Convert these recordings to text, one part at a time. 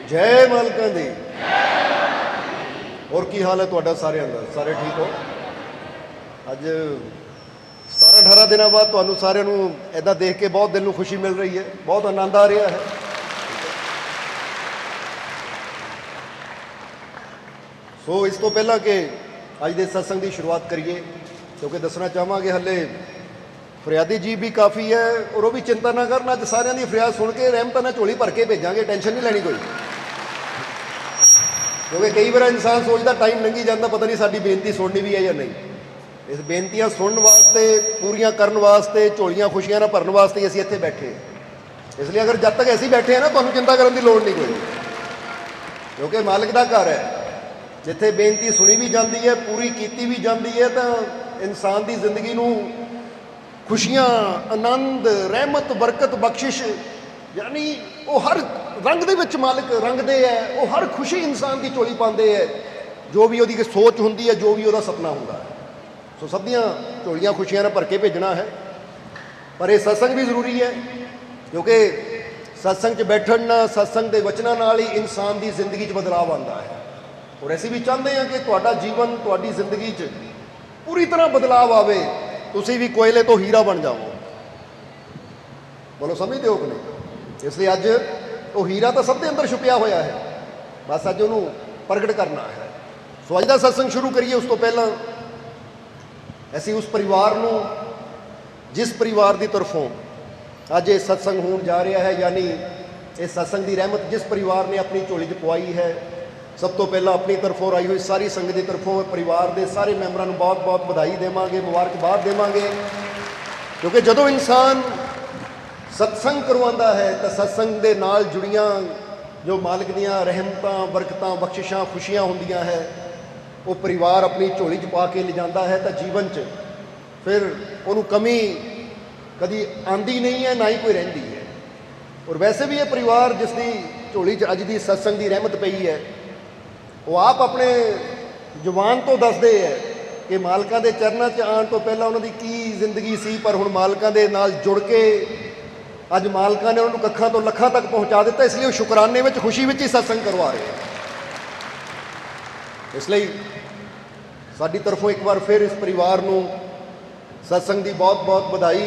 जय मालकां दी। और की हाल है तुहाडा सारिਆਂ ਦਾ? सारे ठीक हो? अज 17-18 दिनों बाद तुहानूं सारिਆਂ ਨੂੰ इदां देख के बहुत दिल ਨੂੰ खुशी मिल रही है, बहुत आनंद आ रहा है। सो इस तो पहला कि अज दे सत्संग की शुरुआत करिए, क्योंकि दसना चाहांगे हले फरियादी जी भी काफ़ी है, और वो भी चिंता ना करन, अज सारिਆਂ ਦੀ फरियाद सुन के रहमत ना झोली भर के भेजांगे, टेंशन नहीं लैनी कोई। क्योंकि कई बार इंसान सोचता टाइम लंघी जाता, पता नहीं साडी बेनती सुननी भी है या नहीं। इस बेनतियां सुनने वास्ते, पूरियां करने वास्ते, झोलियां खुशियां ना भरन वास्ते असीं इत्थे बैठे। इसलिए अगर जब तक ऐसे बैठे हैं ना, तुहानूं चिंता करने की लोड़ नहीं कोई, क्योंकि मालिक का घर है जिथे बेनती सुनी भी जाती है, पूरी की भी जाती है, तो इंसान की जिंदगी नूं खुशियां, आनंद, रहमत, बरकत, बख्शिश, यानी वो हर रंग दे विच मालिक रंगदे है, वो हर खुशी इंसान की झोली पाते है, जो भी वो सोच होंदी है, जो भी वो सपना होंदा है। सो सब दियां झोलियां खुशियां भर के भेजना है। पर यह सत्संग भी जरूरी है, क्योंकि सत्संग च बैठण नाल, सत्संग के वचनां नाल ही इंसान की जिंदगी च बदलाव आता है। और असीं भी चाहते हैं कि तुहाडा जीवन, तुहाडी जिंदगी च पूरी तरह बदलाव आवे, तुसीं भी कोयले तो हीरा बन जाओ। बोलो समझते हो कि नहीं? इसलिए अज वो हीरा तो सब के अंदर छुपिया होया है, बस अज उन्होंने प्रगट करना है। सो अज का सत्संग शुरू करिए। उस तो पहला असीं उस परिवार नूं, जिस परिवार की तरफों अज ये सत्संग होण जा रहा है, यानी इस सत्संग की रहमत जिस परिवार ने अपनी झोली च पवाई है, सब तो पहला अपनी तरफों आई हुई सारी संगत की तरफों परिवार के सारे मैंबरों को बहुत बहुत बधाई देवांगे, मुबारकबाद देवांगे। क्योंकि जदों इंसान सत्संग करवाता है तो सत्संग के नाल जुड़ियां जो मालिक दियां रहमतां, बरकतां, बख्शिशां, खुशियां होंदियां है, वो परिवार अपनी झोली च पा के ले जाता है, तो जीवन च फिर उन्होंने कमी कभी आती नहीं है, ना ही कोई रहिंदी है। और वैसे भी ये परिवार जिसकी झोली च अज की सत्संग की रहमत पई है, वो आप अपने जुबान तो दसदे है कि मालकां दे चरणों च आने तो पहला उन्होंने की जिंदगी सी, पर हुण मालकां दे नाल जुड़ के अज मालकां ने उन्होंने कखां तो लखां तक पहुँचा दिता। इसलिए शुकराने में, खुशी में ही सत्संग करवा रहे हैं। इसलिए साडी तरफों एक बार फिर इस परिवार नूं सत्संग की बहुत बहुत बधाई।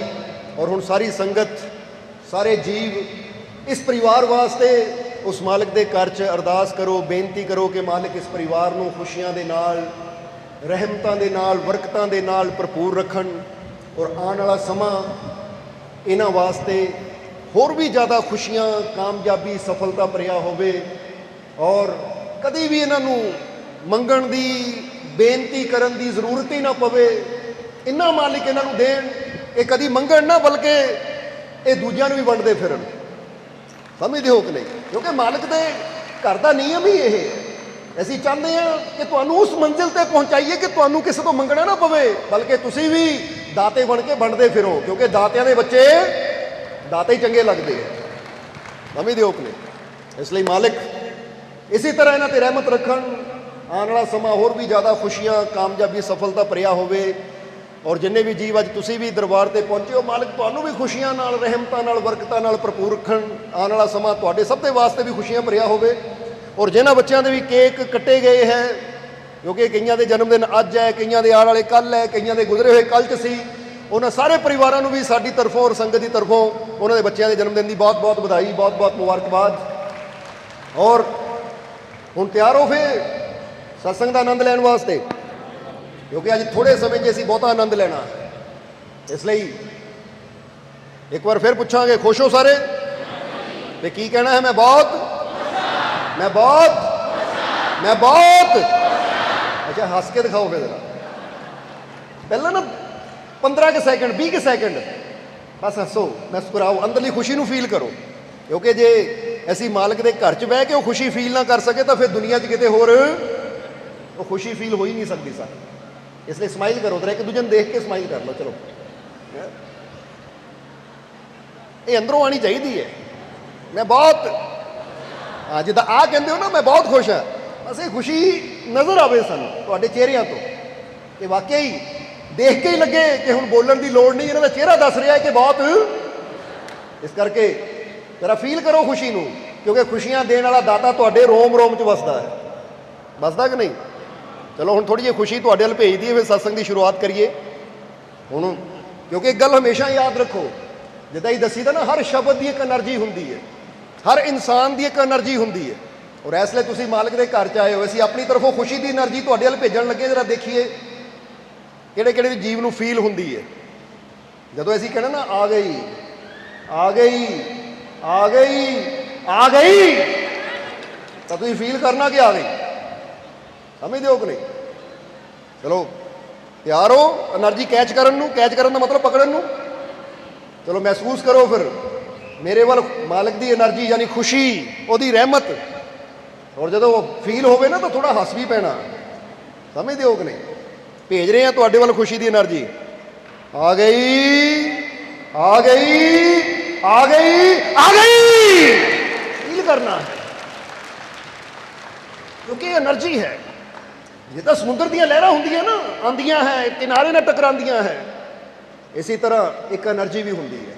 और हुण सारी संगत, सारे जीव इस परिवार वास्ते उस मालिक के घर च अरदास करो, बेनती करो कि मालिक इस परिवार नूं खुशियां दे नाल, रहमतां दे नाल, बरकतां दे नाल भरपूर रखन, और आने वाला समा इन्हां वास्ते होर भी ज़्यादा खुशियां, कामयाबी, सफलता भरिया होवे। और कदी भी इन्हां नूं मंगण दी, बेनती करन दी जरूरत ही ना पवे। इन्ना मालिक इन्हां नूं देण, ये कदी मंगण ना, बल्कि ये दूजिआं नूं भी वंडदे फिरन। समझते हो कि नहीं? क्योंकि मालिक के घर का नियम ही यह है। असीं चाहते हैं कि तुहानूं उस मंजिल पर पहुँचाइए कि तुहानूं किसी तो मंगना ना पवे, बल्कि तुसीं भी दाते बन के वंडदे फिरो, क्योंकि दातियां दे बच्चे दाते ही चंगे लगते हैं। समझते हो कि नहीं? इसलिए मालिक इसी तरह इन्हां ते रहमत रखन, आने वाला समा होर भी ज़्यादा खुशियां, कामयाबी, सफलता भरिया होवे। और जिन्हें भी जीव अज तुसीं भी दरबार से पहुँचे हो, मालिक तुहानूं भी खुशियां नाल, रहमतां नाल, बरकतां नाल भरपूर रखन। आने वाला समा तुहाडे सब दे वास्ते भी खुशियां भरिया होवे। और जिन्हां बच्चों के भी केक कट्टे गए हैं, क्योंकि कईयां दे जन्मदिन अज है, कईयां दे आने वाले कल है, कईयां दे गुजरे हुए कल च सी, उन्हां सारे परिवारों को भी साडी तरफों और संगत की तरफों उन्होंने बच्चों के जन्मदिन की बहुत बहुत बधाई, बहुत बहुत मुबारकबाद। और हुण तैयार हो फिर सत्संग का आनंद लैण वास्ते, क्योंकि अज थोड़े समय च असीं बहुता आनंद लेना है। इसलिए एक बार फिर पूछांगे, खुश हो सारे? तो की कहना है? मैं बहुत, मैं बहुत, मैं बहुत। अच्छा हंस के दिखाओ फिर जरा। पहला ना 15 के सैकेंड, 20 के सैकेंड बस हसो, मुस्कुराओ, अंदरली खुशी नूं फील करो। क्योंकि जे असीं मालिक के घर च बह के वो खुशी फील ना कर सके, तो फिर दुनिया च किते होर वो खुशी फील हो ही नहीं सकती सर। इसलिए स्माइल करो, तो एक दूजे ने देख के स्माइल कर लो। चलो, ये अंदरों आनी चाहिए है। मैं बहुत, हाँ जिदा आ कहते हो ना, मैं बहुत खुश हाँ, बस ये खुशी नज़र आवे सानूं तुहाडे चेहरिਆਂ तो, कि वाकई देख के ही लगे कि हुण बोलण की लोड़ नहीं, इन्हां दा चेहरा दस रहा है कि बहुत। इस करके जरा फील करो खुशी नूं। ਕਿਉਂਕਿ ਖੁਸ਼ੀਆਂ ਦੇਣ ਵਾਲਾ ਦਾਤਾ ਤੁਹਾਡੇ ਰੋਮ ਰੋਮ 'ਚ ਵਸਦਾ ਹੈ। ਵਸਦਾ ਕਿ ਨਹੀਂ? ਚਲੋ ਹੁਣ ਥੋੜ੍ਹੀ ਜਿਹੀ ਖੁਸ਼ੀ ਤੁਹਾਡੇ ਵੱਲ ਭੇਜ ਦਈਏ, ਫਿਰ ਸਤਸੰਗ ਦੀ ਸ਼ੁਰੂਆਤ ਕਰੀਏ ਹੁਣ। ਕਿਉਂਕਿ ਇੱਕ ਗੱਲ ਹਮੇਸ਼ਾ ਯਾਦ ਰੱਖੋ, ਜਿੱਦਾਂ ਹੀ ਦੱਸੀਦਾ ਨਾ, ਹਰ ਸ਼ਬਦ ਦੀ ਇੱਕ એનર્ਜੀ ਹੁੰਦੀ ਹੈ, ਹਰ ਇਨਸਾਨ ਦੀ ਇੱਕ એનર્ਜੀ ਹੁੰਦੀ ਹੈ। ਔਰ ਇਸ ਲਈ ਤੁਸੀਂ ਮਾਲਕ ਦੇ ਘਰ 'ਚ ਆਏ ਹੋ, ਅਸੀਂ ਆਪਣੀ ਤਰਫੋਂ ਖੁਸ਼ੀ ਦੀ એનર્ਜੀ ਤੁਹਾਡੇ ਵੱਲ ਭੇਜਣ ਲੱਗੇ। ਜਰਾ ਦੇਖੀਏ ਕਿਹੜੇ ਕਿਹੜੇ ਜੀਵ ਨੂੰ ਫੀਲ ਹੁੰਦੀ ਹੈ ਜਦੋਂ ਅਸੀਂ ਕਹਿਣਾ ਨਾ, ਆ ਗਈ ਆ ਗਈ ਆ ਗਈ ਆ ਗਈ, ਤਾਂ ਤੁਸੀਂ ਫੀਲ ਕਰਨਾ ਕਿ ਆ ਗਈ। ਸਮਝਦੇ ਹੋ ਕਿ ਨਹੀਂ? ਚਲੋ ਤਿਆਰ ਹੋ એનર્ਜੀ ਕੈਚ ਕਰਨ ਨੂੰ? ਕੈਚ ਕਰਨ ਦਾ ਮਤਲਬ ਪਕੜਨ ਨੂੰ। ਚਲੋ ਮਹਿਸੂਸ ਕਰੋ ਫਿਰ ਮੇਰੇ ਵੱਲ ਮਾਲਕ ਦੀ એનર્ਜੀ, ਯਾਨੀ ਖੁਸ਼ੀ, ਉਹਦੀ ਰਹਿਮਤ। ਔਰ ਜਦੋਂ ਫੀਲ ਹੋਵੇ ਨਾ ਤਾਂ ਥੋੜਾ ਹੱਸ ਵੀ ਪੈਣਾ। ਸਮਝਦੇ ਹੋ ਕਿ ਨਹੀਂ? ਭੇਜ ਰਹੇ ਆ ਤੁਹਾਡੇ ਵੱਲ ਖੁਸ਼ੀ ਦੀ એનર્ਜੀ। ਆ ਗਈ ਆ ਗਈ ਆ ਗਈ ਆ ਗਈ, ਫੀਲ ਕਰਨਾ ਹੈ ਕਿਉਂਕਿ એનર્ਜੀ ਹੈ। ਜਿੱਦਾਂ ਸਮੁੰਦਰ ਦੀਆਂ ਲਹਿਰਾਂ ਹੁੰਦੀਆਂ ਨਾ, ਆਉਂਦੀਆਂ ਹੈ, ਕਿਨਾਰੇ ਨਾਲ ਟਕਰਾਉਂਦੀਆਂ ਹੈ, ਇਸੇ ਤਰ੍ਹਾਂ ਇੱਕ એનર્ਜੀ ਵੀ ਹੁੰਦੀ ਹੈ।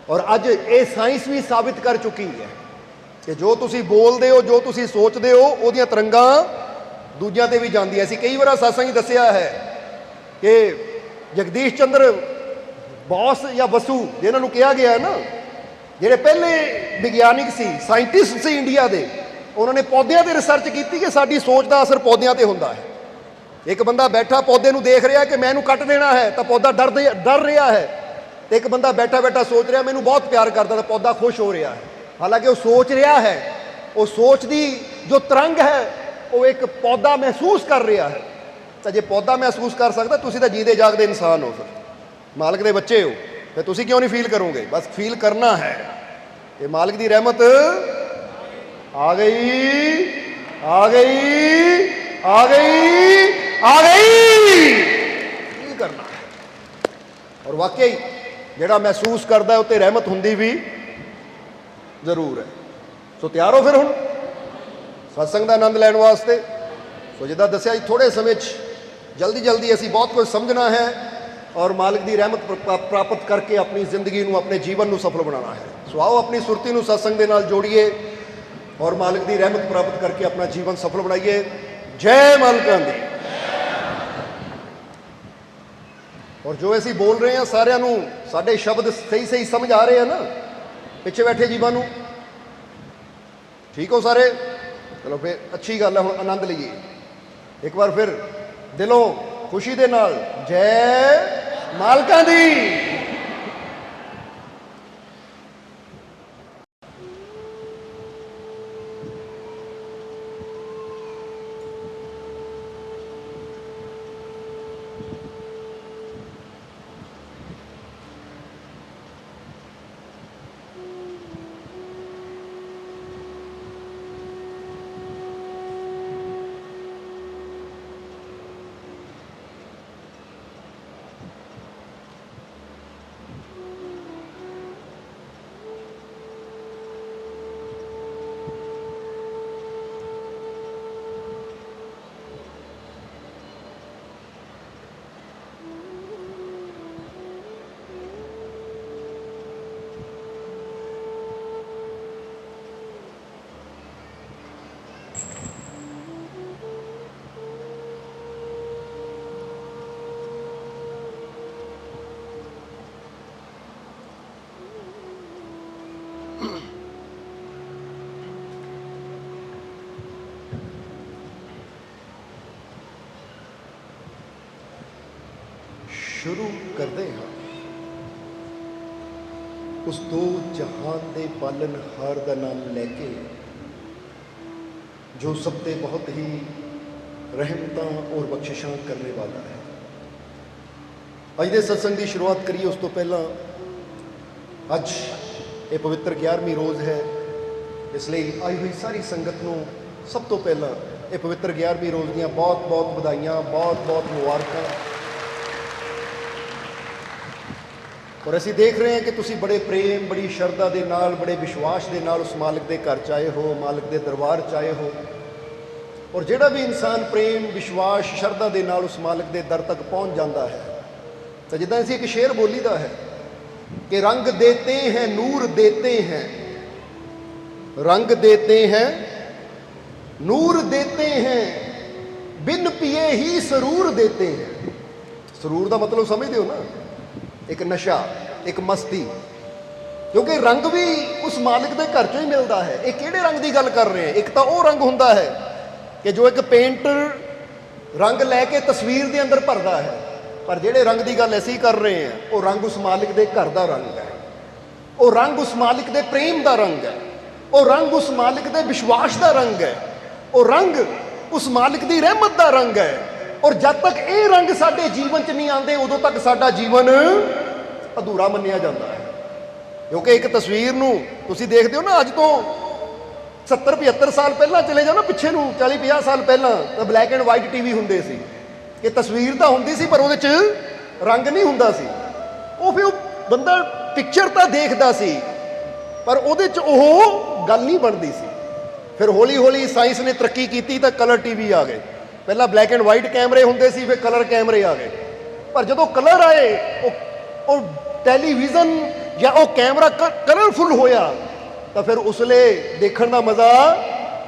ਔਰ ਅੱਜ ਇਹ ਸਾਇੰਸ ਵੀ ਸਾਬਿਤ ਕਰ ਚੁੱਕੀ ਹੈ ਕਿ ਜੋ ਤੁਸੀਂ ਬੋਲਦੇ ਹੋ, ਜੋ ਤੁਸੀਂ ਸੋਚਦੇ ਹੋ, ਉਹਦੀਆਂ ਤਰੰਗਾਂ ਦੂਜਿਆਂ ਤੇ ਵੀ ਜਾਂਦੀਆਂ। ਅਸੀਂ ਕਈ ਵਾਰ ਸਤਸੰਗ ਦੱਸਿਆ ਹੈ ਕਿ ਜਗਦੀਸ਼ ਚੰਦਰ ਬੋਸ ਜਾਂ ਬਸੂ, ਜਿਹਨਾਂ ਨੂੰ ਕਿਹਾ ਗਿਆ ਹੈ ਨਾ, ਜਿਹੜੇ ਪਹਿਲੇ ਵਿਗਿਆਨਿਕ ਸੀ, ਸਾਇੰਟਿਸਟ ਸੀ ਇੰਡੀਆ ਦੇ, ਉਹਨਾਂ ਨੇ ਪੌਦਿਆਂ 'ਤੇ ਰਿਸਰਚ ਕੀਤੀ ਕਿ ਸਾਡੀ ਸੋਚ ਦਾ ਅਸਰ ਪੌਦਿਆਂ 'ਤੇ ਹੁੰਦਾ ਹੈ। ਇੱਕ ਬੰਦਾ ਬੈਠਾ ਪੌਦੇ ਨੂੰ ਦੇਖ ਰਿਹਾ ਕਿ ਮੈਂ ਇਹਨੂੰ ਕੱਟ ਦੇਣਾ ਹੈ, ਤਾਂ ਪੌਦਾ ਡਰ ਰਿਹਾ ਹੈ। ਤੇ ਇੱਕ ਬੰਦਾ ਬੈਠਾ ਬੈਠਾ ਸੋਚ ਰਿਹਾ ਮੈਨੂੰ ਬਹੁਤ ਪਿਆਰ ਕਰਦਾ, ਤਾਂ ਪੌਦਾ ਖੁਸ਼ ਹੋ ਰਿਹਾ ਹੈ। ਹਾਲਾਂਕਿ ਉਹ ਸੋਚ ਰਿਹਾ ਹੈ, ਉਹ ਸੋਚ ਦੀ ਜੋ ਤਰੰਗ ਹੈ ਉਹ ਇੱਕ ਪੌਦਾ ਮਹਿਸੂਸ ਕਰ ਰਿਹਾ ਹੈ। ਤਾਂ ਜੇ ਪੌਦਾ ਮਹਿਸੂਸ ਕਰ ਸਕਦਾ, ਤੁਸੀਂ ਤਾਂ ਜੀਦੇ ਜਾਗਦੇ ਇਨਸਾਨ ਹੋ, ਫਿਰ ਮਾਲਕ ਦੇ ਬੱਚੇ ਹੋ, ਫਿਰ ਤੁਸੀਂ ਕਿਉਂ ਨਹੀਂ ਫੀਲ ਕਰੋਗੇ? ਬਸ ਫੀਲ ਕਰਨਾ ਹੈ ਕਿ ਮਾਲਕ ਦੀ ਰਹਿਮਤ ਆ ਗਈ ਆ ਗਈ ਆ ਗਈ ਆ ਗਈ, ਫੀਲ ਕਰਨਾ ਹੈ। ਔਰ ਵਾਕਈ ਜਿਹੜਾ ਮਹਿਸੂਸ ਕਰਦਾ ਹੈ ਉੱਤੇ ਰਹਿਮਤ ਹੁੰਦੀ ਵੀ ਜ਼ਰੂਰ ਹੈ। ਸੋ ਤਿਆਰ ਹੋ ਫਿਰ ਹੁਣ ਸਤਸੰਗ ਦਾ ਆਨੰਦ ਲੈਣ ਵਾਸਤੇ? ਸੋ ਜਿੱਦਾਂ ਦੱਸਿਆ ਜੀ, ਥੋੜ੍ਹੇ ਸਮੇਂ 'ਚ ਜਲਦੀ ਜਲਦੀ ਅਸੀਂ ਬਹੁਤ ਕੁਝ ਸਮਝਣਾ ਹੈ ਔਰ ਮਾਲਕ ਦੀ ਰਹਿਮਤ ਪ੍ਰਾਪਤ ਕਰਕੇ ਆਪਣੀ ਜ਼ਿੰਦਗੀ ਨੂੰ, ਆਪਣੇ ਜੀਵਨ ਨੂੰ ਸਫਲ ਬਣਾਉਣਾ ਹੈ। ਸੋ ਆਓ ਆਪਣੀ ਸੁਰਤੀ ਨੂੰ ਸਤਸੰਗ ਦੇ ਨਾਲ ਜੋੜੀਏ ਔਰ ਮਾਲਕ ਦੀ ਰਹਿਮਤ ਪ੍ਰਾਪਤ ਕਰਕੇ ਆਪਣਾ ਜੀਵਨ ਸਫਲ ਬਣਾਈਏ। ਜੈ ਮਾਲਕਾਂ ਦੀ। ਔਰ ਜੋ ਅਸੀਂ ਬੋਲ ਰਹੇ ਹਾਂ, ਸਾਰਿਆਂ ਨੂੰ ਸਾਡੇ ਸ਼ਬਦ ਸਹੀ ਸਹੀ ਸਮਝ ਆ ਰਹੇ ਆ ਨਾ? ਪਿੱਛੇ ਬੈਠੇ ਜੀਵਾਂ ਨੂੰ ਠੀਕ ਹੋ ਸਾਰੇ? ਚਲੋ ਫਿਰ ਅੱਛੀ ਗੱਲ ਹੈ। ਹੁਣ ਆਨੰਦ ਲਈਏ ਇੱਕ ਵਾਰ ਫਿਰ ਦਿਲੋਂ ਖੁਸ਼ੀ ਦੇ ਨਾਲ, ਜੈ ਮਾਲਕਾਂ ਦੀ। ਸ਼ੁਰੂ ਕਰਦੇ ਹਾਂ ਉਸ ਦੋ ਜਹਾਨ ਦੇ ਪਾਲਣਹਾਰ ਦਾ ਨਾਮ ਲੈ ਕੇ, ਜੋ ਸਭ ਤੇ ਬਹੁਤ ਹੀ ਰਹਿਮਤਾਂ ਔਰ ਬਖਸ਼ਿਸ਼ਾਂ ਕਰਨੇ ਵਾਲਾ ਹੈ। ਅੱਜ ਦੇ ਸਤਸੰਗ ਦੀ ਸ਼ੁਰੂਆਤ ਕਰੀਏ ਉਸ ਤੋਂ ਪਹਿਲਾਂ, ਅੱਜ ਇਹ ਪਵਿੱਤਰ 11ਵੀਂ ਰੋਜ਼ ਹੈ, ਇਸ ਲਈ ਆਈ ਹੋਈ ਸਾਰੀ ਸੰਗਤ ਨੂੰ ਸਭ ਤੋਂ ਪਹਿਲਾਂ ਇਹ ਪਵਿੱਤਰ 11ਵੀਂ ਰੋਜ਼ ਦੀਆਂ ਬਹੁਤ ਬਹੁਤ ਵਧਾਈਆਂ, ਬਹੁਤ ਬਹੁਤ ਮੁਬਾਰਕਾਂ। ਔਰ ਅਸੀਂ ਦੇਖ ਰਹੇ ਹਾਂ ਕਿ ਤੁਸੀਂ ਬੜੇ ਪ੍ਰੇਮ, ਬੜੀ ਸ਼ਰਧਾ ਦੇ ਨਾਲ, ਬੜੇ ਵਿਸ਼ਵਾਸ ਦੇ ਨਾਲ ਉਸ ਮਾਲਕ ਦੇ ਘਰ 'ਚ ਆਏ ਹੋ, ਮਾਲਕ ਦੇ ਦਰਬਾਰ 'ਚ ਆਏ ਹੋ। ਔਰ ਜਿਹੜਾ ਵੀ ਇਨਸਾਨ ਪ੍ਰੇਮ, ਵਿਸ਼ਵਾਸ, ਸ਼ਰਧਾ ਦੇ ਨਾਲ ਉਸ ਮਾਲਕ ਦੇ ਦਰ ਤੱਕ ਪਹੁੰਚ ਜਾਂਦਾ ਹੈ, ਤਾਂ ਜਿੱਦਾਂ ਅਸੀਂ ਇੱਕ ਸ਼ੇਰ ਬੋਲੀਦਾ ਹੈ ਕਿ ਰੰਗ ਦੇਤੇ ਹੈ, ਨੂਰ ਦੇਤੇ ਹੈ, रंग देते हैं, नूर देते हैं, बिन पिए ही सरूर देते हैं। सरूर का मतलब समझते हो ना, एक नशा, एक मस्ती, क्योंकि रंग भी उस मालिक के घर चों ही मिलता है। एक किहड़े रंग की गल कर रहे हैं? एक तो वो रंग होंदा है कि जो एक पेंटर रंग लैके तस्वीर के अंदर भरदा है, पर जिहड़े रंग की गल असीं कर रहे हैं वो रंग उस मालिक के घर का रंग है, वो रंग उस मालिक के प्रेम का रंग है, वो रंग उस मालिक के विश्वास का रंग है, वो रंग उस मालिक की रहमत का रंग है। और जब तक ये रंग साडे जीवन च नहीं आते उदों तक साडा जीवन अधूरा मन्निया जाता है। क्योंकि एक तस्वीर नूं तुसीं देखदे हो ना, अज तो 70-75 साल पहला चले जाओ ना पिछे नूं, 40-50 साल पहला तो ब्लैक एंड वाइट टीवी हुंदे सी कि तस्वीर तो हुंदी सी पर उहदे च रंग नहीं हुंदा सी। वो फिर बंदा पिक्चर तो देखदा सी पर उहदे च ओह गल नहीं बनदी सी। फिर हौली हौली साइंस ने तरक्की की तो कलर टीवी आ गए। पहला ब्लैक एंड वाइट कैमरे हुंदे सी, फिर कलर कैमरे आ गए। पर जदों कलर आए वो टैलीविजन या वो कैमरा कलरफुल होया तो फिर उसले देखने का मज़ा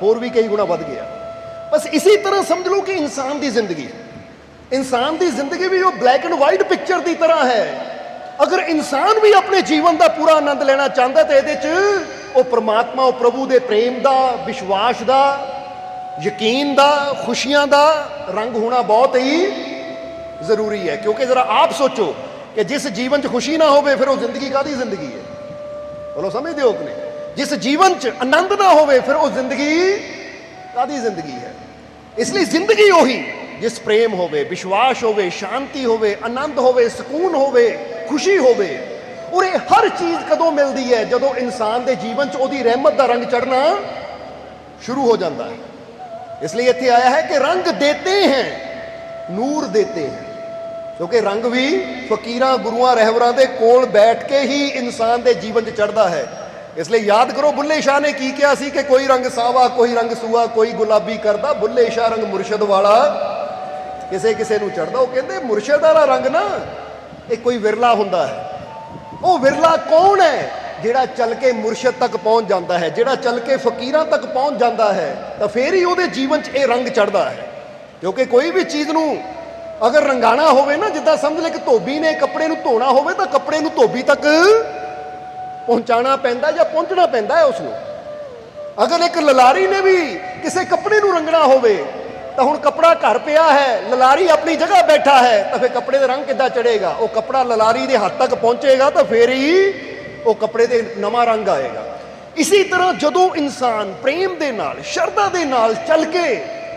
होर भी कई गुना बढ़ गया। बस इसी तरह समझ लो कि इंसान की जिंदगी, इंसान की जिंदगी भी वो ब्लैक एंड वाइट पिक्चर की तरह है। अगर इंसान भी अपने जीवन का पूरा आनंद लेना चाहता तो ये वो परमात्मा, वो प्रभु के प्रेम का, विश्वास का, यकीन का, खुशियां का रंग होना बहुत ही जरूरी है। क्योंकि जरा आप सोचो कि जिस जीवन च खुशी ना हो फिर वो जिंदगी कादी जिंदगी है? बोलो समझते हो कि नहीं? जिस जीवन च आनंद ना हो फिर वो जिंदगी कादी जिंदगी है? इसलिए जिंदगी उही जिस प्रेम होवे, विश्वास होवे, शांति होवे, आनंद होवे, सुकून होवे, खुशी होवे। और ये हर चीज़ कदों मिलती है? जदों इंसान के जीवन च उहदी रहमत का रंग चढ़ना शुरू हो जाता है। इसलिए इत्थे आया है कि रंग देते हैं, नूर देते हैं। क्योंकि रंग भी फकीरां गुरुआं रहबरां दे कोल बैठ के ही इंसान के जीवन च चढ़ता है। इसलिए याद करो बुल्ले शाह ने की कहा सी कि कोई रंग सावा, कोई रंग सूआ, कोई गुलाबी करदा, बुल्ले शाह रंग मुर्शद वाला किसे किसे नूं चढ़दा। वो कहंदे मुर्शद वाला रंग ना एक कोई विरला हुंदा है। वो विरला कौन है? जिहड़ा चल के मुर्शद तक पहुँच जाता है, जिहड़ा चल के फकीरां तक पहुँच जाता है, तो फिर ही उहदे जीवन च ये रंग चढ़ता है। क्योंकि कोई भी चीज़ नूं अगर रंगाना होवे ना, जिद्दां समझ ले कि धोबी ने कपड़े नूं धोना होवे तो कपड़े नूं धोबी तक पहुँचाना पैंदा या पहुँचना पैंदा है उसनूं। अगर एक ललारी ने भी किसी कपड़े नूं रंगना होवे तो हुण कपड़ा घर पिया है, ललारी अपनी जगह बैठा है, तो फिर कपड़े का रंग किद्दां चढ़ेगा? वो कपड़ा ललारी के हाथ तक पहुँचेगा तो फिर ही वो कपड़े दे नवा रंग आएगा। इसी तरह जदों इंसान प्रेम दे नाल, शरधा दे नाल चल के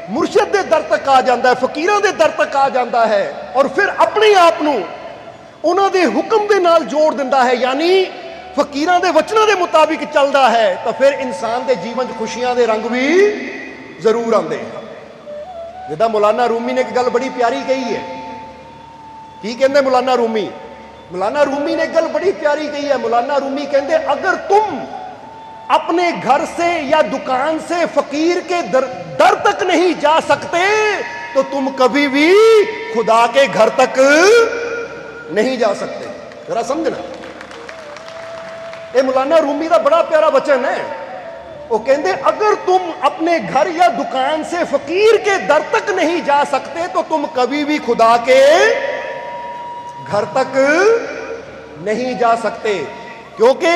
मुर्शद दे दर तक आ जाता है, फकीरां दे दर तक आ जाता है और फिर अपने आप नूं उन्हां दे हुक्म दे नाल जोड़ दिंदा है, यानी फकीरां दे वचनां दे मुताबिक चलदा है, तो फिर इंसान के जीवन च खुशियां दे रंग भी जरूर आते हैं। जिद्दां मौलाना रूमी ने एक गल बड़ी प्यारी कही है। की कहंदे मौलाना रूमी? मौलाना रूमी ने एक गल बड़ी प्यारी कही है। मौलाना रूमी कहंदे अगर तुम अपने घर से या दुकान से फकीर के दर तक नहीं जा सकते तो तुम कभी भी खुदा के घर तक नहीं जा सकते। जरा समझना, ये मौलाना रूमी का बड़ा प्यारा वचन है। वो कहते अगर तुम अपने घर या दुकान से फकीर के दर तक नहीं जा सकते तो तुम कभी भी खुदा के घर तक नहीं जा सकते। क्योंकि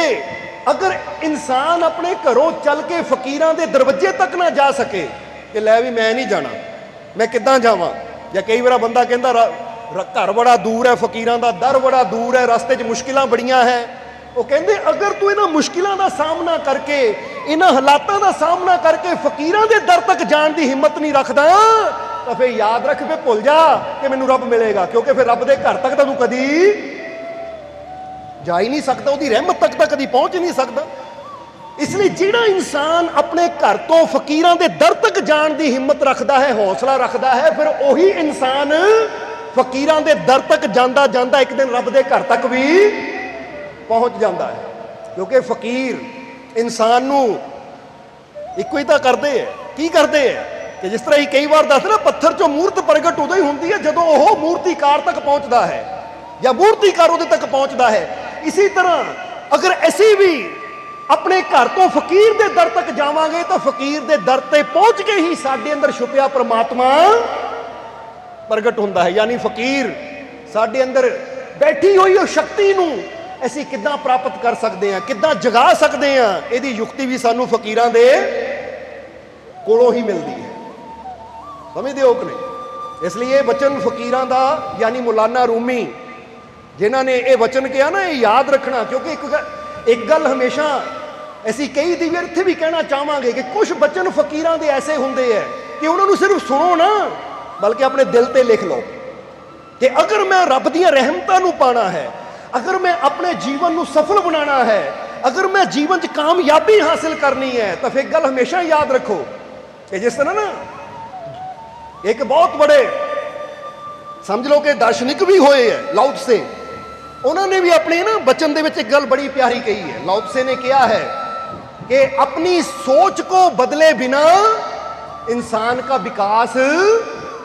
अगर इंसान अपने घरों चल के फकीरां दे दरवाजे तक ना जा सके कि लै भी मैं नहीं जाना, मैं किद्दां जावां? या कई बार बंदा कहंदा घर बड़ा दूर है, फकीरां दा दर बड़ा दूर है, रास्ते च मुश्किलां बड़ियां है। वो कहंदे अगर तू इन्हां मुश्किलां दा सामना करके, इन्हां हालातां दा सामना करके फकीरां दे दर तक जाण दी हिम्मत नहीं रखदा तो फिर याद रख, फिर भुल जा कि मैनूं रब मिलेगा। क्योंकि फिर रब दे घर तक तो तू कदी जा ही नहीं सकता, उसकी रहमत तक तो कभी पहुंच ही नहीं सकता। इसलिए जिहड़ा इंसान अपने घर तो फकीरां दे दर तक जाण दी हिम्मत रखता है, हौसला रखता है, फिर वही इंसान फकीरां दे दर तक जांदा जांदा एक दिन रब दे घर तक भी पहुंच जाता है। क्योंकि फकीर इंसान नूं इको ही तो करते हैं। की करते हैं कि जिस तरह ही कई बार दस ना, पत्थर चों मूर्त प्रगट उदों ही होंदी है जदों वह मूर्तिकार तक पहुंचता है या मूर्तिकार उहदे तक पहुंचता है। इसी तरह अगर ऐसी भी ਆਪਣੇ ਘਰ ਤੋਂ ਫਕੀਰ ਦੇ ਦਰ ਤੱਕ ਜਾਵਾਂਗੇ ਤਾਂ ਫਕੀਰ ਦੇ ਦਰ ਤੇ ਪਹੁੰਚ ਕੇ ਹੀ ਸਾਡੇ ਅੰਦਰ ਛੁਪਿਆ ਪ੍ਰਮਾਤਮਾ ਪ੍ਰਗਟ ਹੁੰਦਾ ਹੈ। ਯਾਨੀ ਫਕੀਰ ਸਾਡੇ ਅੰਦਰ ਬੈਠੀ ਹੋਈ ਉਹ ਸ਼ਕਤੀ ਨੂੰ ਅਸੀਂ ਕਿੱਦਾਂ ਪ੍ਰਾਪਤ ਕਰ ਸਕਦੇ ਹਾਂ, ਕਿੱਦਾਂ ਜਗਾ ਸਕਦੇ ਹਾਂ, ਇਹਦੀ ਯੁਕਤੀ ਵੀ ਸਾਨੂੰ ਫਕੀਰਾਂ ਦੇ ਕੋਲੋਂ ਹੀ ਮਿਲਦੀ ਹੈ। ਸਮਝਦੇ ਹੋ ਕਿ ਨਹੀਂ? ਇਸ ਲਈ ਇਹ ਵਚਨ ਫਕੀਰਾਂ ਦਾ, ਯਾਨੀ ਮੌਲਾਨਾ ਰੂਮੀ ਜਿਨ੍ਹਾਂ ਨੇ ਇਹ ਵਚਨ ਕਿਹਾ ਨਾ, ਇਹ ਯਾਦ ਰੱਖਣਾ। ਕਿਉਂਕਿ ਇੱਕ ਗੱਲ ਹਮੇਸ਼ਾ ਅਸੀਂ ਕਈ ਦੀ ਵਾਰ ਇੱਥੇ ਵੀ ਕਹਿਣਾ ਚਾਹਾਂਗੇ ਕਿ ਕੁਝ ਵਚਨ ਫਕੀਰਾਂ ਦੇ ਐਸੇ ਹੁੰਦੇ ਹੈ ਕਿ ਉਹਨਾਂ ਨੂੰ ਸਿਰਫ ਸੁਣੋ ਨਾ, ਬਲਕਿ ਆਪਣੇ ਦਿਲ ਤੇ ਲਿਖ ਲਓ ਕਿ ਅਗਰ ਮੈਂ ਰੱਬ ਦੀਆਂ ਰਹਿਮਤਾਂ ਨੂੰ ਪਾਣਾ ਹੈ, ਅਗਰ ਮੈਂ ਆਪਣੇ ਜੀਵਨ ਨੂੰ ਸਫਲ ਬਣਾਉਣਾ ਹੈ, ਅਗਰ ਮੈਂ ਜੀਵਨ 'ਚ ਕਾਮਯਾਬੀ ਹਾਸਿਲ ਕਰਨੀ ਹੈ, ਤਾਂ ਫਿਰ ਇੱਕ ਗੱਲ ਹਮੇਸ਼ਾ ਯਾਦ ਰੱਖੋ ਕਿ ਜਿਸ ਤਰ੍ਹਾਂ ਨਾ ਇੱਕ ਬਹੁਤ ਬੜੇ ਸਮਝ ਲਓ ਕਿ ਦਾਰਸ਼ਨਿਕ ਵੀ ਹੋਏ ਹੈ ਲਾਓ ਤਸੇ, ਉਹਨਾਂ ਨੇ ਵੀ ਆਪਣੇ ਨਾ ਬਚਨ ਦੇ ਵਿੱਚ ਇੱਕ ਗੱਲ ਬੜੀ ਪਿਆਰੀ ਕਹੀ ਹੈ। ਲਾਓ ਤਸੇ ਨੇ ਕਿਹਾ ਹੈ कि अपनी सोच को बदले बिना इंसान का विकास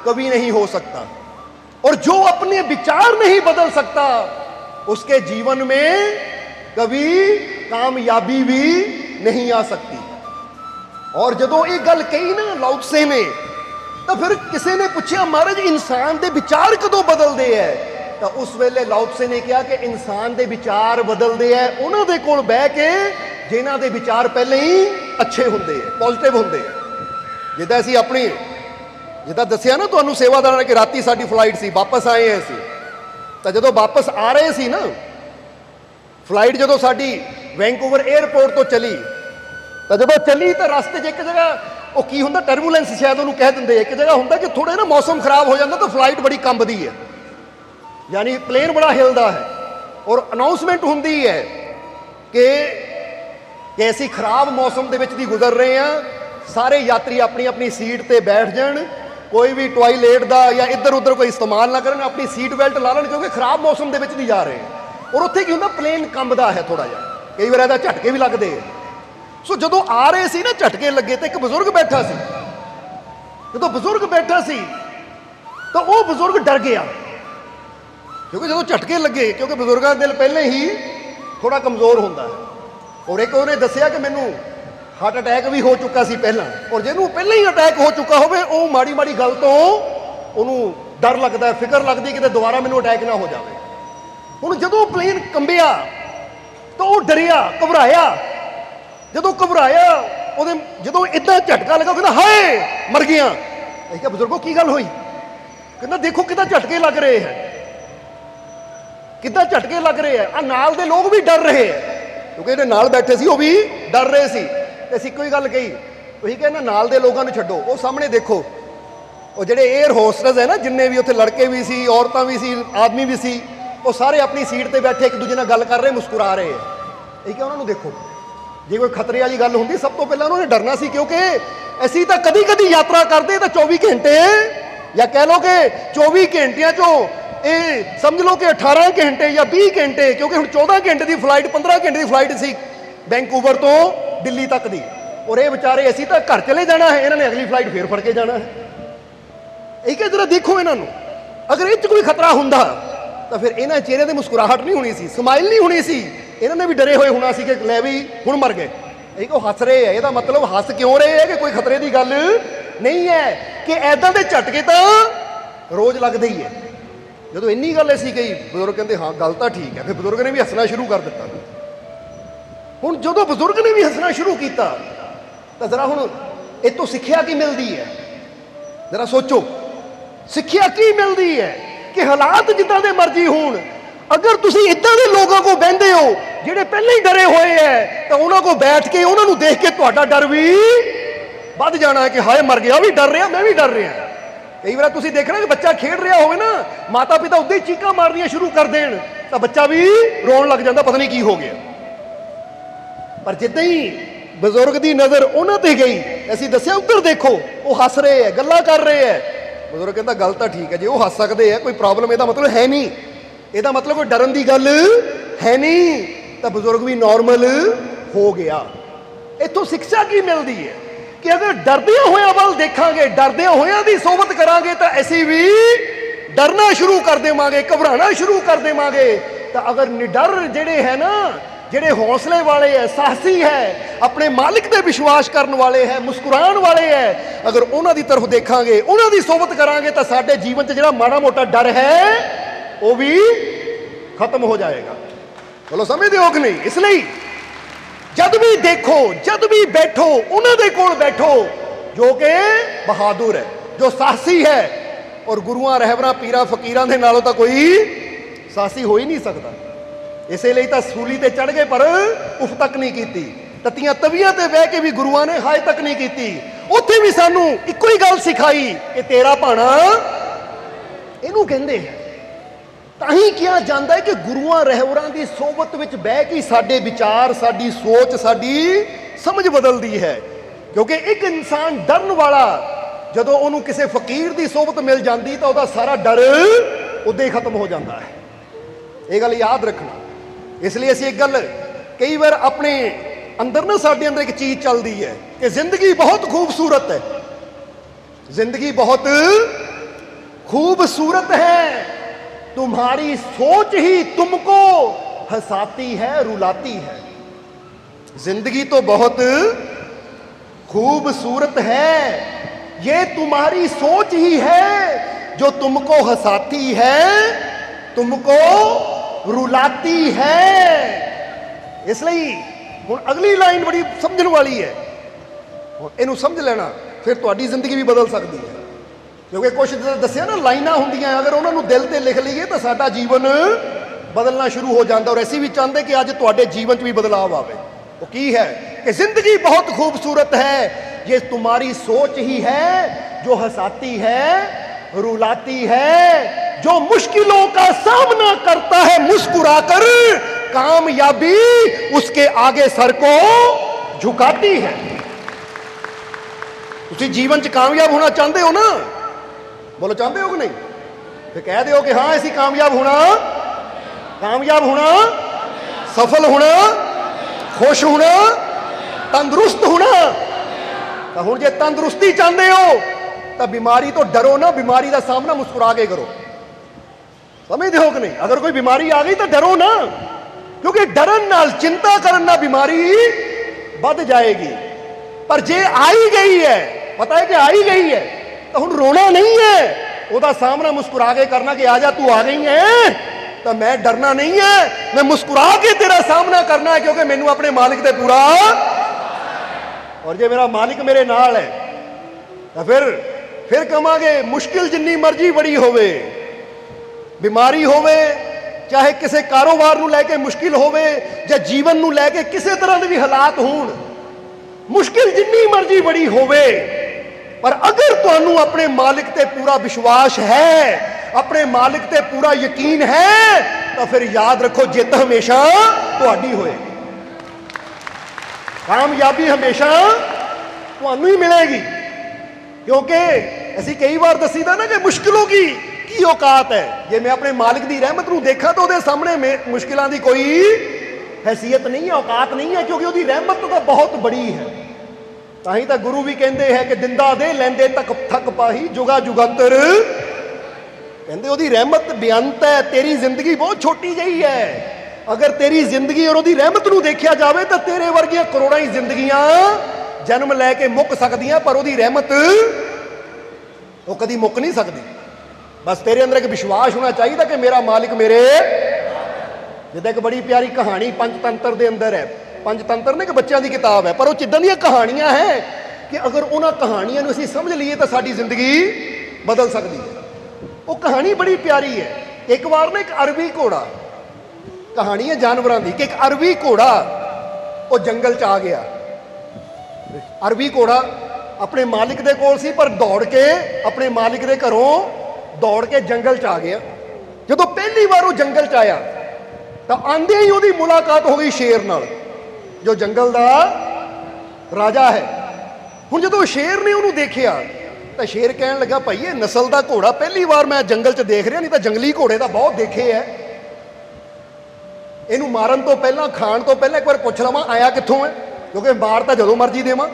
कभी नहीं हो सकता, और जो अपने विचार नहीं बदल सकता उसके जीवन में कभी कामयाबी भी नहीं आ सकती। और जदों ये गल कही ना लाओ त्से ने, तो फिर किसी ने पूछा महाराज इंसान के विचार कदों बदलते हैं? तो उस वेले लाओ त्से ने कहा कि इंसान के विचार बदलते हैं उन्हों दे कोल बह के जिन्हां दे विचार पहले ही अच्छे होंदे है, पॉजिटिव होंदे है। जिद्दां असीं अपनी जिद्दां दस्सिया ना तुहानूं सेवादारां ने कि राती साडी फ्लाइट सी, वापस आए हैं असीं, तो जदों वापस आ रहे सी ना, फ्लाइट जदों साडी वैंकूवर एयरपोर्ट तो चली, तो जदों चली तो रस्ते 'च एक जगह वो की हुंदा टर्बूलेंस शायद उहनूं कह दिंदे, एक जगह हुंदा कि थोड़े ना मौसम खराब हो जाता तो फ्लाइट बड़ी कंबदी है, यानी प्लेन बड़ा हिलदा है, और अनाउंसमेंट हुंदी है कि ਅਸੀਂ ਖਰਾਬ ਮੌਸਮ ਦੇ ਵਿੱਚ ਦੀ ਗੁਜ਼ਰ ਰਹੇ ਹਾਂ, ਸਾਰੇ ਯਾਤਰੀ ਆਪਣੀ ਆਪਣੀ ਸੀਟ ਤੇ ਬੈਠ ਜਾਣ, ਕੋਈ ਵੀ ਟਾਇਲਟ ਦਾ ਜਾਂ ਇੱਧਰ ਉੱਧਰ ਕੋਈ ਇਸਤੇਮਾਲ ਨਾ ਕਰਨ, ਆਪਣੀ ਸੀਟ ਬੈਲਟ ਲਾ ਲੈਣ, ਕਿਉਂਕਿ ਖਰਾਬ ਮੌਸਮ ਦੇ ਵਿੱਚ ਦੀ ਜਾ ਰਹੇ ਹਾਂ। ਔਰ ਉੱਥੇ ਕੀ ਹੁੰਦਾ, ਪਲੇਨ ਕੰਬਦਾ ਹੈ ਥੋੜਾ ਜਿਹਾ, ਕਈ ਵਾਰ ਇਹਦਾ ਝਟਕੇ ਵੀ ਲੱਗਦੇ ਆ। ਸੋ ਜਦੋਂ ਆ ਰਹੇ ਸੀ ਨਾ ਝਟਕੇ ਲੱਗੇ ਤੇ ਇੱਕ ਬਜ਼ੁਰਗ ਬੈਠਾ ਸੀ, ਜਦੋਂ ਬਜ਼ੁਰਗ ਬੈਠਾ ਸੀ ਤਾਂ ਉਹ ਬਜ਼ੁਰਗ ਡਰ ਗਿਆ, ਕਿਉਂਕਿ ਜਦੋਂ ਝਟਕੇ ਲੱਗੇ, ਕਿਉਂਕਿ ਬਜ਼ੁਰਗਾਂ ਦਾ ਦਿਲ ਪਹਿਲੇ ਹੀ ਥੋੜਾ ਕਮਜ਼ੋਰ ਹੁੰਦਾ ਹੈ। और एक उन्हें दसिया कि मैनू हार्ट अटैक भी हो चुका सी पहला, और जिन्हों पहले ही अटैक हो चुका हो माड़ी माड़ी गल तो उन्होंने डर लगता है, फिक्र लगती कि दोबारा मैनू अटैक ना हो जाए। हुण जदों प्लेन कंबिया तो वह डरिया, घबराया, जदों घबराया जदों इदा झटका लगा कहना हाय मर गया। क्या बजुर्गो की गल हुई? कहना देखो कितना झटके लग रहे हैं, कितना झटके लग रहे हैं, आ नाल दे लोग भी डर रहे हैं, क्योंकि ਜਿਹੜੇ ਨਾਲ ਬੈਠੇ ਸੀ ਉਹ ਵੀ ਡਰ ਰਹੇ ਸੀ। ਤੇ ਅਸੀਂ ਕੋਈ ਗੱਲ ਕਹੀ, ਉਹੀ ਕਹਿੰਦਾ ਨਾਲ ਦੇ ਲੋਕਾਂ ਨੂੰ ਛੱਡੋ, ਉਹ ਸਾਹਮਣੇ ਦੇਖੋ, ਉਹ ਜਿਹੜੇ 에ਅਰ ਹੋਸਟਸ ਹੈ ਨਾ, ਜਿੰਨੇ ਵੀ ਉੱਥੇ ਲੜਕੇ ਵੀ ਸੀ, ਔਰਤਾਂ ਵੀ ਸੀ, ਆਦਮੀ ਵੀ ਸੀ, ਉਹ ਸਾਰੇ ਆਪਣੀ ਸੀਟ ਤੇ ਬੈਠੇ ਇੱਕ ਦੂਜੇ ਨਾਲ ਗੱਲ ਕਰ ਰਹੇ, ਮੁਸਕਰਾ ਰਹੇ ਹੈ। ਇਹ ਕਿ ਉਹਨਾਂ ਨੂੰ ਦੇਖੋ, ਜੇ ਕੋਈ ਖਤਰੇ ਵਾਲੀ ਗੱਲ ਹੁੰਦੀ ਸਭ ਤੋਂ ਪਹਿਲਾਂ ਉਹਨਾਂ ਨੇ ਡਰਨਾ ਸੀ, ਕਿਉਂਕਿ ਅਸੀਂ ਤਾਂ ਕਦੀ ਕਦੀ ਯਾਤਰਾ ਕਰਦੇ ਤਾਂ 24 ਘੰਟੇ ਜਾਂ ਕਹਿ ਲਓ ਕਿ 24 ਘੰਟਿਆਂ 'ਚੋਂ ਇਹ ਸਮਝ ਲਓ ਕਿ 18 ਘੰਟੇ ਜਾਂ 20 ਘੰਟੇ, ਕਿਉਂਕਿ ਹੁਣ 14 ਘੰਟੇ ਦੀ ਫਲਾਈਟ, 15 ਘੰਟੇ ਦੀ ਫਲਾਈਟ ਸੀ ਵੈਂਕੂਵਰ ਤੋਂ ਦਿੱਲੀ ਤੱਕ ਦੀ, ਔਰ ਇਹ ਵਿਚਾਰੇ ਅਸੀਂ ਤਾਂ ਘਰ ਚਲੇ ਜਾਣਾ ਹੈ, ਇਹਨਾਂ ਨੇ ਅਗਲੀ ਫਲਾਈਟ ਫੇਰ ਫੜ ਕੇ ਜਾਣਾ ਹੈ। ਇਹ ਕਿ ਜਰਾ ਦੇਖੋ ਇਹਨਾਂ ਨੂੰ, ਅਗਰ ਇਹ 'ਚ ਕੋਈ ਖਤਰਾ ਹੁੰਦਾ ਤਾਂ ਫਿਰ ਇਹਨਾਂ ਚਿਹਰੇ ਤੇ ਮੁਸਕਰਾਹਟ ਨਹੀਂ ਹੋਣੀ ਸੀ, ਸਮਾਈਲ ਨਹੀਂ ਹੋਣੀ ਸੀ, ਇਹਨਾਂ ਨੇ ਵੀ ਡਰੇ ਹੋਏ ਹੋਣਾ ਸੀ ਕਿ ਲੈ ਵੀ ਹੁਣ ਮਰ ਗਏ। ਇਹ ਕਿ ਉਹ ਹੱਸ ਰਹੇ ਹੈ, ਇਹਦਾ ਮਤਲਬ ਹੱਸ ਕਿਉਂ ਰਹੇ ਹੈ ਕਿ ਕੋਈ ਖਤਰੇ ਦੀ ਗੱਲ ਨਹੀਂ ਹੈ, ਕਿ ਐਦਾਂ ਦੇ ਝਟਕੇ ਤਾਂ ਰੋਜ਼ ਲੱਗਦੇ ਹੀ ਹੈ। ਜਦੋਂ ਇੰਨੀ ਗੱਲ ਅਸੀਂ ਕਹੀ, ਬਜ਼ੁਰਗ ਕਹਿੰਦੇ ਹਾਂ ਗੱਲ ਤਾਂ ਠੀਕ ਹੈ, ਫਿਰ ਬਜ਼ੁਰਗ ਨੇ ਵੀ ਹੱਸਣਾ ਸ਼ੁਰੂ ਕਰ ਦਿੱਤਾ। ਹੁਣ ਜਦੋਂ ਬਜ਼ੁਰਗ ਨੇ ਵੀ ਹੱਸਣਾ ਸ਼ੁਰੂ ਕੀਤਾ ਤਾਂ ਜ਼ਰਾ ਹੁਣ ਇਹ ਤੋਂ ਸਿੱਖਿਆ ਕੀ ਮਿਲਦੀ ਹੈ? ਜ਼ਰਾ ਸੋਚੋ, ਸਿੱਖਿਆ ਕੀ ਮਿਲਦੀ ਹੈ ਕਿ ਹਾਲਾਤ ਜਿੱਦਾਂ ਦੇ ਮਰਜ਼ੀ ਹੋਣ, ਅਗਰ ਤੁਸੀਂ ਇੱਦਾਂ ਦੇ ਲੋਕਾਂ ਕੋਲ ਬਹਿੰਦੇ ਹੋ ਜਿਹੜੇ ਪਹਿਲਾਂ ਹੀ ਡਰੇ ਹੋਏ ਹੈ, ਤਾਂ ਉਹਨਾਂ ਕੋਲ ਬੈਠ ਕੇ ਉਹਨਾਂ ਨੂੰ ਦੇਖ ਕੇ ਤੁਹਾਡਾ ਡਰ ਵੀ ਵੱਧ ਜਾਣਾ ਹੈ ਕਿ ਹਾਏ ਮਰ ਗਿਆ, ਵੀ ਡਰ ਰਿਹਾ, ਮੈਂ ਵੀ ਡਰ ਰਿਹਾ। ਕਈ ਵਾਰ ਤੁਸੀਂ ਦੇਖਣਾ ਕਿ ਬੱਚਾ ਖੇਡ ਰਿਹਾ ਹੋਵੇ ਨਾ, ਮਾਤਾ ਪਿਤਾ ਉੱਦਾਂ ਹੀ ਚੀਕਾਂ ਮਾਰਨੀਆਂ ਸ਼ੁਰੂ ਕਰ ਦੇਣ ਤਾਂ ਬੱਚਾ ਵੀ ਰੋਣ ਲੱਗ ਜਾਂਦਾ, ਪਤਾ ਨਹੀਂ ਕੀ ਹੋ ਗਿਆ। ਪਰ ਜਿੱਦਾਂ ਹੀ ਬਜ਼ੁਰਗ ਦੀ ਨਜ਼ਰ ਉਹਨਾਂ ਤੇ ਗਈ, ਅਸੀਂ ਦੱਸਿਆ ਉੱਧਰ ਦੇਖੋ, ਉਹ ਹੱਸ ਰਹੇ ਹੈ, ਗੱਲਾਂ ਕਰ ਰਹੇ ਹੈ। ਬਜ਼ੁਰਗ ਕਹਿੰਦਾ ਗੱਲ ਤਾਂ ਠੀਕ ਹੈ, ਜੇ ਉਹ ਹੱਸ ਸਕਦੇ ਹੈ ਕੋਈ ਪ੍ਰੋਬਲਮ ਇਹਦਾ ਮਤਲਬ ਹੈ ਨਹੀਂ, ਇਹਦਾ ਮਤਲਬ ਕੋਈ ਡਰਨ ਦੀ ਗੱਲ ਹੈ ਨਹੀਂ, ਤਾਂ ਬਜ਼ੁਰਗ ਵੀ ਨਾਰਮਲ ਹੋ ਗਿਆ। ਇੱਥੋਂ ਸਿੱਖਿਆ ਕੀ ਮਿਲਦੀ ਹੈ ਕਿ ਅਗਰ ਡਰਦਿਆਂ ਹੋਇਆਂ ਵੱਲ ਦੇਖਾਂਗੇ, ਡਰਦਿਆਂ ਹੋਇਆਂ ਦੀ ਸੋਬਤ ਕਰਾਂਗੇ ਤਾਂ ਅਸੀਂ ਵੀ ਡਰਨਾ ਸ਼ੁਰੂ ਕਰ ਦੇਵਾਂਗੇ, ਘਬਰਾਣਾ ਸ਼ੁਰੂ ਕਰ ਦੇਵਾਂਗੇ। ਤਾਂ ਅਗਰ ਨਿਡਰ ਜਿਹੜੇ ਹੈ ਨਾ, ਜਿਹੜੇ ਹੌਸਲੇ ਵਾਲੇ ਹੈ, ਸਾਹਸੀ ਹੈ, ਆਪਣੇ ਮਾਲਿਕ ਤੇ ਵਿਸ਼ਵਾਸ ਕਰਨ ਵਾਲੇ ਹੈ, ਮੁਸਕਰਾਉਣ ਵਾਲੇ ਹੈ, ਅਗਰ ਉਹਨਾਂ ਦੀ ਤਰਫ ਦੇਖਾਂਗੇ, ਉਹਨਾਂ ਦੀ ਸੋਬਤ ਕਰਾਂਗੇ ਤਾਂ ਸਾਡੇ ਜੀਵਨ 'ਚ ਜਿਹੜਾ ਮਾੜਾ ਮੋਟਾ ਡਰ ਹੈ ਉਹ ਵੀ ਖਤਮ ਹੋ ਜਾਏਗਾ। ਚਲੋ ਸਮਝਦੇ ਹੋ ਕਿ ਨਹੀਂ? ਇਸ ਲਈ ਜਦ ਵੀ ਦੇਖੋ, ਜਦ ਵੀ ਬੈਠੋ, ਉਹਨਾਂ ਦੇ ਕੋਲ ਬੈਠੋ ਜੋ ਕਿ ਬਹਾਦੁਰ ਹੈ, ਜੋ ਸਾਹਸੀ ਹੈ। ਔਰ ਗੁਰੂਆਂ, ਰਹਿਬਰਾਂ, ਪੀਰਾਂ, ਫਕੀਰਾਂ ਦੇ ਨਾਲੋਂ ਤਾਂ ਕੋਈ ਸਾਹਸੀ ਹੋ ਹੀ ਨਹੀਂ ਸਕਦਾ। ਇਸੇ ਲਈ ਤਾਂ ਸੂਲੀ ਤੇ ਚੜ੍ਹ ਗਏ ਪਰ ਉਫ ਤੱਕ ਨਹੀਂ ਕੀਤੀ, ਤਤੀਆਂ ਤਵੀਆਂ ਤੇ ਬਹਿ ਕੇ ਵੀ ਗੁਰੂਆਂ ਨੇ ਹਾਏ ਤੱਕ ਨਹੀਂ ਕੀਤੀ। ਉੱਥੇ ਵੀ ਸਾਨੂੰ ਇੱਕੋ ਹੀ ਗੱਲ ਸਿਖਾਈ ਕਿ ਤੇਰਾ ਭਾਣਾ ਇਹਨੂੰ ਕਹਿੰਦੇ ਹੈ। ਤਾਂ ਹੀ ਕਿਹਾ ਜਾਂਦਾ ਹੈ ਕਿ ਗੁਰੂਆਂ ਰਹਿਬਰਾਂ ਦੀ ਸੋਬਤ ਵਿੱਚ ਬਹਿ ਕੇ ਸਾਡੇ ਵਿਚਾਰ, ਸਾਡੀ ਸੋਚ, ਸਾਡੀ ਸਮਝ ਬਦਲਦੀ ਹੈ। ਕਿਉਂਕਿ ਇੱਕ ਇਨਸਾਨ ਡਰਨ ਵਾਲਾ ਜਦੋਂ ਉਹਨੂੰ ਕਿਸੇ ਫਕੀਰ ਦੀ ਸੋਬਤ ਮਿਲ ਜਾਂਦੀ ਤਾਂ ਉਹਦਾ ਸਾਰਾ ਡਰ ਉਦੋਂ ਹੀ ਖਤਮ ਹੋ ਜਾਂਦਾ ਹੈ। ਇਹ ਗੱਲ ਯਾਦ ਰੱਖਣਾ। ਇਸ ਲਈ ਅਸੀਂ ਇੱਕ ਗੱਲ ਕਈ ਵਾਰ ਆਪਣੇ ਅੰਦਰ ਨਾ, ਸਾਡੇ ਅੰਦਰ ਇੱਕ ਚੀਜ਼ ਚੱਲਦੀ ਹੈ ਕਿ ਜ਼ਿੰਦਗੀ ਬਹੁਤ ਖੂਬਸੂਰਤ ਹੈ, ਜ਼ਿੰਦਗੀ ਬਹੁਤ खूबसूरत है, तुम्हारी सोच ही तुमको हंसाती है, रुलाती है। जिंदगी तो बहुत खूबसूरत है, ये तुम्हारी सोच ही है जो तुमको हंसाती है, तुमको रुलाती है। इसलिए हुण अगली लाइन बड़ी समझण वाली है, इनू समझ लेना फिर तुहाडी जिंदगी भी बदल सकती है। क्योंकि कुछ दसिया ना लाइनां हुंदियां, अगर उन्होंने दिल ते लिख लीए तो साडा जीवन बदलना शुरू हो जाता। और असीं भी चाहते कि अज तुहाडे जीवन च भी बदलाव आवे। वो की है कि जिंदगी बहुत खूबसूरत है, ये तुम्हारी सोच ही है जो हंसाती है, रुलाती है। जो मुश्किलों का सामना करता है मुस्कुराकर, कामयाबी उसके आगे सर को झुकाती है। तुसीं जीवन च कामयाब होना चाहते हो ना? बोलो चाहते हो कि नहीं? फिर कह दो कि हाँ असीं कामयाब होना, कामयाब होना, सफल होना, खुश होना, तंदुरुस्त होना। तो हुण जे तंदुरुस्ती चाहते हो तो बीमारी तो डरो ना, बीमारी का सामना मुस्कुरा के करो। समझते हो कि नहीं? अगर कोई बीमारी आ गई तो डरो ना, क्योंकि डरन नाल, चिंता करन नाल बीमारी बढ़ जाएगी। पर जे आई गई है, पता है कि आई गई है, तो हुण रोना नहीं है, उसका सामना मुस्कुरा के करना कि आजा तू आ गई है तो मैं डरना नहीं है, मैं मुस्कुरा के तेरा सामना करना है, क्योंकि मैनू अपने मालिक ते पूरा, और जे मेरा मालिक मेरे नाल है तो फिर कहांगे मुश्किल जिन्नी मर्जी बड़ी होवे, बीमारी होवे, चाहे किसी कारोबार नूं लैके मुश्किल होवे, या जीवन नूं लैके किसी तरह के भी हालात होण, मुश्किल जिन्नी मर्जी बड़ी होवे, पर अगर तुहानू अपने मालिक ते पूरा विश्वास है, अपने मालिक ते पूरा यकीन है, तो फिर याद रखो जित हमेशा तुहाडी होएगी, कामयाबी हमेशा तुहानू ही मिलेगी। क्योंकि असीं कई बार दसीदा ना कि मुश्किलों की औकात है। जे मैं अपने मालिक की रहमत नूं देखा तो उहदे सामने मुश्किलों की कोई हैसीयत नहीं है, औकात नहीं है, क्योंकि उसकी रहमत तो बहुत बड़ी है। ताही तो गुरु भी कहते हैं कि दिंदा दे लैंदे तक थक पाही जुगा जुगंतर, कहते उसकी रहमत बेअंत है, तेरी जिंदगी बहुत छोटी जी है। अगर तेरी जिंदगी और उसकी रहमत नूं देखा जाए तो तेरे वर्गियां करोड़ां ही जिंदगियां जन्म लैके मुक सकदियां, पर उसकी रहमत वो कदी मुक नहीं सकती। बस तेरे अंदर एक विश्वास होना चाहिए कि मेरा मालिक मेरे, जिद्दां एक बड़ी प्यारी कहानी पंचतंत्र के अंदर है। पंचतंत्र ने एक बच्चों की किताब है, पर वो चिद्दां दी कहानियां हैं कि अगर उन्होंने कहानियां असीं समझ लीए तो साडी जिंदगी बदल सकती है। वो कहानी बड़ी प्यारी है। एक बार ना एक अरबी घोड़ा, कहानी है जानवरों की, कि एक अरबी घोड़ा वो जंगल च आ गया। अरबी घोड़ा अपने मालिक दे कोल सी, पर दौड़ के अपने मालिक दे घरों दौड़ के जंगल च आ गया। जदों पहली बार वो जंगल च आया तो आंदे ही उसकी मुलाकात हो गई शेर नाल, जो जंगल का राजा है। हुण जदों शेर ने उन्होंने देखा तो शेर कहन लगा, भाई ये नस्ल का घोड़ा पहली बार मैं जंगल च देख रहा, नहीं तो जंगली घोड़े तो बहुत देखे है। इनू मारन तो पहला, खाण तो पहला एक बार पुछ लवां आया कित्थों है, क्योंकि मार तो जदों मर्जी देवां।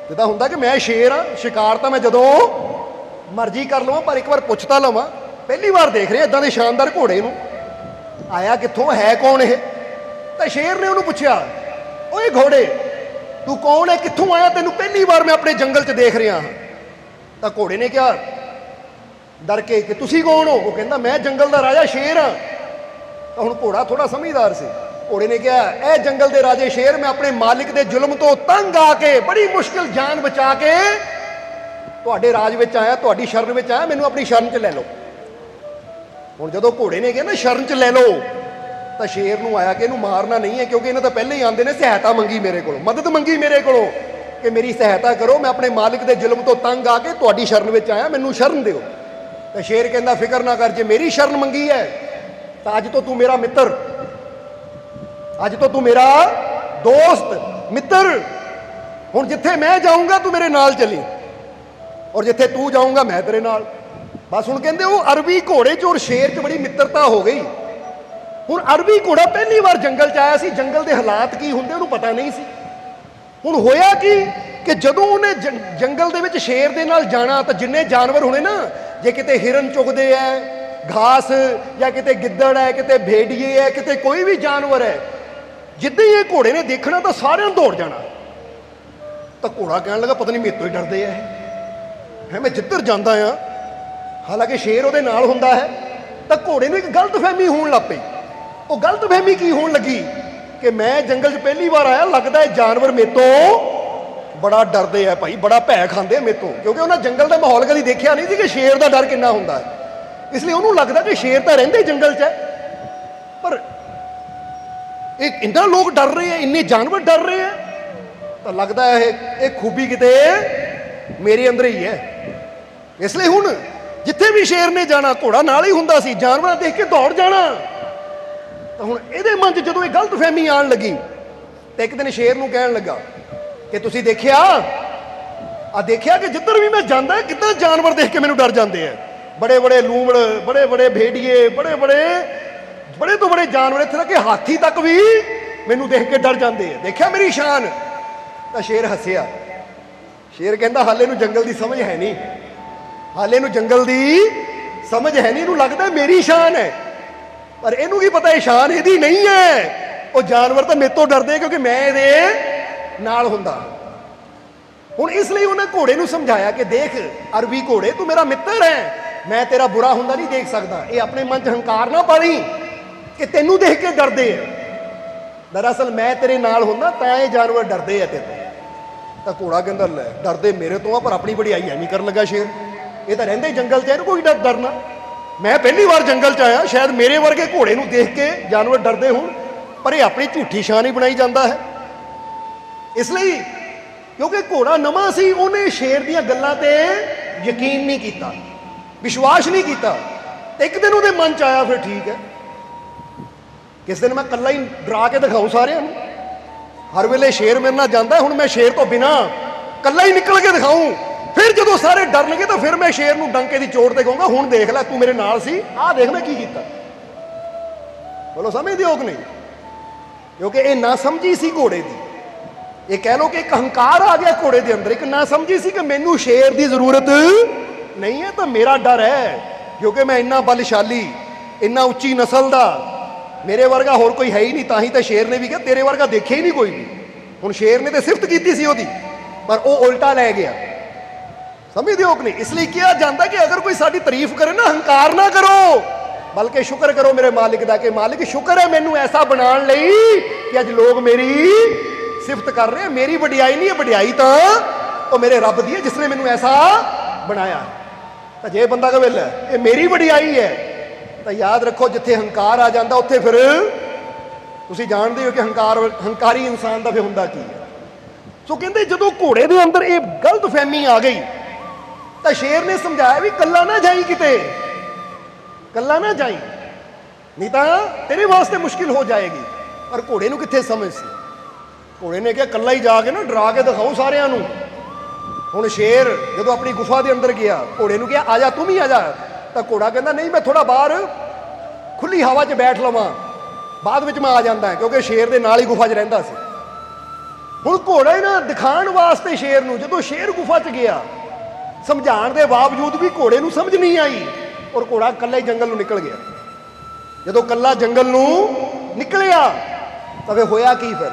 जिद्दां हुंदा कि मैं शेर हाँ, शिकार तो मैं जदों मर्जी कर लवां, पर एक बार पुछ तां लवां। पहली बार देख रहे इदां दे शानदार घोड़े नूं, आया कित्थों, है कौन है? ਤਾਂ ਸ਼ੇਰ ਨੇ ਉਹਨੂੰ ਪੁੱਛਿਆ, ਓਏ ਘੋੜੇ ਤੂੰ ਕੌਣ ਹੈ, ਕਿੱਥੋਂ ਆਇਆ, ਤੈਨੂੰ ਪਹਿਲੀ ਵਾਰ ਮੈਂ ਆਪਣੇ ਜੰਗਲ 'ਚ ਦੇਖ ਰਿਹਾ ਹਾਂ। ਤਾਂ ਘੋੜੇ ਨੇ ਕਿਹਾ ਡਰ ਕੇ ਕਿ ਤੁਸੀਂ ਕੌਣ ਹੋ? ਉਹ ਕਹਿੰਦਾ ਮੈਂ ਜੰਗਲ ਦਾ ਰਾਜਾ ਸ਼ੇਰ ਹਾਂ। ਤਾਂ ਹੁਣ ਘੋੜਾ ਥੋੜਾ ਸਮਝਦਾਰ ਸੀ। ਘੋੜੇ ਨੇ ਕਿਹਾ ਇਹ ਜੰਗਲ ਦੇ ਰਾਜੇ ਸ਼ੇਰ, ਮੈਂ ਆਪਣੇ ਮਾਲਿਕ ਦੇ ਜ਼ੁਲਮ ਤੋਂ ਤੰਗ ਆ ਕੇ ਬੜੀ ਮੁਸ਼ਕਿਲ ਜਾਨ ਬਚਾ ਕੇ ਤੁਹਾਡੇ ਰਾਜ ਵਿੱਚ ਆਇਆ, ਤੁਹਾਡੀ ਸ਼ਰਨ ਵਿੱਚ ਆਇਆ, ਮੈਨੂੰ ਆਪਣੀ ਸ਼ਰਨ 'ਚ ਲੈ ਲਓ। ਹੁਣ ਜਦੋਂ ਘੋੜੇ ਨੇ ਕਿਹਾ ਨਾ ਸ਼ਰਨ 'ਚ ਲੈ ਲਓ, ਤਾਂ ਸ਼ੇਰ ਨੂੰ ਆਇਆ ਕਿ ਇਹਨੂੰ ਮਾਰਨਾ ਨਹੀਂ ਹੈ, ਕਿਉਂਕਿ ਇਹਨਾਂ ਤਾਂ ਪਹਿਲੇ ਹੀ ਆਉਂਦੇ ਨੇ ਸਹਾਇਤਾ ਮੰਗੀ ਮੇਰੇ ਕੋਲੋਂ, ਮਦਦ ਮੰਗੀ ਮੇਰੇ ਕੋਲੋਂ ਕਿ ਮੇਰੀ ਸਹਾਇਤਾ ਕਰੋ, ਮੈਂ ਆਪਣੇ ਮਾਲਿਕ ਦੇ ਜ਼ੁਲਮ ਤੋਂ ਤੰਗ ਆ ਕੇ ਤੁਹਾਡੀ ਸ਼ਰਨ ਵਿੱਚ ਆਇਆ, ਮੈਨੂੰ ਸ਼ਰਨ ਦਿਓ। ਤਾਂ ਸ਼ੇਰ ਕਹਿੰਦਾ ਫਿਕਰ ਨਾ ਕਰ, ਜੇ ਮੇਰੀ ਸ਼ਰਨ ਮੰਗੀ ਹੈ ਤਾਂ ਅੱਜ ਤੋਂ ਤੂੰ ਮੇਰਾ ਮਿੱਤਰ, ਅੱਜ ਤੋਂ ਤੂੰ ਮੇਰਾ ਦੋਸਤ ਮਿੱਤਰ। ਹੁਣ ਜਿੱਥੇ ਮੈਂ ਜਾਊਂਗਾ ਤੂੰ ਮੇਰੇ ਨਾਲ ਚੱਲੀ, ਔਰ ਜਿੱਥੇ ਤੂੰ ਜਾਊਂਗਾ ਮੈਂ ਤੇਰੇ ਨਾਲ। ਬਸ ਹੁਣ ਕਹਿੰਦੇ ਉਹ ਅਰਬੀ ਘੋੜੇ 'ਚ ਔਰ ਸ਼ੇਰ 'ਚ ਬੜੀ ਮਿੱਤਰਤਾ ਹੋ ਗਈ। ਹੁਣ ਅਰਬੀ ਘੋੜਾ ਪਹਿਲੀ ਵਾਰ ਜੰਗਲ 'ਚ ਆਇਆ ਸੀ, ਜੰਗਲ ਦੇ ਹਾਲਾਤ ਕੀ ਹੁੰਦੇ ਉਹਨੂੰ ਪਤਾ ਨਹੀਂ ਸੀ। ਹੁਣ ਹੋਇਆ ਕੀ ਕਿ ਜਦੋਂ ਉਹਨੇ ਜੰਗਲ ਦੇ ਵਿੱਚ ਸ਼ੇਰ ਦੇ ਨਾਲ ਜਾਣਾ ਤਾਂ ਜਿੰਨੇ ਜਾਨਵਰ ਹੋਣੇ ਨਾ, ਜੇ ਕਿਤੇ ਹਿਰਨ ਚੁਗਦੇ ਐ ਘਾਸ, ਜਾਂ ਕਿਤੇ ਗਿੱਦੜ ਹੈ, ਕਿਤੇ ਭੇੜੀਏ ਹੈ, ਕਿਤੇ ਕੋਈ ਵੀ ਜਾਨਵਰ ਹੈ, ਜਿੱਦਾਂ ਹੀ ਇਹ ਘੋੜੇ ਨੇ ਦੇਖਣਾ ਤਾਂ ਸਾਰਿਆਂ ਨੂੰ ਦੌੜ ਜਾਣਾ। ਤਾਂ ਘੋੜਾ ਕਹਿਣ ਲੱਗਾ ਪਤਾ ਨਹੀਂ ਮੇਰੇ ਤੋਂ ਹੀ ਡਰਦੇ ਐ ਹੈ, ਮੈਂ ਜਿੱਧਰ ਜਾਂਦਾ ਆ, ਹਾਲਾਂਕਿ ਸ਼ੇਰ ਉਹਦੇ ਨਾਲ ਹੁੰਦਾ ਹੈ। ਤਾਂ ਘੋੜੇ ਨੂੰ ਇੱਕ ਗਲਤਫਹਿਮੀ ਹੋਣ ਲੱਗ ਪਈ। ਉਹ ਗਲਤਫਹਿਮੀ ਕੀ ਹੋਣ ਲੱਗੀ ਕਿ ਮੈਂ ਜੰਗਲ 'ਚ ਪਹਿਲੀ ਵਾਰ ਆਇਆ, ਲੱਗਦਾ ਇਹ ਜਾਨਵਰ ਮੇਰੇ ਤੋਂ ਬੜਾ ਡਰਦੇ ਆ ਭਾਈ, ਬੜਾ ਭੈ ਖਾਂਦੇ ਆ ਮੇਰੇ ਤੋਂ, ਕਿਉਂਕਿ ਉਹਨਾਂ ਜੰਗਲ ਦਾ ਮਾਹੌਲ ਕਦੀ ਦੇਖਿਆ ਨਹੀਂ ਸੀ ਕਿ ਸ਼ੇਰ ਦਾ ਡਰ ਕਿੰਨਾ ਹੁੰਦਾ ਹੈ। ਇਸ ਲਈ ਉਹਨੂੰ ਲੱਗਦਾ ਕਿ ਸ਼ੇਰ ਤਾਂ ਰਹਿੰਦੇ ਜੰਗਲ 'ਚ ਹੈ, ਪਰ ਇਹ ਇੰਨਾ ਲੋਕ ਡਰ ਰਹੇ ਆ, ਇੰਨੇ ਜਾਨਵਰ ਡਰ ਰਹੇ ਆ, ਤਾਂ ਲੱਗਦਾ ਇਹ ਖੂਬੀ ਕਿਤੇ ਮੇਰੇ ਅੰਦਰ ਹੀ ਹੈ। ਇਸ ਲਈ ਹੁਣ ਜਿੱਥੇ ਵੀ ਸ਼ੇਰ ਨੇ ਜਾਣਾ ਘੋੜਾ ਨਾਲ ਹੀ ਹੁੰਦਾ ਸੀ, ਜਾਨਵਰਾਂ ਦੇਖ ਕੇ ਦੌੜ ਜਾਣਾ। ਤਾਂ ਹੁਣ ਇਹਦੇ ਮਨ 'ਚ ਜਦੋਂ ਇਹ ਗਲਤਫਹਿਮੀ ਆਉਣ ਲੱਗੀ ਤਾਂ ਇੱਕ ਦਿਨ ਸ਼ੇਰ ਨੂੰ ਕਹਿਣ ਲੱਗਾ ਕਿ ਤੁਸੀਂ ਦੇਖਿਆ ਕਿ ਜਿੱਧਰ ਵੀ ਮੈਂ ਜਾਂਦਾ ਕਿੱਦਾਂ ਜਾਨਵਰ ਦੇਖ ਕੇ ਮੈਨੂੰ ਡਰ ਜਾਂਦੇ ਆ, ਬੜੇ ਬੜੇ ਲੂੰਬੜ, ਬੜੇ ਬੜੇ ਭੇੜੀਏ, ਬੜੇ ਤੋਂ ਬੜੇ ਜਾਨਵਰ, ਇੱਥੇ ਤੱਕ ਕਿ ਹਾਥੀ ਤੱਕ ਵੀ ਮੈਨੂੰ ਦੇਖ ਕੇ ਡਰ ਜਾਂਦੇ ਆ, ਦੇਖਿਆ ਮੇਰੀ ਸ਼ਾਨ। ਤਾਂ ਸ਼ੇਰ ਹੱਸਿਆ। ਸ਼ੇਰ ਕਹਿੰਦਾ ਹਾਲੇ ਨੂੰ ਜੰਗਲ ਦੀ ਸਮਝ ਹੈ ਨਹੀਂ, ਹਾਲੇ ਨੂੰ ਜੰਗਲ ਦੀ ਸਮਝ ਹੈ ਨਹੀਂ, ਇਹਨੂੰ ਲੱਗਦਾ ਮੇਰੀ ਸ਼ਾਨ ਹੈ, ਪਰ ਇਹਨੂੰ ਕੀ ਪਤਾ ਇਹ ਸ਼ਾਨ ਇਹਦੀ ਨਹੀਂ ਹੈ। ਉਹ ਜਾਨਵਰ ਤਾਂ ਮੇਰੇ ਤੋਂ ਡਰਦੇ ਕਿਉਂਕਿ ਮੈਂ ਇਹਦੇ ਨਾਲ ਹੁੰਦਾ। ਹੁਣ ਇਸ ਲਈ ਉਹਨੇ ਘੋੜੇ ਨੂੰ ਸਮਝਾਇਆ ਕਿ ਦੇਖ ਅਰਬੀ ਘੋੜੇ, ਤੂੰ ਮੇਰਾ ਮਿੱਤਰ ਹੈ, ਮੈਂ ਤੇਰਾ ਬੁਰਾ ਹੁੰਦਾ ਨਹੀਂ ਦੇਖ ਸਕਦਾ। ਇਹ ਆਪਣੇ ਮਨ 'ਚ ਹੰਕਾਰ ਨਾ ਪਾਲੀ ਕਿ ਤੈਨੂੰ ਦੇਖ ਕੇ ਡਰਦੇ ਆ, ਦਰਅਸਲ ਮੈਂ ਤੇਰੇ ਨਾਲ ਹੁੰਦਾ ਤਾਂ ਇਹ ਜਾਨਵਰ ਡਰਦੇ ਆ ਤੇਰੇ ਤੋਂ। ਤਾਂ ਘੋੜਾ ਕਹਿੰਦਾ ਲੈ ਡਰਦੇ ਮੇਰੇ ਤੋਂ ਆ, ਪਰ ਆਪਣੀ ਵਡਿਆਈ ਐਵੇਂ ਕਰਨ ਲੱਗਾ ਸ਼ੇਰ, ਇਹ ਤਾਂ ਰਹਿੰਦੇ ਜੰਗਲ 'ਚ, ਇਹਨੂੰ ਕੋਈ ਡਰਨਾ। ਮੈਂ ਪਹਿਲੀ ਵਾਰ ਜੰਗਲ 'ਚ ਆਇਆ, ਸ਼ਾਇਦ ਮੇਰੇ ਵਰਗੇ ਘੋੜੇ ਨੂੰ ਦੇਖ ਕੇ ਜਾਨਵਰ ਡਰਦੇ ਹੋਣ, ਪਰ ਇਹ ਆਪਣੀ ਝੂਠੀ ਸ਼ਾਨ ਹੀ ਬਣਾਈ ਜਾਂਦਾ ਹੈ। ਇਸ ਲਈ ਕਿਉਂਕਿ ਘੋੜਾ ਨਵਾਂ ਸੀ, ਉਹਨੇ ਸ਼ੇਰ ਦੀਆਂ ਗੱਲਾਂ ਤੇ ਯਕੀਨ ਨਹੀਂ ਕੀਤਾ, ਵਿਸ਼ਵਾਸ ਨਹੀਂ ਕੀਤਾ। ਤੇ ਇੱਕ ਦਿਨ ਉਹਦੇ ਮਨ 'ਚ ਆਇਆ ਫਿਰ ਠੀਕ ਹੈ, ਕਿਸ ਦਿਨ ਮੈਂ ਇਕੱਲਾ ਹੀ ਡਰਾ ਕੇ ਦਿਖਾਊਂ ਸਾਰਿਆਂ ਨੂੰ। ਹਰ ਵੇਲੇ ਸ਼ੇਰ ਮੇਰੇ ਨਾਲ ਜਾਂਦਾ, ਹੁਣ ਮੈਂ ਸ਼ੇਰ ਤੋਂ ਬਿਨਾਂ ਇਕੱਲਾ ਹੀ ਨਿਕਲ ਕੇ ਦਿਖਾਊਂ। ਫਿਰ ਜਦੋਂ ਸਾਰੇ ਡਰਨਗੇ ਤਾਂ ਫਿਰ ਮੈਂ ਸ਼ੇਰ ਨੂੰ ਡੰਕੇ ਦੀ ਚੋਟ ਤੇ ਕਹੂੰਗਾ ਹੁਣ ਦੇਖ ਲੈ ਤੂੰ ਮੇਰੇ ਨਾਲ ਸੀ, ਆਹ ਦੇਖ ਮੈਂ ਕੀ ਕੀਤਾ। ਬੋਲੋ ਸਮਝਦੇ ਹੋ ਕਿ ਨਹੀਂ? ਕਿਉਂਕਿ ਇਹ ਨਾ ਸਮਝੀ ਸੀ ਘੋੜੇ ਦੀ, ਇਹ ਕਹਿ ਲੋ ਕਿ ਇੱਕ ਹੰਕਾਰ ਆ ਗਿਆ ਘੋੜੇ ਦੇ ਅੰਦਰ, ਇੱਕ ਨਾ ਸਮਝੀ ਸੀ ਕਿ ਮੈਨੂੰ ਸ਼ੇਰ ਦੀ ਜ਼ਰੂਰਤ ਨਹੀਂ ਹੈ, ਤਾਂ ਮੇਰਾ ਡਰ ਹੈ ਕਿਉਂਕਿ ਮੈਂ ਇੰਨਾ ਬਲਸ਼ਾਲੀ, ਇੰਨਾ ਉੱਚੀ ਨਸਲ ਦਾ, ਮੇਰੇ ਵਰਗਾ ਹੋਰ ਕੋਈ ਹੈ ਹੀ ਨਹੀਂ। ਤਾਂ ਹੀ ਤਾਂ ਸ਼ੇਰ ਨੇ ਵੀ ਕਿਹਾ ਤੇਰੇ ਵਰਗਾ ਦੇਖਿਆ ਹੀ ਨਹੀਂ ਕੋਈ ਵੀ। ਹੁਣ ਸ਼ੇਰ ਨੇ ਤਾਂ ਸਿਫਤ ਕੀਤੀ ਸੀ ਉਹਦੀ, ਪਰ ਉਹ ਉਲਟਾ ਲੈ ਗਿਆ। ਸਮਝਦੇ ਹੋ ਕਿ ਨਹੀਂ? ਇਸ ਲਈ ਕਿਹਾ ਜਾਂਦਾ ਕਿ ਅਗਰ ਕੋਈ ਸਾਡੀ ਤਾਰੀਫ ਕਰੇ ਨਾ, ਹੰਕਾਰ ਨਾ ਕਰੋ, ਬਲਕਿ ਸ਼ੁਕਰ ਕਰੋ ਮੇਰੇ ਮਾਲਿਕ ਦਾ ਕਿ ਮਾਲਿਕ ਸ਼ੁਕਰ ਹੈ ਮੈਨੂੰ ਐਸਾ ਬਣਾਉਣ ਲਈ ਕਿ ਅੱਜ ਲੋਕ ਮੇਰੀ ਸਿਫਤ ਕਰ ਰਹੇ ਆ। ਮੇਰੀ ਵਡਿਆਈ ਨਹੀਂ ਹੈ, ਵਡਿਆਈ ਤਾਂ ਉਹ ਮੇਰੇ ਰੱਬ ਦੀ ਹੈ ਜਿਸ ਨੇ ਮੈਨੂੰ ਐਸਾ ਬਣਾਇਆ। ਤਾਂ ਜੇ ਬੰਦਾ ਕਹੇ ਲੈ ਇਹ ਮੇਰੀ ਵਡਿਆਈ ਹੈ, ਤਾਂ ਯਾਦ ਰੱਖੋ ਜਿੱਥੇ ਹੰਕਾਰ ਆ ਜਾਂਦਾ ਉੱਥੇ ਫਿਰ ਤੁਸੀਂ ਜਾਣਦੇ ਹੋ ਕਿ ਹੰਕਾਰੀ ਇਨਸਾਨ ਦਾ ਫਿਰ ਹੁੰਦਾ ਕੀ ਹੈ। ਸੋ ਕਹਿੰਦੇ ਜਦੋਂ ਘੋੜੇ ਦੇ ਅੰਦਰ ਇਹ ਗਲਤਫਹਿਮੀ ਆ ਗਈ ਤਾਂ ਸ਼ੇਰ ਨੇ ਸਮਝਾਇਆ ਵੀ ਕੱਲਾ ਨਾ ਜਾਈ, ਕਿਤੇ ਕੱਲਾ ਨਾ ਜਾਈ, ਨਹੀਂ ਤਾਂ ਤੇਰੇ ਵਾਸਤੇ ਮੁਸ਼ਕਿਲ ਹੋ ਜਾਏਗੀ। ਪਰ ਘੋੜੇ ਨੂੰ ਕਿੱਥੇ ਸਮਝ ਸੀ। ਘੋੜੇ ਨੇ ਕਿਹਾ ਕੱਲਾ ਹੀ ਜਾ ਕੇ ਨਾ ਡਰਾ ਕੇ ਦਿਖਾਓ ਸਾਰਿਆਂ ਨੂੰ। ਹੁਣ ਸ਼ੇਰ ਜਦੋਂ ਆਪਣੀ ਗੁਫਾ ਦੇ ਅੰਦਰ ਗਿਆ, ਘੋੜੇ ਨੂੰ ਕਿਹਾ ਆ ਜਾ ਤੂੰ ਵੀ ਆ ਜਾ। ਤਾਂ ਘੋੜਾ ਕਹਿੰਦਾ ਨਹੀਂ ਮੈਂ ਥੋੜਾ ਬਾਹਰ ਖੁੱਲੀ ਹਵਾ 'ਚ ਬੈਠ ਲਵਾਂ, ਬਾਅਦ ਵਿੱਚ ਮੈਂ ਆ ਜਾਂਦਾ, ਕਿਉਂਕਿ ਸ਼ੇਰ ਦੇ ਨਾਲ ਹੀ ਗੁਫਾ 'ਚ ਰਹਿੰਦਾ ਸੀ। ਹੁਣ ਘੋੜਾ ਨਾ ਦਿਖਾਉਣ ਵਾਸਤੇ ਸ਼ੇਰ ਨੂੰ, ਜਦੋਂ ਸ਼ੇਰ ਗੁਫਾ 'ਚ ਗਿਆ, ਸਮਝਾਉਣ ਦੇ ਬਾਵਜੂਦ ਵੀ ਘੋੜੇ ਨੂੰ ਸਮਝ ਨਹੀਂ ਆਈ ਔਰ ਘੋੜਾ ਇਕੱਲਾ ਹੀ ਜੰਗਲ ਨੂੰ ਨਿਕਲ ਗਿਆ। ਜਦੋਂ ਇਕੱਲਾ ਜੰਗਲ ਨੂੰ ਨਿਕਲਿਆ ਤਾਂ ਫਿਰ ਹੋਇਆ ਕੀ? ਫਿਰ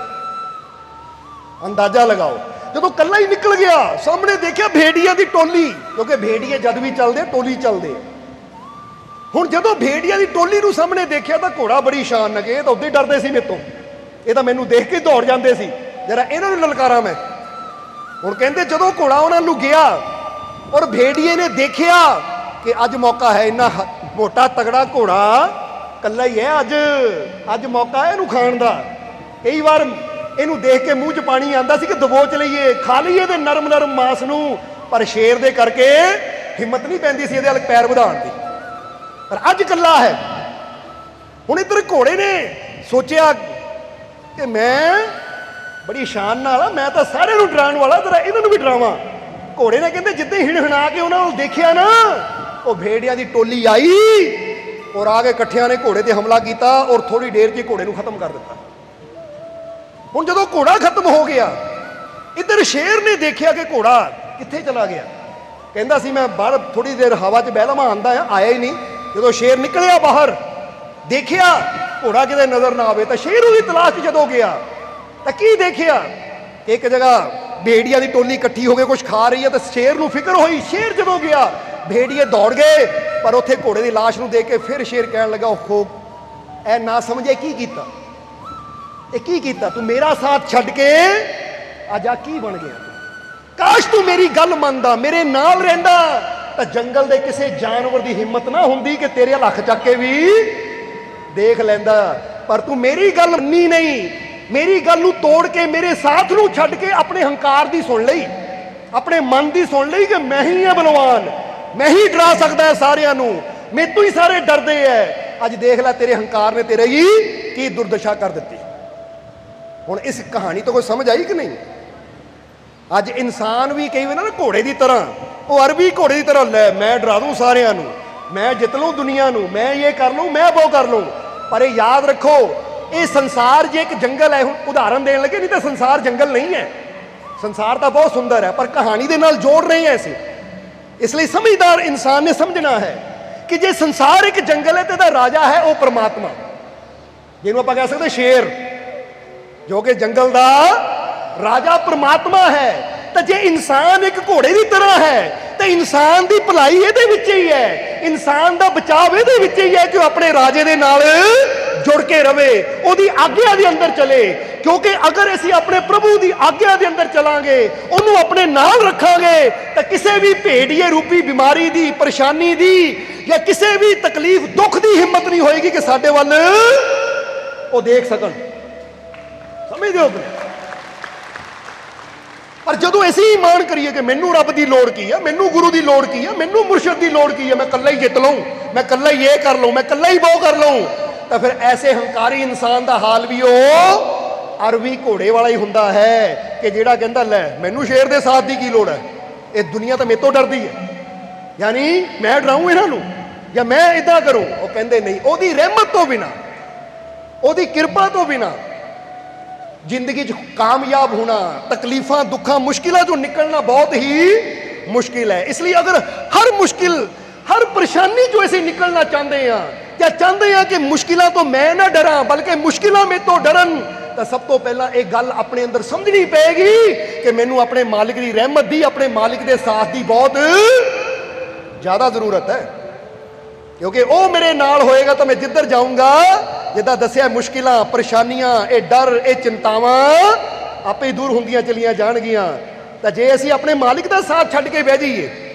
ਅੰਦਾਜ਼ਾ ਲਗਾਓ। ਜਦੋਂ ਕੱਲਾ ਹੀ ਨਿਕਲ ਗਿਆ, ਸਾਹਮਣੇ ਦੇਖਿਆ ਭੇੜੀਆਂ ਦੀ ਟੋਲੀ, ਕਿਉਂਕਿ ਭੇੜੀਏ ਜਦ ਵੀ ਚੱਲਦੇ ਟੋਲੀ ਚੱਲਦੇ। ਹੁਣ ਜਦੋਂ ਭੇੜੀਆਂ ਦੀ ਟੋਲੀ ਨੂੰ ਸਾਹਮਣੇ ਦੇਖਿਆ ਤਾਂ ਘੋੜਾ ਬੜੀ ਸ਼ਾਨ ਨਾਲ, ਇਹ ਤਾਂ ਉਦੋਂ ਹੀ ਡਰਦੇ ਸੀ ਮੇਰੇ ਤੋਂ, ਇਹ ਤਾਂ ਮੈਨੂੰ ਦੇਖ ਕੇ ਦੌੜ ਜਾਂਦੇ ਸੀ, ਜਰਾ ਇਹਨਾਂ ਨੂੰ ਲਲਕਾਰਾਂ ਮੈਂ। ਹੁਣ ਕਹਿੰਦੇ ਜਦੋਂ ਘੋੜਾ ਉਹਨਾਂ ਨੂੰ ਗਿਆ ਔਰ ਭੇੜੀਏ ਨੇ ਦੇਖਿਆ ਕਿ ਅੱਜ ਮੌਕਾ ਹੈ, ਇੰਨਾ ਮੋਟਾ ਤਗੜਾ ਘੋੜਾ ਕੱਲਾ ਹੀ ਹੈ, ਅੱਜ ਮੌਕਾ ਹੈ ਇਹਨੂੰ ਖਾਣ ਦਾ। ਕਈ ਵਾਰ ਇਹਨੂੰ ਦੇਖ ਕੇ ਮੂੰਹ 'ਚ ਪਾਣੀ ਆਉਂਦਾ ਸੀ ਕਿ ਦਬੋਚ ਲਈਏ, ਖਾ ਲਈਏ ਤੇ ਨਰਮ ਨਰਮ ਮਾਸ ਨੂੰ, ਪਰ ਸ਼ੇਰ ਦੇ ਕਰਕੇ ਹਿੰਮਤ ਨਹੀਂ ਪੈਂਦੀ ਸੀ ਇਹਦੇ ਵੱਲ ਪੈਰ ਵਧਾਉਣ ਦੀ। ਪਰ ਅੱਜ ਕੱਲਾ ਹੈ। ਹੁਣ ਇੱਧਰ ਘੋੜੇ ਨੇ ਸੋਚਿਆ ਕਿ ਮੈਂ ਬੜੀ ਸ਼ਾਨ ਨਾਲ ਆ, ਮੈਂ ਤਾਂ ਸਾਰਿਆਂ ਨੂੰ ਡਰਾਉਣ ਵਾਲਾ, ਜਰਾ ਇਹਨਾਂ ਨੂੰ ਵੀ ਡਰਾਵਾਂ। ਘੋੜੇ ਨੇ ਕਹਿੰਦੇ ਜਿੱਦਾਂ ਹੀ ਹਿਣਹਿਣਾ ਕੇ ਉਹਨਾਂ ਨੂੰ ਦੇਖਿਆ ਨਾ, ਉਹ ਭੇੜੀਆਂ ਦੀ ਟੋਲੀ ਆਈ ਔਰ ਆ ਕੇ ਇਕੱਠਿਆਂ ਨੇ ਘੋੜੇ ਤੇ ਹਮਲਾ ਕੀਤਾ ਔਰ ਥੋੜੀ ਦੇਰ 'ਚ ਘੋੜੇ ਨੂੰ ਖਤਮ ਕਰ ਦਿੱਤਾ। ਹੁਣ ਜਦੋਂ ਘੋੜਾ ਖਤਮ ਹੋ ਗਿਆ, ਇੱਧਰ ਸ਼ੇਰ ਨੇ ਦੇਖਿਆ ਕਿ ਘੋੜਾ ਕਿੱਥੇ ਚਲਾ ਗਿਆ। ਕਹਿੰਦਾ ਸੀ ਮੈਂ ਬਾਹਰ ਥੋੜੀ ਦੇਰ ਹਵਾ 'ਚ ਬਹਿ ਲਵਾਂ, ਆਇਆ ਹੀ ਨਹੀਂ। ਜਦੋਂ ਸ਼ੇਰ ਨਿਕਲਿਆ ਬਾਹਰ, ਦੇਖਿਆ ਘੋੜਾ ਕਿਤੇ ਨਜ਼ਰ ਨਾ ਆਵੇ, ਤਾਂ ਸ਼ੇਰ ਉਹਦੀ ਤਲਾਸ਼ 'ਚ ਜਦੋਂ ਗਿਆ ਤਾਂ ਕੀ ਦੇਖਿਆ, ਇੱਕ ਜਗ੍ਹਾ ਭੇੜੀਆਂ ਦੀ ਟੋਲੀ ਇਕੱਠੀ ਹੋ ਕੇ ਕੁਝ ਖਾ ਰਹੀ ਹੈ। ਤਾਂ ਸ਼ੇਰ ਨੂੰ ਫਿਕਰ ਹੋਈ, ਸ਼ੇਰ ਜਦੋਂ ਗਿਆ ਭੇੜੀਏ ਦੌੜ ਗਏ, ਪਰ ਉੱਥੇ ਘੋੜੇ ਦੀ ਲਾਸ਼ ਨੂੰ ਦੇਖ ਕੇ ਫਿਰ ਸ਼ੇਰ ਕਹਿਣ ਲੱਗਾ, ਓਹੋ ਐ ਨਾ ਸਮਝੇ ਕੀ ਕੀਤਾ, ਇਹ ਕੀ ਕੀਤਾ ਤੂੰ, ਮੇਰਾ ਸਾਥ ਛੱਡ ਕੇ ਅੱਜ ਆ ਕੀ ਬਣ ਗਿਆ ਤੂੰ? ਕਾਸ਼ ਤੂੰ ਮੇਰੀ ਗੱਲ ਮੰਨਦਾ, ਮੇਰੇ ਨਾਲ ਰਹਿੰਦਾ, ਤਾਂ ਜੰਗਲ ਦੇ ਕਿਸੇ ਜਾਨਵਰ ਦੀ ਹਿੰਮਤ ਨਾ ਹੁੰਦੀ ਕਿ ਤੇਰੇ ਹੱਥ ਚੱਕ ਕੇ ਵੀ ਦੇਖ ਲੈਂਦਾ। ਪਰ ਤੂੰ ਮੇਰੀ ਗੱਲ ਮੰਨੀ ਨਹੀਂ, ਮੇਰੀ ਗੱਲ ਨੂੰ ਤੋੜ ਕੇ ਮੇਰੇ ਸਾਥ ਨੂੰ ਛੱਡ ਕੇ ਆਪਣੇ ਹੰਕਾਰ ਦੀ ਸੁਣ ਲਈ, ਆਪਣੇ ਮਨ ਦੀ ਸੁਣ ਲਈ ਕਿ ਮੈਂ ਹੀ ਹਾਂ ਬਲਵਾਨ, ਮੈਂ ਹੀ ਡਰਾ ਸਕਦਾ ਹੈ ਸਾਰਿਆਂ ਨੂੰ, ਮੇਰੇ ਤੋਂ ਹੀ ਸਾਰੇ ਡਰਦੇ ਐ। ਅੱਜ ਦੇਖ ਲੈ ਤੇਰੇ ਹੰਕਾਰ ਨੇ ਤੇਰੇ ਹੀ ਕੀ ਦੁਰਦਸ਼ਾ ਕਰ ਦਿੱਤੀ। ਹੁਣ ਇਸ ਕਹਾਣੀ ਤੋਂ ਕੋਈ ਸਮਝ ਆਈ ਕਿ ਨਹੀਂ? ਅੱਜ ਇਨਸਾਨ ਵੀ ਕਈ ਵਾਰ ਨਾ ਘੋੜੇ ਦੀ ਤਰ੍ਹਾਂ, ਉਹ ਅਰਬੀ ਘੋੜੇ ਦੀ ਤਰ੍ਹਾਂ, ਲੈ ਮੈਂ ਡਰਾ ਦੂੰ ਸਾਰਿਆਂ ਨੂੰ, ਮੈਂ ਜਿੱਤ ਲੂੰ ਦੁਨੀਆ ਨੂੰ, ਮੈਂ ਇਹ ਕਰ ਲੂੰ, ਮੈਂ ਉਹ ਕਰ ਲੂੰ। ਪਰ ਇਹ ਯਾਦ ਰੱਖੋ, ਇਹ ਸੰਸਾਰ ਜੇ ਇੱਕ ਜੰਗਲ ਹੈ, ਹੁਣ ਉਦਾਹਰਨ ਦੇਣ ਲੱਗੇ, ਨਹੀਂ ਤਾਂ ਸੰਸਾਰ ਜੰਗਲ ਨਹੀਂ ਹੈ। ਸੰਸਾਰ ਤਾਂ ਬਹੁਤ ਸੁੰਦਰ ਹੈ, ਪਰ ਕਹਾਣੀ ਦੇ ਨਾਲ ਜੋੜ ਰਹੇ ਹਾਂ ਅਸੀਂ। ਇਸ ਲਈ ਸਮਝਦਾਰ ਇਨਸਾਨ ਨੇ ਸਮਝਣਾ ਹੈ ਕਿ ਜੇ ਸੰਸਾਰ ਇੱਕ ਜੰਗਲ ਹੈ ਤੇ ਇਹਦਾ ਰਾਜਾ ਹੈ ਉਹ ਪਰਮਾਤਮਾ, ਜਿਹਨੂੰ ਆਪਾਂ ਕਹਿ ਸਕਦੇ ਸ਼ੇਰ, ਜੋ ਕਿ ਜੰਗਲ ਦਾ ਰਾਜਾ ਪਰਮਾਤਮਾ ਹੈ। ਤਾਂ ਜੇ ਇਨਸਾਨ ਇੱਕ ਘੋੜੇ ਦੀ ਤਰ੍ਹਾਂ ਹੈ ਤਾਂ ਇਨਸਾਨ ਦੀ ਭਲਾਈ ਇਹਦੇ ਵਿੱਚ ਹੀ ਹੈ, ਇਨਸਾਨ ਦਾ ਬਚਾਅ ਇਹਦੇ ਵਿੱਚ ਹੀ ਹੈ ਕਿ ਉਹ ਆਪਣੇ ਰਾਜੇ ਦੇ ਨਾਲ ਜੁੜ ਕੇ ਰਵੇ, ਉਹਦੀ ਆਗਿਆ ਦੇ ਅੰਦਰ ਚਲੇ। ਕਿਉਂਕਿ ਅਗਰ ਅਸੀਂ ਆਪਣੇ ਪ੍ਰਭੂ ਦੀ ਆਗਿਆ ਦੇ ਅੰਦਰ ਚਲਾਂਗੇ, ਉਹਨੂੰ ਆਪਣੇ ਨਾਲ ਰੱਖਾਂਗੇ, ਤਾਂ ਕਿਸੇ ਵੀ ਭੇੜੀਏ ਰੂਪੀ ਬਿਮਾਰੀ ਦੀ, ਪਰੇਸ਼ਾਨੀ ਦੀ ਜਾਂ ਕਿਸੇ ਵੀ ਤਕਲੀਫ ਦੁੱਖ ਦੀ ਹਿੰਮਤ ਨਹੀਂ ਹੋਏਗੀ ਕਿ ਸਾਡੇ ਵੱਲ ਉਹ ਦੇਖ ਸਕਣ। ਸਮਝਦੇ ਹੋ? ਪਰ ਜਦੋਂ ਅਸੀਂ ਇਮਾਨ ਕਰੀਏ ਕਿ ਮੈਨੂੰ ਰੱਬ ਦੀ ਲੋੜ ਕੀ ਹੈ, ਮੈਨੂੰ ਗੁਰੂ ਦੀ ਲੋੜ ਕੀ ਹੈ, ਮੈਨੂੰ ਮੁਰਸ਼ਿਦ ਦੀ ਲੋੜ ਕੀ ਹੈ, ਮੈਂ ਇਕੱਲਾ ਹੀ ਜਿੱਤ ਲਊਂ, ਮੈਂ ਇਕੱਲਾ ਹੀ ਇਹ ਕਰ ਲਊਂ, ਮੈਂ ਇਕੱਲਾ ਹੀ ਉਹ ਕਰ ਲਊਂ, ਤਾਂ ਫਿਰ ਐਸੇ ਹੰਕਾਰੀ ਇਨਸਾਨ ਦਾ ਹਾਲ ਵੀ ਉਹ ਅਰਬੀ ਘੋੜੇ ਵਾਲਾ ਹੀ ਹੁੰਦਾ ਹੈ ਕਿ ਜਿਹੜਾ ਕਹਿੰਦਾ ਲੈ ਮੈਨੂੰ ਸ਼ੇਰ ਦੇ ਸਾਥ ਦੀ ਕੀ ਲੋੜ ਹੈ, ਇਹ ਦੁਨੀਆ ਤਾਂ ਮੇਰੇ ਤੋਂ ਡਰਦੀ ਹੈ, ਯਾਨੀ ਮੈਂ ਡਰਾਊਂ ਇਹਨਾਂ ਨੂੰ ਜਾਂ ਮੈਂ ਇੱਦਾਂ ਕਰੂੰ। ਉਹ ਕਹਿੰਦੇ ਨਹੀਂ, ਉਹਦੀ ਰਹਿਮਤ ਤੋਂ ਬਿਨਾਂ, ਉਹਦੀ ਕਿਰਪਾ ਤੋਂ ਬਿਨਾਂ ਜ਼ਿੰਦਗੀ 'ਚ ਕਾਮਯਾਬ ਹੋਣਾ, ਤਕਲੀਫਾਂ ਦੁੱਖਾਂ ਮੁਸ਼ਕਿਲਾਂ ਚੋਂ ਨਿਕਲਣਾ ਬਹੁਤ ਹੀ ਮੁਸ਼ਕਿਲ ਹੈ। ਇਸ ਲਈ ਅਗਰ ਹਰ ਮੁਸ਼ਕਿਲ, ਹਰ ਪਰੇਸ਼ਾਨੀ ਚੋਂ ਅਸੀਂ ਨਿਕਲਣਾ ਚਾਹੁੰਦੇ ਹਾਂ ਜਾਂ ਚਾਹੁੰਦੇ ਹਾਂ ਕਿ ਮੁਸ਼ਕਿਲਾਂ ਤੋਂ ਮੈਂ ਨਾ ਡਰਾਂ ਬਲਕਿ ਮੁਸ਼ਕਿਲਾਂ ਮੇਰੇ ਤੋਂ ਡਰਨ, ਤਾਂ ਸਭ ਤੋਂ ਪਹਿਲਾਂ ਇਹ ਗੱਲ ਆਪਣੇ ਅੰਦਰ ਸਮਝਣੀ ਪਏਗੀ ਕਿ ਮੈਨੂੰ ਆਪਣੇ ਮਾਲਿਕ ਦੀ ਰਹਿਮਤ ਦੀ, ਆਪਣੇ ਮਾਲਿਕ ਦੇ ਸਾਥ ਦੀ ਬਹੁਤ ਜ਼ਿਆਦਾ ਜ਼ਰੂਰਤ ਹੈ। ਕਿਉਂਕਿ ਉਹ ਮੇਰੇ ਨਾਲ ਹੋਏਗਾ ਤਾਂ ਮੈਂ ਜਿੱਧਰ ਜਾਊਂਗਾ, ਜਿੱਦਾਂ ਦੱਸਿਆ, ਮੁਸ਼ਕਿਲਾਂ, ਪਰੇਸ਼ਾਨੀਆਂ, ਇਹ ਡਰ, ਇਹ ਚਿੰਤਾਵਾਂ ਆਪੇ ਹੀ ਦੂਰ ਹੁੰਦੀਆਂ ਚਲੀਆਂ ਜਾਣਗੀਆਂ। ਤਾਂ ਜੇ ਅਸੀਂ ਆਪਣੇ ਮਾਲਿਕ ਦਾ ਸਾਥ ਛੱਡ ਕੇ ਬਹਿ ਜਾਈਏ,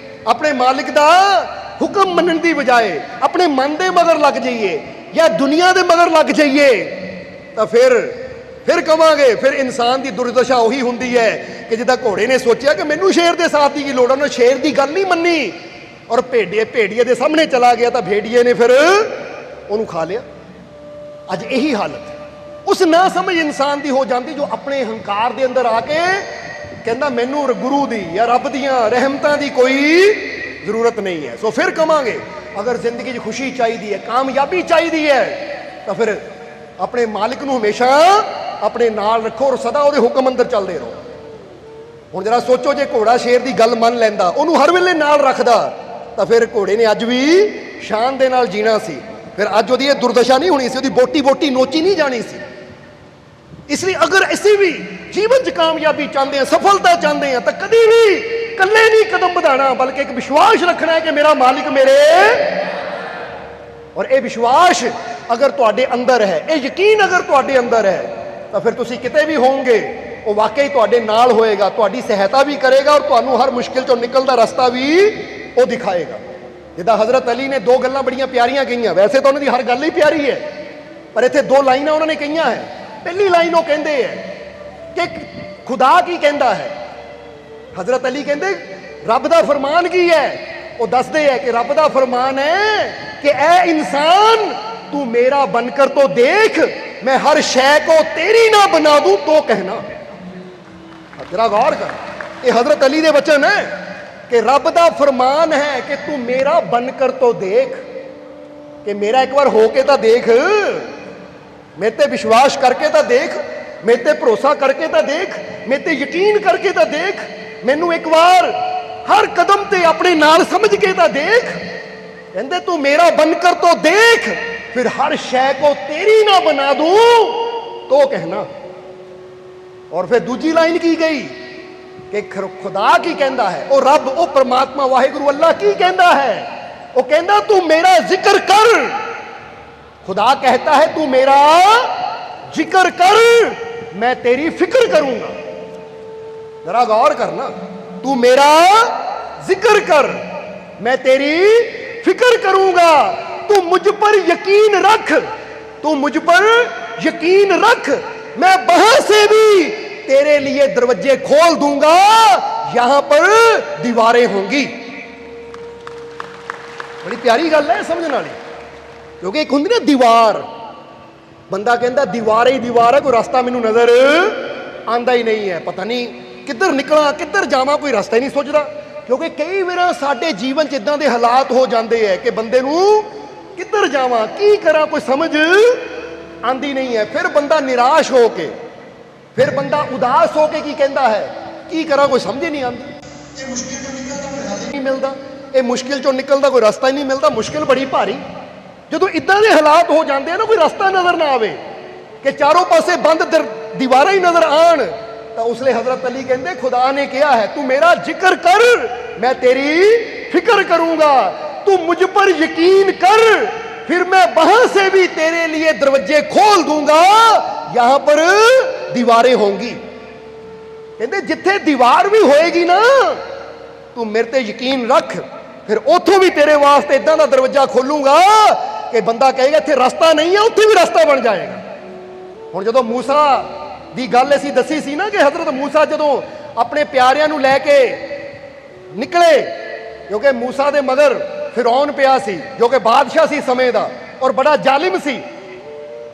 ਆਪਣੇ ਮਾਲਿਕ ਦਾ ਹੁਕਮ ਮੰਨਣ ਦੀ ਬਜਾਏ ਆਪਣੇ ਮਨ ਦੇ ਮਗਰ ਲੱਗ ਜਾਈਏ ਜਾਂ ਦੁਨੀਆ ਦੇ ਮਗਰ ਲੱਗ ਜਾਈਏ, ਤਾਂ ਫਿਰ ਕਵਾਂਗੇ, ਫਿਰ ਇਨਸਾਨ ਦੀ ਦੁਰਦਸ਼ਾ ਉਹੀ ਹੁੰਦੀ ਹੈ ਕਿ ਜਿੱਦਾਂ ਘੋੜੇ ਨੇ ਸੋਚਿਆ ਕਿ ਮੈਨੂੰ ਸ਼ੇਰ ਦੇ ਸਾਥ ਦੀ ਕੀ ਲੋੜ, ਉਹਨੇ ਸ਼ੇਰ ਦੀ ਗੱਲ ਨਹੀਂ ਮੰਨੀ ਔਰ ਭੇੜੀਏ ਦੇ ਸਾਹਮਣੇ ਚਲਾ ਗਿਆ, ਤਾਂ ਭੇੜੀਏ ਨੇ ਫਿਰ ਉਹਨੂੰ ਖਾ ਲਿਆ। ਅੱਜ ਇਹੀ ਹਾਲਤ ਉਸ ਨਾ ਸਮਝ ਇਨਸਾਨ ਦੀ ਹੋ ਜਾਂਦੀ ਜੋ ਆਪਣੇ ਹੰਕਾਰ ਦੇ ਅੰਦਰ ਆ ਕੇ ਕਹਿੰਦਾ ਮੈਨੂੰ ਗੁਰੂ ਦੀ ਜਾਂ ਰੱਬ ਦੀਆਂ ਰਹਿਮਤਾਂ ਦੀ ਕੋਈ ਜ਼ਰੂਰਤ ਨਹੀਂ ਹੈ। ਸੋ ਫਿਰ ਕਵਾਂਗੇ, ਅਗਰ ਜ਼ਿੰਦਗੀ 'ਚ ਖੁਸ਼ੀ ਚਾਹੀਦੀ ਹੈ, ਕਾਮਯਾਬੀ ਚਾਹੀਦੀ ਹੈ, ਤਾਂ ਫਿਰ ਆਪਣੇ ਮਾਲਿਕ ਨੂੰ ਹਮੇਸ਼ਾ ਆਪਣੇ ਨਾਲ ਰੱਖੋ ਔਰ ਸਦਾ ਉਹਦੇ ਹੁਕਮ ਅੰਦਰ ਚੱਲਦੇ ਰਹੋ। ਹੁਣ ਜਰਾ ਸੋਚੋ, ਜੇ ਘੋੜਾ ਸ਼ੇਰ ਦੀ ਗੱਲ ਮੰਨ ਲੈਂਦਾ, ਉਹਨੂੰ ਹਰ ਵੇਲੇ ਨਾਲ ਰੱਖਦਾ, ਤਾਂ ਫਿਰ ਘੋੜੇ ਨੇ ਅੱਜ ਵੀ ਸ਼ਾਨ ਦੇ ਨਾਲ ਜੀਣਾ ਸੀ। ਫਿਰ ਅੱਜ ਉਹਦੀ ਇਹ ਦੁਰਦਸ਼ਾ ਨਹੀਂ ਹੋਣੀ ਸੀ, ਉਹਦੀ ਬੋਟੀ ਨੋਚੀ ਨਹੀਂ ਜਾਣੀ ਸੀ। इसलिए अगर ਅਸੀਂ भी जीवन च कामयाबी चाहते हैं, सफलता चाहते हैं, तो कभी भी कल्ले नहीं कदम बढ़ाना, बल्कि एक विश्वास रखना है कि मेरा मालिक मेरे, और ये विश्वास अगर तुहाडे अंदर है, ये यकीन अगर तुहाडे अंदर है, तो फिर तुसी किते भी होंगे वो वाकई तुहाडे नाल होएगा, तुहाडी सहायता भी करेगा और तुहानू हर मुश्किल चों निकलदा रास्ता भी वो दिखाएगा। जिद्दां हज़रत अली ने दो गल्लां बड़ियां प्यारियां कहीआं, वैसे तो उन्हां दी हर गल ही प्यारी है, पर इत्थे दो लाइनां उन्होंने कहीआं है। पहली लाइन वो कहते हैं कि खुदा की कहता है, हजरत अली कहते रब दा फरमान की है, वो दसदे है कि रब दा फरमान है कि ऐ इंसान तू मेरा बनकर तो देख, मैं हर शय को तेरी ना बना दूं तो कहना। जरा गौर कर, ये हजरत अली दे वचन है कि रब दा फरमान है कि तू मेरा बनकर तो देख, कि मेरा एक बार होके तो देख, मेरे ते विश्वास करके तो देख, मेरे ते भरोसा करके तो देख, मेरे ते यकीन करके तो देख, मैनू एक बार हर कदम ते अपने नाल समझ के तो देख। कहते तू मेरा बनकर तो देख, फिर हर शय को तेरी ना बना दूं तो कहना। और फिर दूजी लाइन की गई कि खुदा की कहता है, ओ रब, ओ परमात्मा वाहिगुरु अल्लाह की कहता है, वो कहता तू मेरा जिक्र कर। खुदा कहता है तू मेरा जिक्र कर, मैं तेरी फिक्र करूंगा। जरा गौर करना, तू मेरा जिक्र कर, मैं तेरी फिक्र करूंगा। तू मुझ पर यकीन रख, तू मुझ पर यकीन रख, मैं वहां से भी तेरे लिए दरवाजे खोल दूंगा, यहां पर दीवारें होंगी। बड़ी प्यारी गल है समझने वाली, क्योंकि एक होंगी ना दीवार, बंदा कहता दीवार ही दीवार है, कोई रास्ता मैनू नजर आंदा ही नहीं है, पता नहीं किधर निकला किधर जावा, कोई रास्ता ही नहीं सोचता। क्योंकि कई बार साडे जीवन च इदां दे हालात हो जाते हैं कि बंदे नू किधर जावा की करा कोई समझ आंदी नहीं है। फिर बंदा निराश हो के, फिर बंदा उदास हो के की कहता है की करा कोई समझ ही नहीं आती, नहीं मिलता, ये मुश्किल चों निकलता कोई रास्ता ही नहीं मिलता, मुश्किल बड़ी भारी। जो इदां दे हालात हो जाते हैं ना, कोई रास्ता नजर ना आवे कि चारों पासे बंद दीवारें ही नजर आन, तो उसलिए हजरत अली कहते खुदा ने कहा है तू मेरा जिक्र कर, मैं तेरी फिक्र करूंगा। तू मुझ पर यकीन कर, फिर मैं वहां से भी तेरे लिए दरवाजे खोल दूंगा, यहां पर दीवारें होंगी। कहते जिथे दीवार भी होएगी ना, तू मेरे ते यकीन रख, फिर उथों भी तेरे वास्ते इदां दा दरवाजा खोलूंगा कि बंदा कहेगा इत्थे रास्ता नहीं है, उत्थे भी रास्ता बन जाएगा। हुण जदों मूसा दी गल असीं दसी सी ना कि हजरत मूसा जदों अपने प्यारियां नूं लैके निकले, क्योंकि मूसा दे मगर फिरौन पिया सी जो कि बादशाह सी समय दा और बड़ा जालिम सी।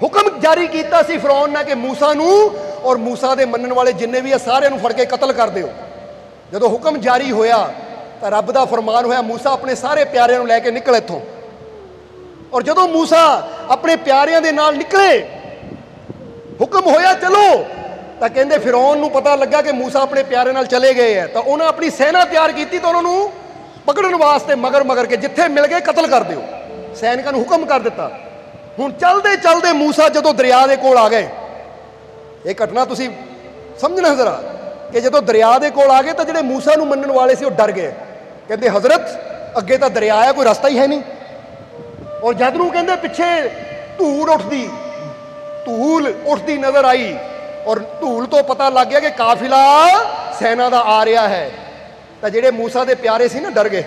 हुक्म जारी कीता सी फिरौन ने कि मूसा नूं और मूसा दे मनण वाले जिन्ने भी है सारिआं नूं फड़ के कतल कर दिओ। जदों हुक्म जारी होया तो रब दा फरमान होया मूसा अपने सारे प्यारिआं नूं लैके निकल इत्थों। और जदों मूसा अपने प्यारिआं दे नाल निकले, हुक्म होया चलो, तो कहते फिरौन नूं पता लगा कि मूसा अपने प्यारे नाल चले गए हैं, तो उन्हें अपनी सेना तैयार की तो उन्होंने पकड़न वास्ते मगर मगर के जिथे मिल गए कतल कर दिओ। सैनिकां नूं हुक्म कर दिता। हुण चलदे चलदे मूसा जदों दरिया दे कोल आ गए, ये घटना तुसीं समझना जरा कि जदों दरिया दे कोल आ गए तो जिहड़े मूसा नूं मनण वाले सी वो डर गए। कहते हजरत अगे तो दरिया है, कोई रास्ता ही है नहीं। और जद नूं कहते पिछे धूल उठती नजर आई और धूल तो पता लग गया कि काफिला सेना का आ रहा है, तो जेडे मूसा के प्यारे सी ना डर गए,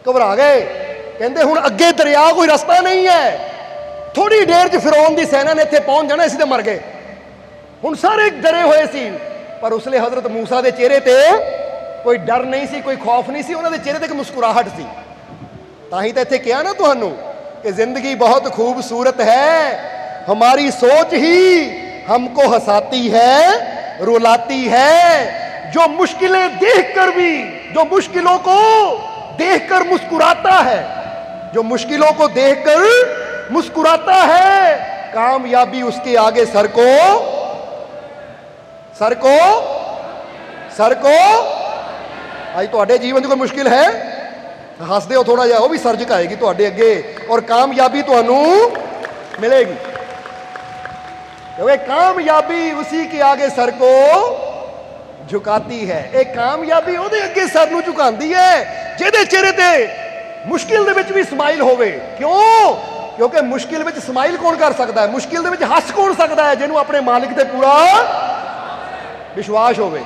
घबरा गए। कहते हुण अगे दरिया कोई रास्ता नहीं है, थोड़ी देर च फिरौन की सेना ने इत्थे पहुंच जाना, इसी तो मर गए। हुण सारे डरे हुए सी, पर उसले हजरत मूसा के चेहरे ते कोई डर नहीं सी, कोई खौफ नहीं सी, उन्होंने चेहरे ते एक मुस्कुराहट सी। ताही तो इत्थे कहा ना तुहानू कि जिंदगी बहुत खूबसूरत है, हमारी सोच ही हमको हंसाती है, रुलाती है। जो मुश्किलें देखकर भी, जो मुश्किलों को देखकर मुस्कुराता है, जो मुश्किलों को देखकर मुस्कुराता है, कामयाबी उसके आगे सर को आज तुहाडे जीवन में कोई मुश्किल है, हसदे हो थोड़ा जिहा, वो भी सर झुकाएगी तुहाडे अगे और कामयाबी तुहानू मिलेगी। क्योंकि कामयाबी उसी के आगे सर को झुकाती है। एक कामयाबी ਉਹਦੇ ਅੱਗੇ ਸਰ ਨੂੰ ਝੁਕਾਉਂਦੀ ਹੈ ਜਿਹਦੇ ਚਿਹਰੇ ਤੇ ਮੁਸ਼ਕਿਲ ਦੇ ਵਿੱਚ ਵੀ ਸਮਾਈਲ ਹੋਵੇ। ਕਿਉਂ? ਕਿਉਂਕਿ ਮੁਸ਼ਕਿਲ ਵਿੱਚ ਸਮਾਈਲ ਕੌਣ ਕਰ ਸਕਦਾ ਹੈ? ਮੁਸ਼ਕਿਲ ਦੇ ਵਿੱਚ ਹੱਸ ਕੌਣ ਸਕਦਾ ਹੈ? ਜਿਹਨੂੰ ਆਪਣੇ ਮਾਲਿਕ ਤੇ ਪੂਰਾ ਵਿਸ਼ਵਾਸ ਹੋਵੇ।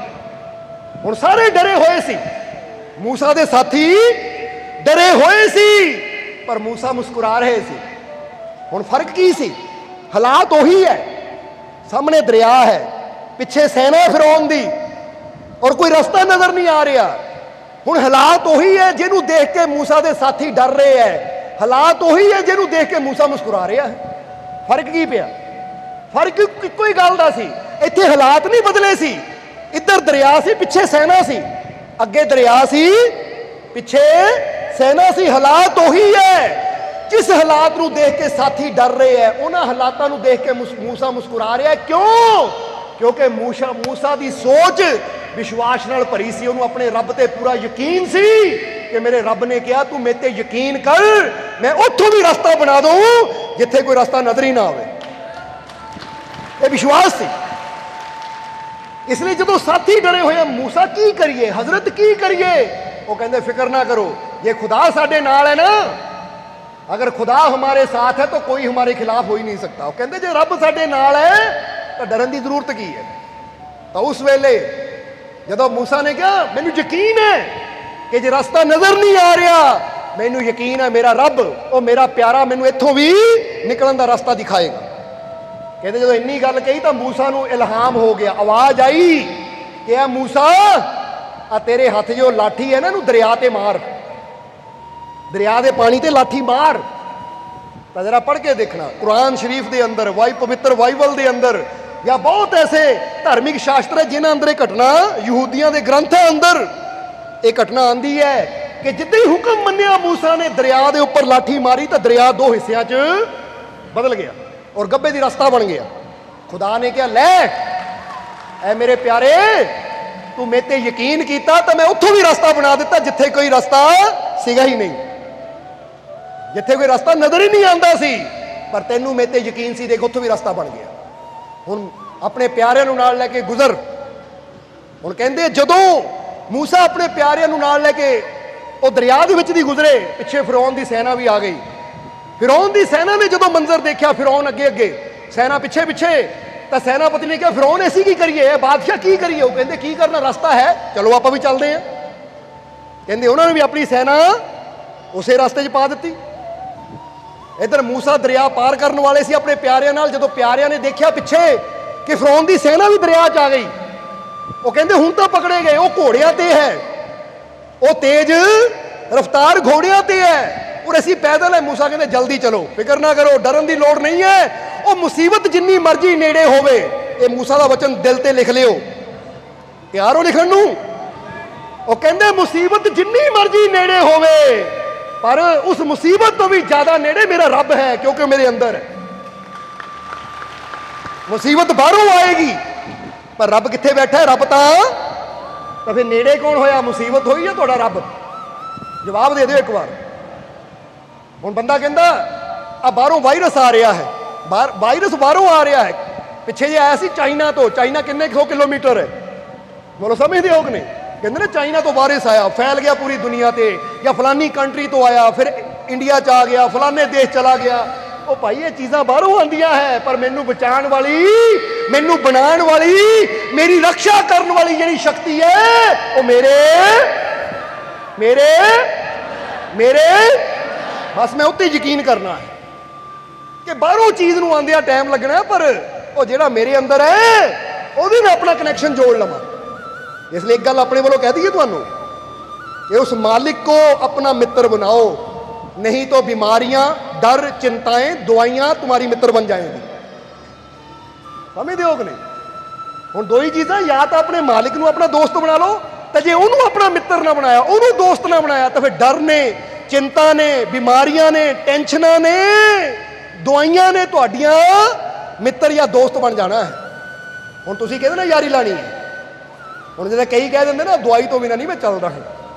ਹੁਣ ਸਾਰੇ ਡਰੇ ਹੋਏ ਸੀ, मूसा ਦੇ ਸਾਥੀ ਡਰੇ ਹੋਏ ਸੀ, ਪਰ मूसा ਮੁਸਕਰਾ ਰਹੇ ਸੀ। ਹੁਣ ਫਰਕ ਕੀ ਸੀ? ਹਾਲਾਤ ਉਹੀ ਹੈ, ਸਾਹਮਣੇ ਦਰਿਆ ਹੈ, ਪਿੱਛੇ ਸੈਨਾ ਫਿਰੌਨ ਦੀ, और कोई रास्ता नजर नहीं आ रहा। हुण हालात उही है जिन्हों देख के मूसा दे साथी डर रहे हैं, हालात उही है जिन्हों देख के मूसा मुस्कुरा रहा है। फर्क की पिया? फर्क कोई गल दा सी, इत्थे हालात नहीं बदले सी। इधर दरिया सी, पिछे सेना सी, अगे दरिया सी, पिछे सेना सी। हालात उही है, जिस हालात नूं देख के साथी डर रहे हैं, उन्हां हालातां नूं देख के मूसा मुस्कुरा रहा है। क्यों? क्योंकि मूसा दी सोच विश्वास नाल भरी सी। उन्होंने अपने रब ते पूरा यकीन सी कि मेरे रब ने कहा तू मेरे ते यकीन कर, मैं उत्थों भी रास्ता बना दूं जिथे कोई रास्ता नजर ही ना आवे। ये विश्वास सी। इसलिए जो साथी डरे हुए मूसा की करिए, हजरत की करिए, वो कहते फिक्र ना करो, ये खुदा साडे नाल है ना, अगर खुदा हमारे साथ है तो कोई हमारे खिलाफ हो ही नहीं सकता। वो कहते जो रब साडे नाल है तो डरन की जरूरत की है। तो उस वेले जदों मूसा ने कहा मैनू यकीन है कि जो रास्ता नजर नहीं आ रहा, मैनू यकीन है मेरा रब और मेरा प्यारा मैनू इत्थों भी निकलने का रास्ता दिखाएगा। कहते जो इन्नी गल कही तो मूसा नू इल्हाम हो गया, आवाज आई कि आ मूसा आ तेरे हाथ जो लाठी है ना, नू दरिया ते मार, दरिया के पानी ते लाठी मार। तो जरा पढ़ के देखना कुरान शरीफ के अंदर, पवित्र बाइबल के अंदर या बहुत ऐसे धार्मिक शास्त्र है जिन्होंने अंदर घटना, यहूदियों के ग्रंथ है अंदर एक घटना आती है कि जिद्दे ही हुक्म मन्निया मूसा ने दरिया के उपर लाठी मारी तो दरिया दो हिस्सों च बदल गया और गब्बे दी रास्ता बन गया। खुदा ने कहा ले ऐ मेरे प्यारे, तू मेरे ते यकीन किया तो मैं उत्थों भी रास्ता बना दिता जिथे कोई रास्ता सीगा ही नहीं, जिथे कोई रास्ता नजर ही नहीं आता सी, पर तेनू मेरे ते यकीन सी, देख उत्थों भी रास्ता बन गया। हुण अपने प्यारे नूं नाल लैके गुजर। हुण कहंदे जदों मूसा अपने प्यारे नूं नाल लैके वो दरिया दे विच दी गुजरे, पिछे फिरौन दी सेना भी आ गई। फिरौन दी सेना ने जदों मंजर देखा, फिरौन अगे अगे सेना पिछे पिछे, तो सेनापति ने कहा फिरौन ऐसी की करिए, बादशाह की करिए? वो कहंदे की करना, रास्ता है, चलो आपां भी चलदे हैं। कहंदे उन्होंने भी अपनी सेना उसे रास्ते च पा दी। इधर मूसा दरिया पार करने वाले सी अपने प्यारिਆਂ नाल, जदों प्यारिਆਂ ने देखा पिछे कि फिरौन की सेना भी दरिया च आ गई, वो कहते हुण तो पकड़े गए, वो घोड़ियां ते है, वो तेज रफ्तार घोड़ियां ते है और असीं पैदल है। मूसा कहते जल्दी चलो, फिक्र ना करो, डरन की लोड़ नहीं है। वो मुसीबत जिन्नी मर्जी नेड़े होवे, ये मूसा का वचन दिल ते लिख लियो, तैयार हो लिखण नूं? वो कहते मुसीबत जिन्नी मर्जी नेड़े होवे, पर उस मुसीबत तो भी ज्यादा नेड़े मेरा रब है, क्योंकि मेरे अंदर है। मुसीबत बाहरों आएगी पर रब कित्थे बैठा है? रब तो फिर नेड़े कौन होया? मुसीबत होई या तुहाडा रब? जवाब दे दो एक बार। हुण बंदा कहंदा आ बाहरों वायरस आ रहा है, वायरस बाहरों आ रहा है। पिछे जे आया सी चाइना तो, चाइना किन्ने 100 किलोमीटर है, बोलो समझदे हो कि नहीं? कहते ना चाइना तो वायरस आया, फैल गया पूरी दुनिया ते, या फलानी कंट्री तो आया, फिर इंडिया च आ गया, फलाने देश चला गया। ओ भाई ये चीज़ां बाहरों आंदियां है, पर मैनू बचाने वाली, मैनू बनाने वाली, मेरी रक्षा करने वाली जिहड़ी शक्ति है वो मेरे मेरे मेरे बस मैं उत्ते यकीन करना है कि बाहरों चीज़ नूं आंदियां टाइम लगना है, पर वो जिहड़ा मेरे अंदर है ਉਹਦੇ मैं अपना कनैक्शन जोड़ लवां। इसलिए एक गल अपने वालों कह दीए तुहानू कि उस मालिक को अपना मित्र बनाओ, नहीं तो बीमारियां, डर, चिंताएं, दवाइयां तुम्हारी मित्र बन जाएंगी। समझते हो कि नहीं? हुण दो ही चीज़ां, या तो अपने मालिक नूं अपना दोस्त बना लो, तो जे उन्होंने अपना मित्र ना बनाया, उन्होंने दोस्त ना बनाया, तो फिर डर ने, चिंता ने, बीमारियां ने, टेंशनां ने, दवाइयां ने तुहाडियां मित्र या दोस्त बन जाना है। हुण तुसीं कहदे ना यारी लानी है, हुण जिद्दां कई कह दिंदे ना दवाई तो बिना नहीं मैं चलदा है,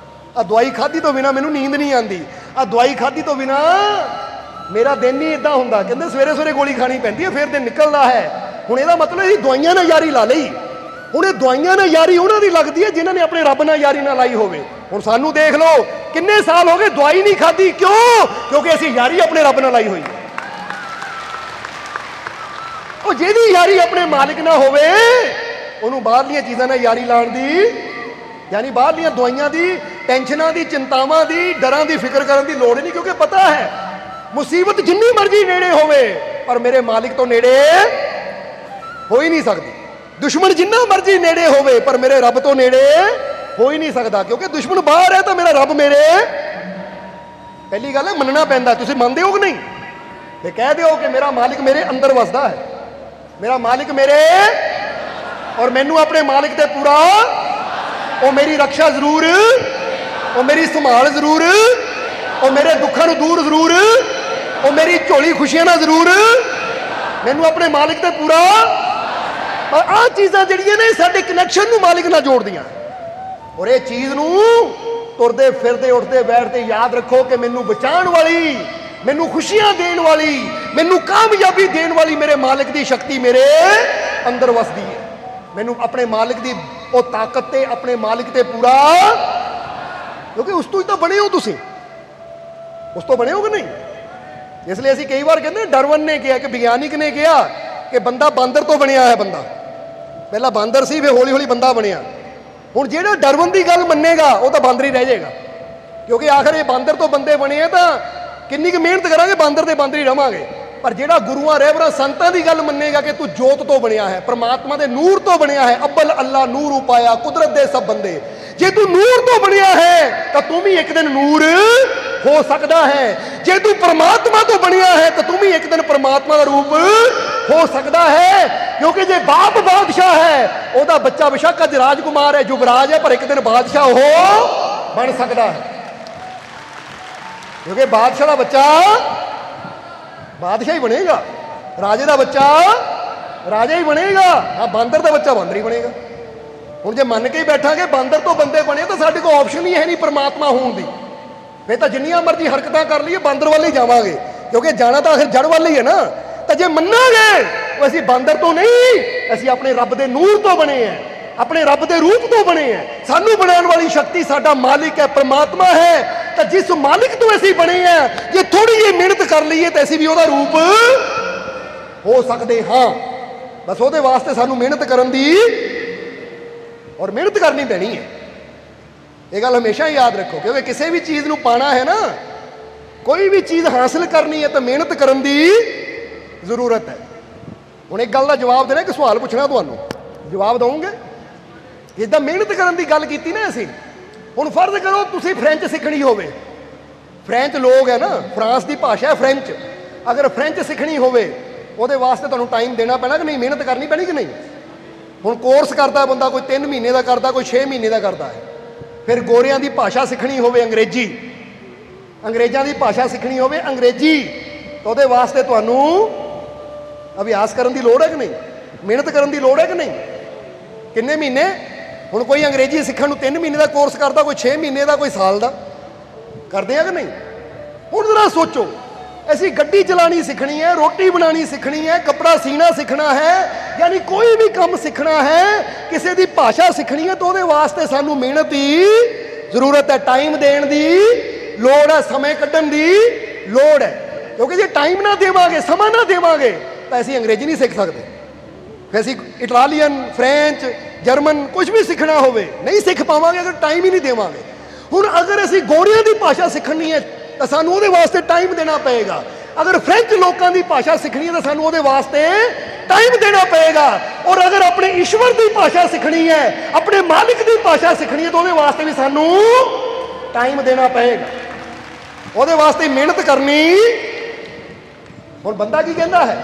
आ दवाई खाधी तो बिना मैनूं नींद नहीं आती, आ दवाई खाधी तो बिना मेरा दिन ही इदां हुंदा। कहंदे सवेरे सवेरे गोली खानी पैंदी है, फिर दिन निकलदा है। ਹੁਣ ਇਹਦਾ ਮਤਲਬ ਇਹ ਦਵਾਈਆਂ ਨਾਲ ਯਾਰੀ ਲਾ ਲਈ। ਹੁਣ ਇਹ ਦਵਾਈਆਂ ਨਾਲ ਯਾਰੀ ਉਹਨਾਂ ਦੀ ਲੱਗਦੀ ਹੈ ਜਿਨ੍ਹਾਂ ਨੇ ਆਪਣੇ ਰੱਬ ਨਾਲ ਯਾਰੀ ਨਾ ਲਾਈ ਹੋਵੇ। ਹੁਣ ਸਾਨੂੰ ਦੇਖ ਲਓ, ਕਿੰਨੇ ਸਾਲ ਹੋ ਗਏ ਦਵਾਈ ਨਹੀਂ ਖਾਧੀ, ਕਿਉਂ? ਕਿਉਂਕਿ ਅਸੀਂ ਯਾਰੀ ਆਪਣੇ ਰੱਬ ਨਾਲ ਲਾਈ ਹੋਈ। ਉਹ ਜਿਹਦੀ ਯਾਰੀ ਆਪਣੇ ਮਾਲਿਕ ਨਾਲ ਹੋਵੇ ਉਹਨੂੰ ਬਾਹਰਲੀਆਂ ਚੀਜ਼ਾਂ ਨਾਲ ਯਾਰੀ ਲਾਉਣ ਦੀ, ਯਾਨੀ ਬਾਹਰਲੀਆਂ ਦਵਾਈਆਂ ਦੀ, ਟੈਨਸ਼ਨਾਂ ਦੀ, ਚਿੰਤਾਵਾਂ ਦੀ, ਡਰਾਂ ਦੀ ਫਿਕਰ ਕਰਨ ਦੀ ਲੋੜ ਹੀ ਨਹੀਂ। ਕਿਉਂਕਿ ਪਤਾ ਹੈ ਮੁਸੀਬਤ ਜਿੰਨੀ ਮਰਜ਼ੀ ਨੇੜੇ ਹੋਵੇ ਪਰ ਮੇਰੇ ਮਾਲਿਕ ਤੋਂ ਨੇੜੇ ਹੋ ਹੀ ਨਹੀਂ ਸਕਦੀ। ਦੁਸ਼ਮਣ ਜਿੰਨਾ ਮਰਜ਼ੀ ਨੇੜੇ ਹੋਵੇ ਪਰ ਮੇਰੇ ਰੱਬ ਤੋਂ ਨੇੜੇ ਹੋ ਹੀ ਨਹੀਂ ਸਕਦਾ। ਕਿਉਂਕਿ ਦੁਸ਼ਮਣ ਬਾਹਰ ਹੈ ਤਾਂ ਮੇਰਾ ਰੱਬ ਮੇਰੇ। ਪਹਿਲੀ ਗੱਲ ਹੈ ਮੰਨਣਾ ਪੈਂਦਾ। ਤੁਸੀਂ ਮੰਨਦੇ ਹੋ ਕਿ ਨਹੀਂ? ਤੇ ਕਹਿ ਦਿਓ ਕਿ ਮੇਰਾ ਮਾਲਿਕ ਮੇਰੇ ਅੰਦਰ ਵਸਦਾ ਹੈ, ਮੇਰਾ ਮਾਲਿਕ ਮੇਰੇ, ਔਰ ਮੈਨੂੰ ਆਪਣੇ ਮਾਲਿਕ ਤੇ ਪੂਰਾ, ਉਹ ਮੇਰੀ ਰੱਖਿਆ ਜ਼ਰੂਰ, ਉਹ ਮੇਰੀ ਸੰਭਾਲ ਜ਼ਰੂਰ, ਉਹ ਮੇਰੇ ਦੁੱਖਾਂ ਨੂੰ ਦੂਰ ਜ਼ਰੂਰ, ਉਹ ਮੇਰੀ ਝੋਲੀ ਖੁਸ਼ੀਆਂ ਨਾਲ ਜ਼ਰੂਰ, ਮੈਨੂੰ ਆਪਣੇ ਮਾਲਿਕ ਤੇ ਪੂਰਾ। ਪਰ ਆਹ ਚੀਜ਼ਾਂ ਜਿਹੜੀਆਂ ਨੇ ਸਾਡੇ ਕਨੈਕਸ਼ਨ ਨੂੰ ਮਾਲਿਕ ਨਾਲ ਜੋੜਦੀਆਂ। ਔਰ ਇਹ ਚੀਜ਼ ਨੂੰ ਤੁਰਦੇ ਫਿਰਦੇ ਉੱਠਦੇ ਬੈਠਦੇ ਯਾਦ ਰੱਖੋ ਕਿ ਮੈਨੂੰ ਬਚਾਉਣ ਵਾਲੀ, ਮੈਨੂੰ ਖੁਸ਼ੀਆਂ ਦੇਣ ਵਾਲੀ, ਮੈਨੂੰ ਕਾਮਯਾਬੀ ਦੇਣ ਵਾਲੀ ਮੇਰੇ ਮਾਲਿਕ ਦੀ ਸ਼ਕਤੀ ਮੇਰੇ ਅੰਦਰ ਵਸਦੀ ਹੈ। ਮੈਨੂੰ ਆਪਣੇ ਮਾਲਿਕ ਦੀ ਉਹ ਤਾਕਤ ਤੇ, ਆਪਣੇ ਮਾਲਿਕ ਤੇ ਪੂਰਾ, ਕਿਉਂਕਿ ਉਸ ਤੋਂ ਹੀ ਤਾਂ ਬਣੇ ਹੋ ਤੁਸੀਂ, ਉਸ ਤੋਂ ਬਣੇ ਹੋ ਕਿ ਨਹੀਂ? ਇਸ ਲਈ ਅਸੀਂ ਕਈ ਵਾਰ ਕਹਿੰਦੇ ਡਾਰਵਨ ਨੇ ਕਿਹਾ, ਕਿ ਵਿਗਿਆਨਿਕ ਨੇ ਕਿਹਾ ਕਿ ਬੰਦਾ ਬਾਂਦਰ ਤੋਂ ਬਣਿਆ ਹੈ। ਬੰਦਾ ਪਹਿਲਾਂ ਬਾਂਦਰ ਸੀ, ਫਿਰ ਹੌਲੀ ਹੌਲੀ ਬੰਦਾ ਬਣਿਆ। ਹੁਣ ਜਿਹੜਾ ਡਾਰਵਨ ਦੀ ਗੱਲ ਮੰਨੇਗਾ ਉਹ ਤਾਂ ਬਾਂਦਰ ਹੀ ਰਹਿ ਜਾਏਗਾ। ਕਿਉਂਕਿ ਆਖਰ ਇਹ ਬਾਂਦਰ ਤੋਂ ਬੰਦੇ ਬਣੇ ਆ ਤਾਂ ਕਿੰਨੀ ਕੁ ਮਿਹਨਤ ਕਰਾਂਗੇ, ਬਾਂਦਰ ਦੇ ਬਾਂਦਰ ਹੀ ਰਵਾਂਗੇ। ਪਰ ਜਿਹੜਾ ਗੁਰੂਆਂ ਰਹਿਬਰਾਂ ਸੰਤਾਂ ਦੀ ਗੱਲ ਮੰਨੇਗਾ ਕਿ ਤੂੰ ਜੋਤ ਤੋਂ ਬਣਿਆ ਹੈ, ਪਰਮਾਤਮਾ ਦੇ ਨੂਰ ਤੋਂ ਬਣਿਆ ਹੈ, ਅੱਬਲ ਅੱਲਾ ਨੂਰ ਉਪਾਇਆ ਕੁਦਰਤ ਦੇ ਸਭ ਬੰਦੇ, ਜੇ ਤੂੰ ਨੂਰ ਤੋਂ ਬਣਿਆ ਹੈ ਤਾਂ ਤੂੰ ਵੀ ਇੱਕ ਦਿਨ ਨੂਰ ਹੋ ਸਕਦਾ ਹੈ। ਜੇ ਤੂੰ ਪਰਮਾਤਮਾ ਤੋਂ ਬਣਿਆ ਹੈ ਤਾਂ ਤੂੰ ਵੀ ਇੱਕ ਦਿਨ ਪਰਮਾਤਮਾ ਦਾ ਰੂਪ ਹੋ ਸਕਦਾ ਹੈ। ਕਿਉਂਕਿ ਜੇ ਬਾਪ ਬਾਦਸ਼ਾਹ ਹੈ, ਉਹਦਾ ਬੱਚਾ ਬੇਸ਼ੱਕ ਅੱਜ ਰਾਜਕੁਮਾਰ ਹੈ, ਯੁਵਰਾਜ ਹੈ, ਪਰ ਇੱਕ ਦਿਨ ਬਾਦਸ਼ਾਹ ਉਹ ਬਣ ਸਕਦਾ ਹੈ। ਕਿਉਂਕਿ ਬਾਦਸ਼ਾਹ ਦਾ ਬੱਚਾ ਬਾਦਸ਼ਾਹ ਹੀ ਬਣੇਗਾ, ਰਾਜੇ ਦਾ ਬੱਚਾ ਰਾਜਾ ਹੀ ਬਣੇਗਾ। ਹਾਂ, ਬਾਂਦਰ ਦਾ ਬੱਚਾ ਬਾਂਦਰ ਹੀ ਬਣੇਗਾ। ਹੁਣ ਜੇ ਮੰਨ ਕੇ ਹੀ ਬੈਠਾਂਗੇ ਬਾਂਦਰ ਤੋਂ ਬੰਦੇ ਬਣੇ ਤਾਂ ਸਾਡੇ ਕੋਲ ਆਪਸ਼ਨ ਹੀ ਹੈ ਨਹੀਂ ਪਰਮਾਤਮਾ ਹੋਣ ਦੀ। ਫਿਰ ਤਾਂ ਜਿੰਨੀਆਂ ਮਰਜ਼ੀ ਹਰਕਤਾਂ ਕਰ ਲਈਏ ਬਾਂਦਰ ਵੱਲ ਹੀ ਜਾਵਾਂਗੇ, ਕਿਉਂਕਿ ਜਾਣਾ ਤਾਂ ਆਖਿਰ ਜੜ ਵੱਲ ਹੀ ਹੈ ਨਾ। ਤਾਂ ਜੇ ਮੰਨਾਂਗੇ ਅਸੀਂ ਬਾਂਦਰ ਤੋਂ ਨਹੀਂ, ਅਸੀਂ ਆਪਣੇ ਰੱਬ ਦੇ ਨੂਰ ਤੋਂ ਬਣੇ ਆ, ਆਪਣੇ ਰੱਬ ਦੇ ਰੂਪ ਤੋਂ ਬਣੇ ਆ। ਸਾਨੂੰ ਬਣਾਉਣ ਵਾਲੀ ਸ਼ਕਤੀ ਸਾਡਾ ਮਾਲਿਕ ਹੈ, ਪਰਮਾਤਮਾ ਹੈ। ਤਾਂ ਜਿਸ ਮਾਲਿਕ ਤੋਂ ਅਸੀਂ ਬਣੇ ਆ, ਜੇ ਥੋੜੀ ਜਿਹੀ ਮਿਹਨਤ ਕਰ ਲਈਏ ਤਾਂ ਅਸੀਂ ਵੀ ਉਹਦਾ ਰੂਪ ਹੋ ਸਕਦੇ ਹਾਂ। ਬਸ ਉਹਦੇ ਵਾਸਤੇ ਸਾਨੂੰ ਮਿਹਨਤ ਕਰਨ ਦੀ, ਔਰ ਮਿਹਨਤ ਕਰਨੀ ਪੈਣੀ ਹੈ। ਇਹ ਗੱਲ ਹਮੇਸ਼ਾ ਯਾਦ ਰੱਖੋ, ਕਿਉਂਕਿ ਕਿਸੇ ਵੀ ਚੀਜ਼ ਨੂੰ ਪਾਣਾ ਹੈ ਨਾ, ਕੋਈ ਵੀ ਚੀਜ਼ ਹਾਸਲ ਕਰਨੀ ਹੈ ਤਾਂ ਮਿਹਨਤ ਕਰਨ ਦੀ ਜ਼ਰੂਰਤ ਹੈ। ਹੁਣ ਇੱਕ ਗੱਲ ਦਾ ਜਵਾਬ ਦੇਣਾ, ਇੱਕ ਸਵਾਲ ਪੁੱਛਣਾ ਤੁਹਾਨੂੰ, ਜਵਾਬ ਦਵੋਗੇ? ਜਿੱਦਾਂ ਮਿਹਨਤ ਕਰਨ ਦੀ ਗੱਲ ਕੀਤੀ ਨਾ ਅਸੀਂ, ਹੁਣ ਫਰਜ਼ ਕਰੋ ਤੁਸੀਂ ਫ੍ਰੈਂਚ ਸਿੱਖਣੀ ਹੋਵੇ, ਫ੍ਰੈਂਚ ਲੋਕ ਹੈ ਨਾ, ਫਰਾਂਸ ਦੀ ਭਾਸ਼ਾ ਹੈ ਫ੍ਰੈਂਚ। ਅਗਰ ਫ੍ਰੈਂਚ ਸਿੱਖਣੀ ਹੋਵੇ ਉਹਦੇ ਵਾਸਤੇ ਤੁਹਾਨੂੰ ਟਾਈਮ ਦੇਣਾ ਪੈਣਾ ਕਿ ਨਹੀਂ, ਮਿਹਨਤ ਕਰਨੀ ਪੈਣੀ ਕਿ ਨਹੀਂ? ਹੁਣ ਕੋਰਸ ਕਰਦਾ ਬੰਦਾ, ਕੋਈ 3 ਮਹੀਨੇ ਦਾ ਕਰਦਾ, ਕੋਈ 6 ਮਹੀਨੇ ਦਾ ਕਰਦਾ ਹੈ। ਫਿਰ ਗੋਰਿਆਂ ਦੀ ਭਾਸ਼ਾ ਸਿੱਖਣੀ ਹੋਵੇ ਅੰਗਰੇਜ਼ੀ, ਅੰਗਰੇਜ਼ਾਂ ਦੀ ਭਾਸ਼ਾ ਸਿੱਖਣੀ ਹੋਵੇ ਅੰਗਰੇਜ਼ੀ, ਤਾਂ ਉਹਦੇ ਵਾਸਤੇ ਤੁਹਾਨੂੰ ਅਭਿਆਸ ਕਰਨ ਦੀ ਲੋੜ ਹੈ ਕਿ ਨਹੀਂ, ਮਿਹਨਤ ਕਰਨ ਦੀ ਲੋੜ ਹੈ ਕਿ ਨਹੀਂ? ਕਿੰਨੇ ਮਹੀਨੇ? ਹੁਣ ਕੋਈ ਅੰਗਰੇਜ਼ੀ ਸਿੱਖਣ ਨੂੰ 3 ਮਹੀਨੇ ਦਾ ਕੋਰਸ ਕਰਦਾ, ਕੋਈ 6 ਮਹੀਨੇ ਦਾ, ਕੋਈ ਸਾਲ ਦਾ। ਕਰਦੇ ਆ ਕਿ ਨਹੀਂ? ਹੁਣ ਜ਼ਰਾ ਸੋਚੋ, ਅਸੀਂ ਗੱਡੀ ਚਲਾਣੀ ਸਿੱਖਣੀ ਹੈ, ਰੋਟੀ ਬਣਾਉਣੀ ਸਿੱਖਣੀ ਹੈ, ਕੱਪੜਾ ਸੀਣਾ ਸਿੱਖਣਾ ਹੈ, ਯਾਨੀ ਕੋਈ ਵੀ ਕੰਮ ਸਿੱਖਣਾ ਹੈ, ਕਿਸੇ ਦੀ ਭਾਸ਼ਾ ਸਿੱਖਣੀ ਹੈ, ਤਾਂ ਉਹਦੇ ਵਾਸਤੇ ਸਾਨੂੰ ਮਿਹਨਤ ਦੀ ਜ਼ਰੂਰਤ ਹੈ, ਟਾਈਮ ਦੇਣ ਦੀ ਲੋੜ ਹੈ, ਸਮੇਂ ਕੱਢਣ ਦੀ ਲੋੜ ਹੈ। ਕਿਉਂਕਿ ਜੇ ਟਾਈਮ ਨਾ ਦੇਵਾਂਗੇ, ਸਮਾਂ ਨਾ ਦੇਵਾਂਗੇ ਤਾਂ ਅਸੀਂ ਅੰਗਰੇਜ਼ੀ ਨਹੀਂ ਸਿੱਖ ਸਕਦੇ। ਫਿਰ ਅਸੀਂ ਇਟਾਲੀਅਨ, ਫ੍ਰੈਂਚ, ਜਰਮਨ ਕੁਝ ਵੀ ਸਿੱਖਣਾ ਹੋਵੇ ਨਹੀਂ ਸਿੱਖ ਪਾਵਾਂਗੇ ਅਗਰ ਟਾਈਮ ਹੀ ਨਹੀਂ ਦੇਵਾਂਗੇ। ਹੁਣ ਅਗਰ ਅਸੀਂ ਗੋਰਿਆਂ ਦੀ ਭਾਸ਼ਾ ਸਿੱਖਣੀ ਹੈ ਤਾਂ ਸਾਨੂੰ ਉਹਦੇ ਵਾਸਤੇ ਟਾਈਮ ਦੇਣਾ ਪਏਗਾ। ਅਗਰ ਫ੍ਰੈਂਚ ਲੋਕਾਂ ਦੀ ਭਾਸ਼ਾ ਸਿੱਖਣੀ ਹੈ ਤਾਂ ਸਾਨੂੰ ਉਹਦੇ ਵਾਸਤੇ ਟਾਈਮ ਦੇਣਾ ਪਏਗਾ। ਔਰ ਅਗਰ ਆਪਣੇ ਈਸ਼ਵਰ ਦੀ ਭਾਸ਼ਾ ਸਿੱਖਣੀ ਹੈ, ਆਪਣੇ ਮਾਲਿਕ ਦੀ ਭਾਸ਼ਾ ਸਿੱਖਣੀ ਹੈ ਤਾਂ ਉਹਦੇ ਵਾਸਤੇ ਵੀ ਸਾਨੂੰ ਟਾਈਮ ਦੇਣਾ ਪਏਗਾ, ਉਹਦੇ ਵਾਸਤੇ ਮਿਹਨਤ ਕਰਨੀ। ਹੁਣ ਬੰਦਾ ਕੀ ਕਹਿੰਦਾ ਹੈ,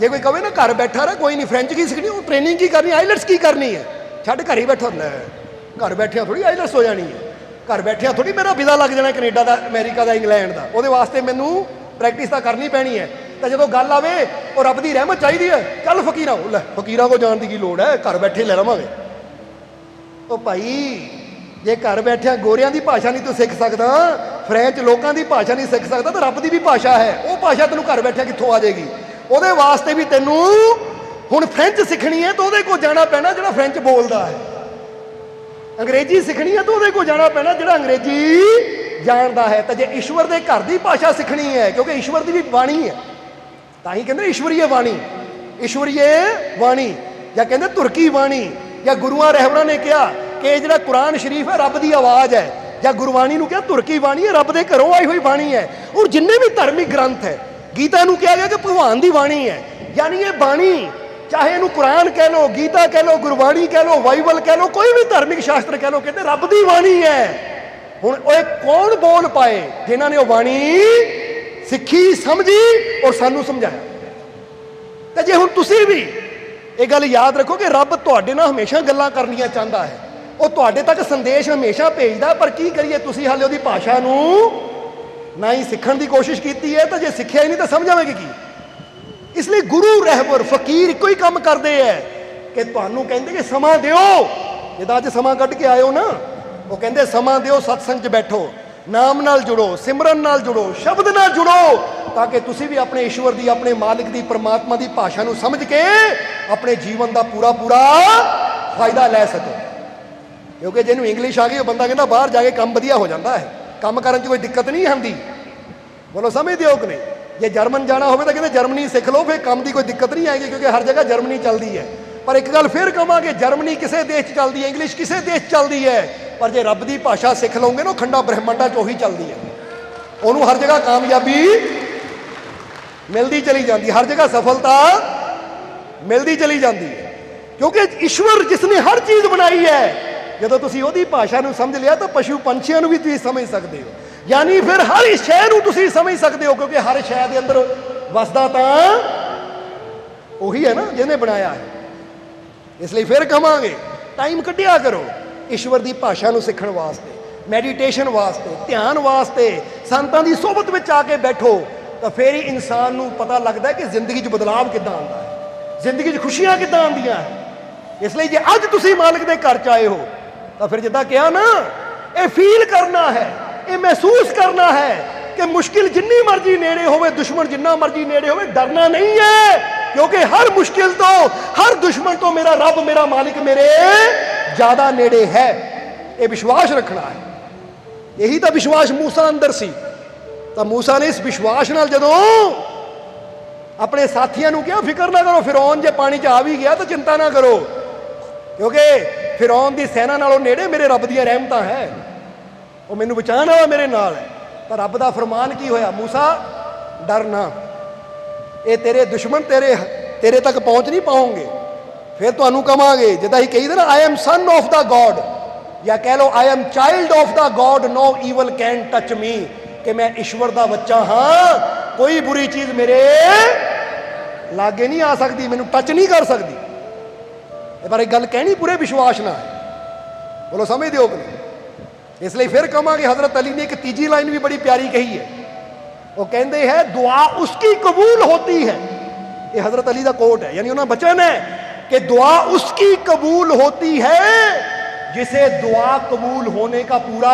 ਜੇ ਕੋਈ ਕਹੇ ਨਾ ਘਰ ਬੈਠਾ ਰਹਿ, ਕੋਈ ਨਹੀਂ, ਫ੍ਰੈਂਚ ਕੀ ਸਿੱਖਣੀ, ਉਹ ਟ੍ਰੇਨਿੰਗ ਕੀ ਕਰਨੀ, ਆਈਲੈਟਸ ਕੀ ਕਰਨੀ ਹੈ, ਛੱਡ ਘਰ ਹੀ ਬੈਠਾ ਹੁੰਦਾ ਹੈ। ਘਰ ਬੈਠਿਆ ਥੋੜੀ ਆਈਲੈਟਸ ਹੋ ਜਾਣੀ ਹੈ, ਘਰ ਬੈਠਿਆ ਥੋੜੀ ਮੇਰਾ ਵੀਜ਼ਾ ਲੱਗ ਜਾਣਾ ਕੈਨੇਡਾ ਦਾ, ਅਮਰੀਕਾ ਦਾ, ਇੰਗਲੈਂਡ ਦਾ। ਉਹਦੇ ਵਾਸਤੇ ਮੈਨੂੰ ਪ੍ਰੈਕਟਿਸ ਤਾਂ ਕਰਨੀ ਪੈਣੀ ਹੈ। ਤਾਂ ਜਦੋਂ ਗੱਲ ਆਵੇ ਉਹ ਰੱਬ ਦੀ ਰਹਿਮਤ ਚਾਹੀਦੀ ਹੈ, ਚੱਲ ਫਕੀਰਾਂ ਲੈ, ਫਕੀਰਾਂ ਕੋ ਜਾਣ ਦੀ ਕੀ ਲੋੜ ਹੈ, ਘਰ ਬੈਠੇ ਲੈ ਲਵਾਂਗੇ। ਉਹ ਭਾਈ ਜੇ ਘਰ ਬੈਠਿਆ ਗੋਰਿਆਂ ਦੀ ਭਾਸ਼ਾ ਨਹੀਂ ਤੂੰ ਸਿੱਖ ਸਕਦਾ, ਫ੍ਰੈਂਚ ਲੋਕਾਂ ਦੀ ਭਾਸ਼ਾ ਨਹੀਂ ਸਿੱਖ ਸਕਦਾ, ਤਾਂ ਰੱਬ ਦੀ ਵੀ ਭਾਸ਼ਾ ਹੈ, ਉਹ ਭਾਸ਼ਾ ਤੈਨੂੰ ਘਰ ਬੈਠਿਆ ਕਿੱਥੋਂ ਆ ਜਾਏਗੀ? ਉਹਦੇ ਵਾਸਤੇ ਵੀ ਤੈਨੂੰ ਹੁਣ ਫ੍ਰੈਂਚ ਸਿੱਖਣੀ ਹੈ ਤਾਂ ਉਹਦੇ ਕੋਲ ਜਾਣਾ ਪੈਣਾ ਜਿਹੜਾ ਫ੍ਰੈਂਚ ਬੋਲਦਾ ਹੈ, ਅੰਗਰੇਜ਼ੀ ਸਿੱਖਣੀ ਹੈ ਤਾਂ ਉਹਦੇ ਕੋਲ ਜਾਣਾ ਪੈਣਾ ਜਿਹੜਾ ਅੰਗਰੇਜ਼ੀ ਜਾਣਦਾ ਹੈ। ਤਾਂ ਜੇ ਈਸ਼ਵਰ ਦੇ ਘਰ ਦੀ ਭਾਸ਼ਾ ਸਿੱਖਣੀ ਹੈ, ਕਿਉਂਕਿ ਈਸ਼ਵਰ ਦੀ ਵੀ ਬਾਣੀ ਹੈ, ਤਾਂ ਹੀ ਕਹਿੰਦੇ ਈਸ਼ਵਰੀਏ ਬਾਣੀ, ਈਸ਼ਵਰੀਏ ਬਾਣੀ, ਜਾਂ ਕਹਿੰਦੇ ਤੁਰਕੀ ਬਾਣੀ, ਜਾਂ ਗੁਰੂਆਂ ਰਹਿਬਰਾਂ ਨੇ ਕਿਹਾ ਕਿ ਇਹ ਜਿਹੜਾ ਕੁਰਾਨ ਸ਼ਰੀਫ ਹੈ ਰੱਬ ਦੀ ਆਵਾਜ਼ ਹੈ, ਜਾਂ ਗੁਰਬਾਣੀ ਨੂੰ ਕਿਹਾ ਤੁਰਕੀ ਬਾਣੀ ਹੈ, ਰੱਬ ਦੇ ਘਰੋਂ ਆਈ ਹੋਈ ਬਾਣੀ ਹੈ। ਔਰ ਜਿੰਨੇ ਵੀ ਧਾਰਮਿਕ ਗ੍ਰੰਥ ਹੈ, ਗੀਤਾ ਨੂੰ ਕਿਹਾ ਗਿਆ ਕਿ ਭਗਵਾਨ ਦੀ ਬਾਣੀ ਹੈ, ਯਾਨੀ ਇਹ ਬਾਣੀ ਚਾਹੇ ਇਹਨੂੰ ਕੁਰਾਨ ਕਹਿ ਲਓ, ਗੀਤਾ ਕਹਿ ਲਓ, ਗੁਰਬਾਣੀ ਕਹਿ ਲਓ, ਬਾਈਬਲ ਕਹਿ ਲਓ, ਕੋਈ ਵੀ ਧਾਰਮਿਕ ਸ਼ਾਸਤਰ ਕਹਿ ਲਓ, ਕਹਿੰਦੇ ਰੱਬ ਦੀ ਬਾਣੀ ਹੈ। ਹੁਣ ਉਹ ਕੌਣ ਬੋਲ ਪਾਏ ਜਿਨ੍ਹਾਂ ਨੇ ਉਹ ਬਾਣੀ ਸਿੱਖੀ, ਸਮਝੀ ਔਰ ਸਾਨੂੰ ਸਮਝਾਇਆ। ਤੇ ਜੇ ਹੁਣ ਤੁਸੀਂ ਵੀ ਇਹ ਗੱਲ ਯਾਦ ਰੱਖੋ ਕਿ ਰੱਬ ਤੁਹਾਡੇ ਨਾਲ ਹਮੇਸ਼ਾ ਗੱਲਾਂ ਕਰਨੀਆਂ ਚਾਹੁੰਦਾ ਹੈ, ਉਹ ਤੁਹਾਡੇ ਤੱਕ ਸੰਦੇਸ਼ ਹਮੇਸ਼ਾ ਭੇਜਦਾ, ਪਰ ਕੀ ਕਰੀਏ, ਤੁਸੀਂ ਹਾਲੇ ਉਹਦੀ ਭਾਸ਼ਾ ਨੂੰ ਨਾ ਹੀ ਸਿੱਖਣ ਦੀ ਕੋਸ਼ਿਸ਼ ਕੀਤੀ ਹੈ, ਤਾਂ ਜੇ ਸਿੱਖਿਆ ਹੀ ਨਹੀਂ ਤਾਂ ਸਮਝਾਵੇਂਗੇ ਕੀ। ਇਸ ਲਈ ਗੁਰੂ ਰਹਿਬਰ ਫਕੀਰ ਇੱਕੋ ਹੀ ਕੰਮ ਕਰਦੇ ਹੈ ਕਿ ਤੁਹਾਨੂੰ ਕਹਿੰਦੇ ਕਿ ਸਮਾਂ ਦਿਓ, ਜਿੱਦਾਂ ਅੱਜ ਸਮਾਂ ਕੱਢ ਕੇ ਆਇਓ ਨਾ, ਉਹ ਕਹਿੰਦੇ ਸਮਾਂ ਦਿਓ, ਸਤਸੰਗ 'ਚ ਬੈਠੋ, ਨਾਮ ਨਾਲ ਜੁੜੋ, ਸਿਮਰਨ ਨਾਲ ਜੁੜੋ, ਸ਼ਬਦ ਨਾਲ ਜੁੜੋ, ਤਾਂ ਕਿ ਤੁਸੀਂ ਵੀ ਆਪਣੇ ਈਸ਼ਵਰ ਦੀ, ਆਪਣੇ ਮਾਲਿਕ ਦੀ, ਪਰਮਾਤਮਾ ਦੀ ਭਾਸ਼ਾ ਨੂੰ ਸਮਝ ਕੇ ਆਪਣੇ ਜੀਵਨ ਦਾ ਪੂਰਾ ਫਾਇਦਾ ਲੈ ਸਕੋ। ਕਿਉਂਕਿ ਜਿਹਨੂੰ ਇੰਗਲਿਸ਼ ਆ ਗਈ ਉਹ ਬੰਦਾ ਕਹਿੰਦਾ ਬਾਹਰ ਜਾ ਕੇ ਕੰਮ ਵਧੀਆ ਹੋ ਜਾਂਦਾ ਹੈ, ਕੰਮ ਕਰਨ 'ਚ ਕੋਈ ਦਿੱਕਤ ਨਹੀਂ ਆਉਂਦੀ। ਬੋਲੋ ਸਮਝਦੇ ਹੋ ਕਿ ਨਹੀਂ? ਜੇ ਜਰਮਨ ਜਾਣਾ ਹੋਵੇ ਤਾਂ ਕਹਿੰਦੇ ਜਰਮਨੀ ਸਿੱਖ ਲਓ, ਫਿਰ ਕੰਮ ਦੀ ਕੋਈ ਦਿੱਕਤ ਨਹੀਂ ਆਏਗੀ, ਕਿਉਂਕਿ ਹਰ ਜਗ੍ਹਾ ਜਰਮਨੀ ਚੱਲਦੀ ਹੈ। ਪਰ ਇੱਕ ਗੱਲ ਫਿਰ ਕਹਾਂਗੇ, ਜਰਮਨੀ ਕਿਸੇ ਦੇਸ਼ 'ਚ ਚੱਲਦੀ ਹੈ, ਇੰਗਲਿਸ਼ ਕਿਸੇ ਦੇਸ਼ 'ਚ ਚੱਲਦੀ ਹੈ, ਪਰ ਜੇ ਰੱਬ ਦੀ ਭਾਸ਼ਾ ਸਿੱਖ ਲਓਗੇ ਨਾ, ਖੰਡਾ ਬ੍ਰਹਿਮੰਡਾਂ 'ਚ ਉਹੀ ਚੱਲਦੀ ਹੈ, ਉਹਨੂੰ ਹਰ ਜਗ੍ਹਾ ਕਾਮਯਾਬੀ ਮਿਲਦੀ ਚਲੀ ਜਾਂਦੀ, ਹਰ ਜਗ੍ਹਾ ਸਫਲਤਾ ਮਿਲਦੀ ਚਲੀ ਜਾਂਦੀ ਹੈ। ਕਿਉਂਕਿ ਈਸ਼ਵਰ ਜਿਸ ਨੇ ਹਰ ਚੀਜ਼ ਬਣਾਈ ਹੈ, ਜਦੋਂ ਤੁਸੀਂ ਉਹਦੀ ਭਾਸ਼ਾ ਨੂੰ ਸਮਝ ਲਿਆ ਤਾਂ ਪਸ਼ੂ ਪੰਛੀਆਂ ਨੂੰ ਵੀ ਤੁਸੀਂ ਸਮਝ ਸਕਦੇ ਹੋ, ਯਾਨੀ ਫਿਰ ਹਰ ਸ਼ੈ ਨੂੰ ਤੁਸੀਂ ਸਮਝ ਸਕਦੇ ਹੋ, ਕਿਉਂਕਿ ਹਰ ਸ਼ੈ ਦੇ ਅੰਦਰ ਵਸਦਾ ਤਾਂ ਉਹੀ ਹੈ ਨਾ ਜਿਹਨੇ ਬਣਾਇਆ ਹੈ। ਇਸ ਲਈ ਫਿਰ ਕਹਾਂਗੇ ਟਾਈਮ ਕੱਢਿਆ ਕਰੋ ਈਸ਼ਵਰ ਦੀ ਭਾਸ਼ਾ ਨੂੰ ਸਿੱਖਣ ਵਾਸਤੇ, ਮੈਡੀਟੇਸ਼ਨ ਵਾਸਤੇ, ਧਿਆਨ ਵਾਸਤੇ, ਸੰਤਾਂ ਦੀ ਸੋਬਤ ਵਿੱਚ ਆ ਕੇ ਬੈਠੋ, ਤਾਂ ਫਿਰ ਹੀ ਇਨਸਾਨ ਨੂੰ ਪਤਾ ਲੱਗਦਾ ਕਿ ਜ਼ਿੰਦਗੀ 'ਚ ਬਦਲਾਵ ਕਿੱਦਾਂ ਆਉਂਦਾ ਹੈ, ਜ਼ਿੰਦਗੀ 'ਚ ਖੁਸ਼ੀਆਂ ਕਿੱਦਾਂ ਆਉਂਦੀਆਂ ਹੈ। ਇਸ ਲਈ ਜੇ ਅੱਜ ਤੁਸੀਂ ਮਾਲਕ ਦੇ ਘਰ 'ਚ ਆਏ ਹੋ ਤਾਂ ਫਿਰ ਜਿੱਦਾਂ ਕਿਹਾ ਨਾ, ਇਹ ਫੀਲ ਕਰਨਾ ਹੈ, ਇਹ ਮਹਿਸੂਸ ਕਰਨਾ ਹੈ ਕਿ ਮੁਸ਼ਕਿਲ ਜਿੰਨੀ ਮਰਜ਼ੀ ਨੇੜੇ ਹੋਵੇ, ਦੁਸ਼ਮਣ ਜਿੰਨਾ ਮਰਜ਼ੀ ਨੇੜੇ ਹੋਵੇ, ਡਰਨਾ ਨਹੀਂ ਹੈ, ਕਿਉਂਕਿ ਹਰ ਮੁਸ਼ਕਿਲ ਤੋਂ, ਹਰ ਦੁਸ਼ਮਣ ਤੋਂ ਮੇਰਾ ਰੱਬ, ਮੇਰਾ ਮਾਲਿਕ ਮੇਰੇ ਜ਼ਿਆਦਾ ਨੇੜੇ ਹੈ। ਇਹ ਵਿਸ਼ਵਾਸ ਰੱਖਣਾ ਹੈ। ਇਹੀ ਤਾਂ ਵਿਸ਼ਵਾਸ ਮੂਸਾ ਅੰਦਰ ਸੀ। ਤਾਂ ਮੂਸਾ ਨੇ ਇਸ ਵਿਸ਼ਵਾਸ ਨਾਲ ਜਦੋਂ ਆਪਣੇ ਸਾਥੀਆਂ ਨੂੰ ਕਿਹਾ ਫਿਕਰ ਨਾ ਕਰੋ, ਫਿਰੌਨ ਜੇ ਪਾਣੀ 'ਚ ਆ ਵੀ ਗਿਆ ਤਾਂ ਚਿੰਤਾ ਨਾ ਕਰੋ, ਕਿਉਂਕਿ ਫਿਰੌਨ ਦੀ ਸੈਨਾ ਨਾਲੋਂ ਨੇੜੇ ਮੇਰੇ ਰੱਬ ਦੀਆਂ ਰਹਿਮਤਾਂ ਹੈ, ਉਹ ਮੈਨੂੰ ਬਚਾਉਣ ਵਾਲਾ ਮੇਰੇ ਨਾਲ ਹੈ। ਤਾਂ ਰੱਬ ਦਾ ਫਰਮਾਨ ਕੀ ਹੋਇਆ, ਮੂਸਾ ਡਰ ਨਾ, ਇਹ ਤੇਰੇ ਦੁਸ਼ਮਣ ਤੇਰੇ ਤੱਕ ਪਹੁੰਚ ਨਹੀਂ ਪਾਉਂਗੇ। ਫਿਰ ਤੁਹਾਨੂੰ ਕਹਾਂਗੇ ਜਿੱਦਾਂ ਹੀ ਕਹੀਦਾ ਨਾ, I am son of the God, ਜਾਂ ਕਹਿ ਲਓ I am child of the God, no evil can touch me, ਕਿ ਮੈਂ ਈਸ਼ਵਰ ਦਾ ਬੱਚਾ ਹਾਂ, ਕੋਈ ਬੁਰੀ ਚੀਜ਼ ਮੇਰੇ ਲਾਗੇ ਨਹੀਂ ਆ ਸਕਦੀ, ਮੈਨੂੰ ਟੱਚ ਨਹੀਂ ਕਰ ਸਕਦੀ। ਇਹ ਪਰ ਇਹ ਗੱਲ ਕਹਿਣੀ ਪੂਰੇ ਵਿਸ਼ਵਾਸ ਨਾਲ, ਬੋਲੋ ਸਮਝਦੇ ਹੋ ਕਿ ਨਹੀਂ? ਇਸ ਲਈ ਫਿਰ ਕਹਾਂਗੇ ਹਜ਼ਰਤ ਅਲੀ ਨੇ ਇੱਕ ਤੀਜੀ ਲਾਈਨ ਵੀ ਬੜੀ ਪਿਆਰੀ ਕਹੀ ਹੈ, ਉਹ ਕਹਿੰਦੇ ਹੈ ਦੁਆ ਉਸकी कबूल होती है। ये हजरत अली का कोट है, यानी उन्होंने बचन है कि दुआ उसकी कबूल होती है जिसे दुआ कबूल होने का पूरा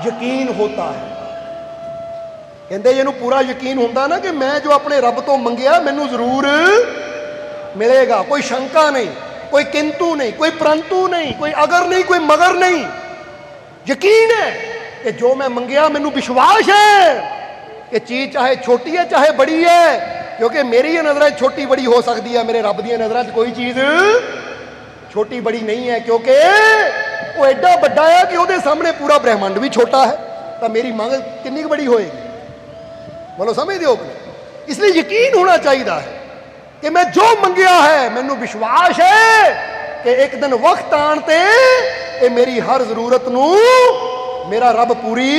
यकीन होता है। कहते जिन्होंने पूरा यकीन होता ना कि मैं जो अपने रब तो मंगिया मैनू जरूर मिलेगा, कोई शंका नहीं, कोई किंतु नहीं, कोई परंतु नहीं, कोई अगर नहीं, कोई मगर नहीं, यकीन है कि जो मैं मंगिया मैनू विश्वास है कि चीज़ चाहे छोटी है चाहे बड़ी है, क्योंकि मेरी नज़र छोटी बड़ी हो सकती है, मेरे रब दी नज़र कोई चीज़ छोटी बड़ी नहीं है, क्योंकि वो एडा बड़ा है कि वो सामने पूरा ब्रह्मांड भी छोटा है, तो मेरी मांग कितनी बड़ी होएगी, बोलो समझते हो? इसलिए यकीन होना चाहिए है कि मैं जो मंगिया है मैनू विश्वास है कि एक दिन वक्त आन ते ये मेरी हर जरूरत नू मेरा रब पूरी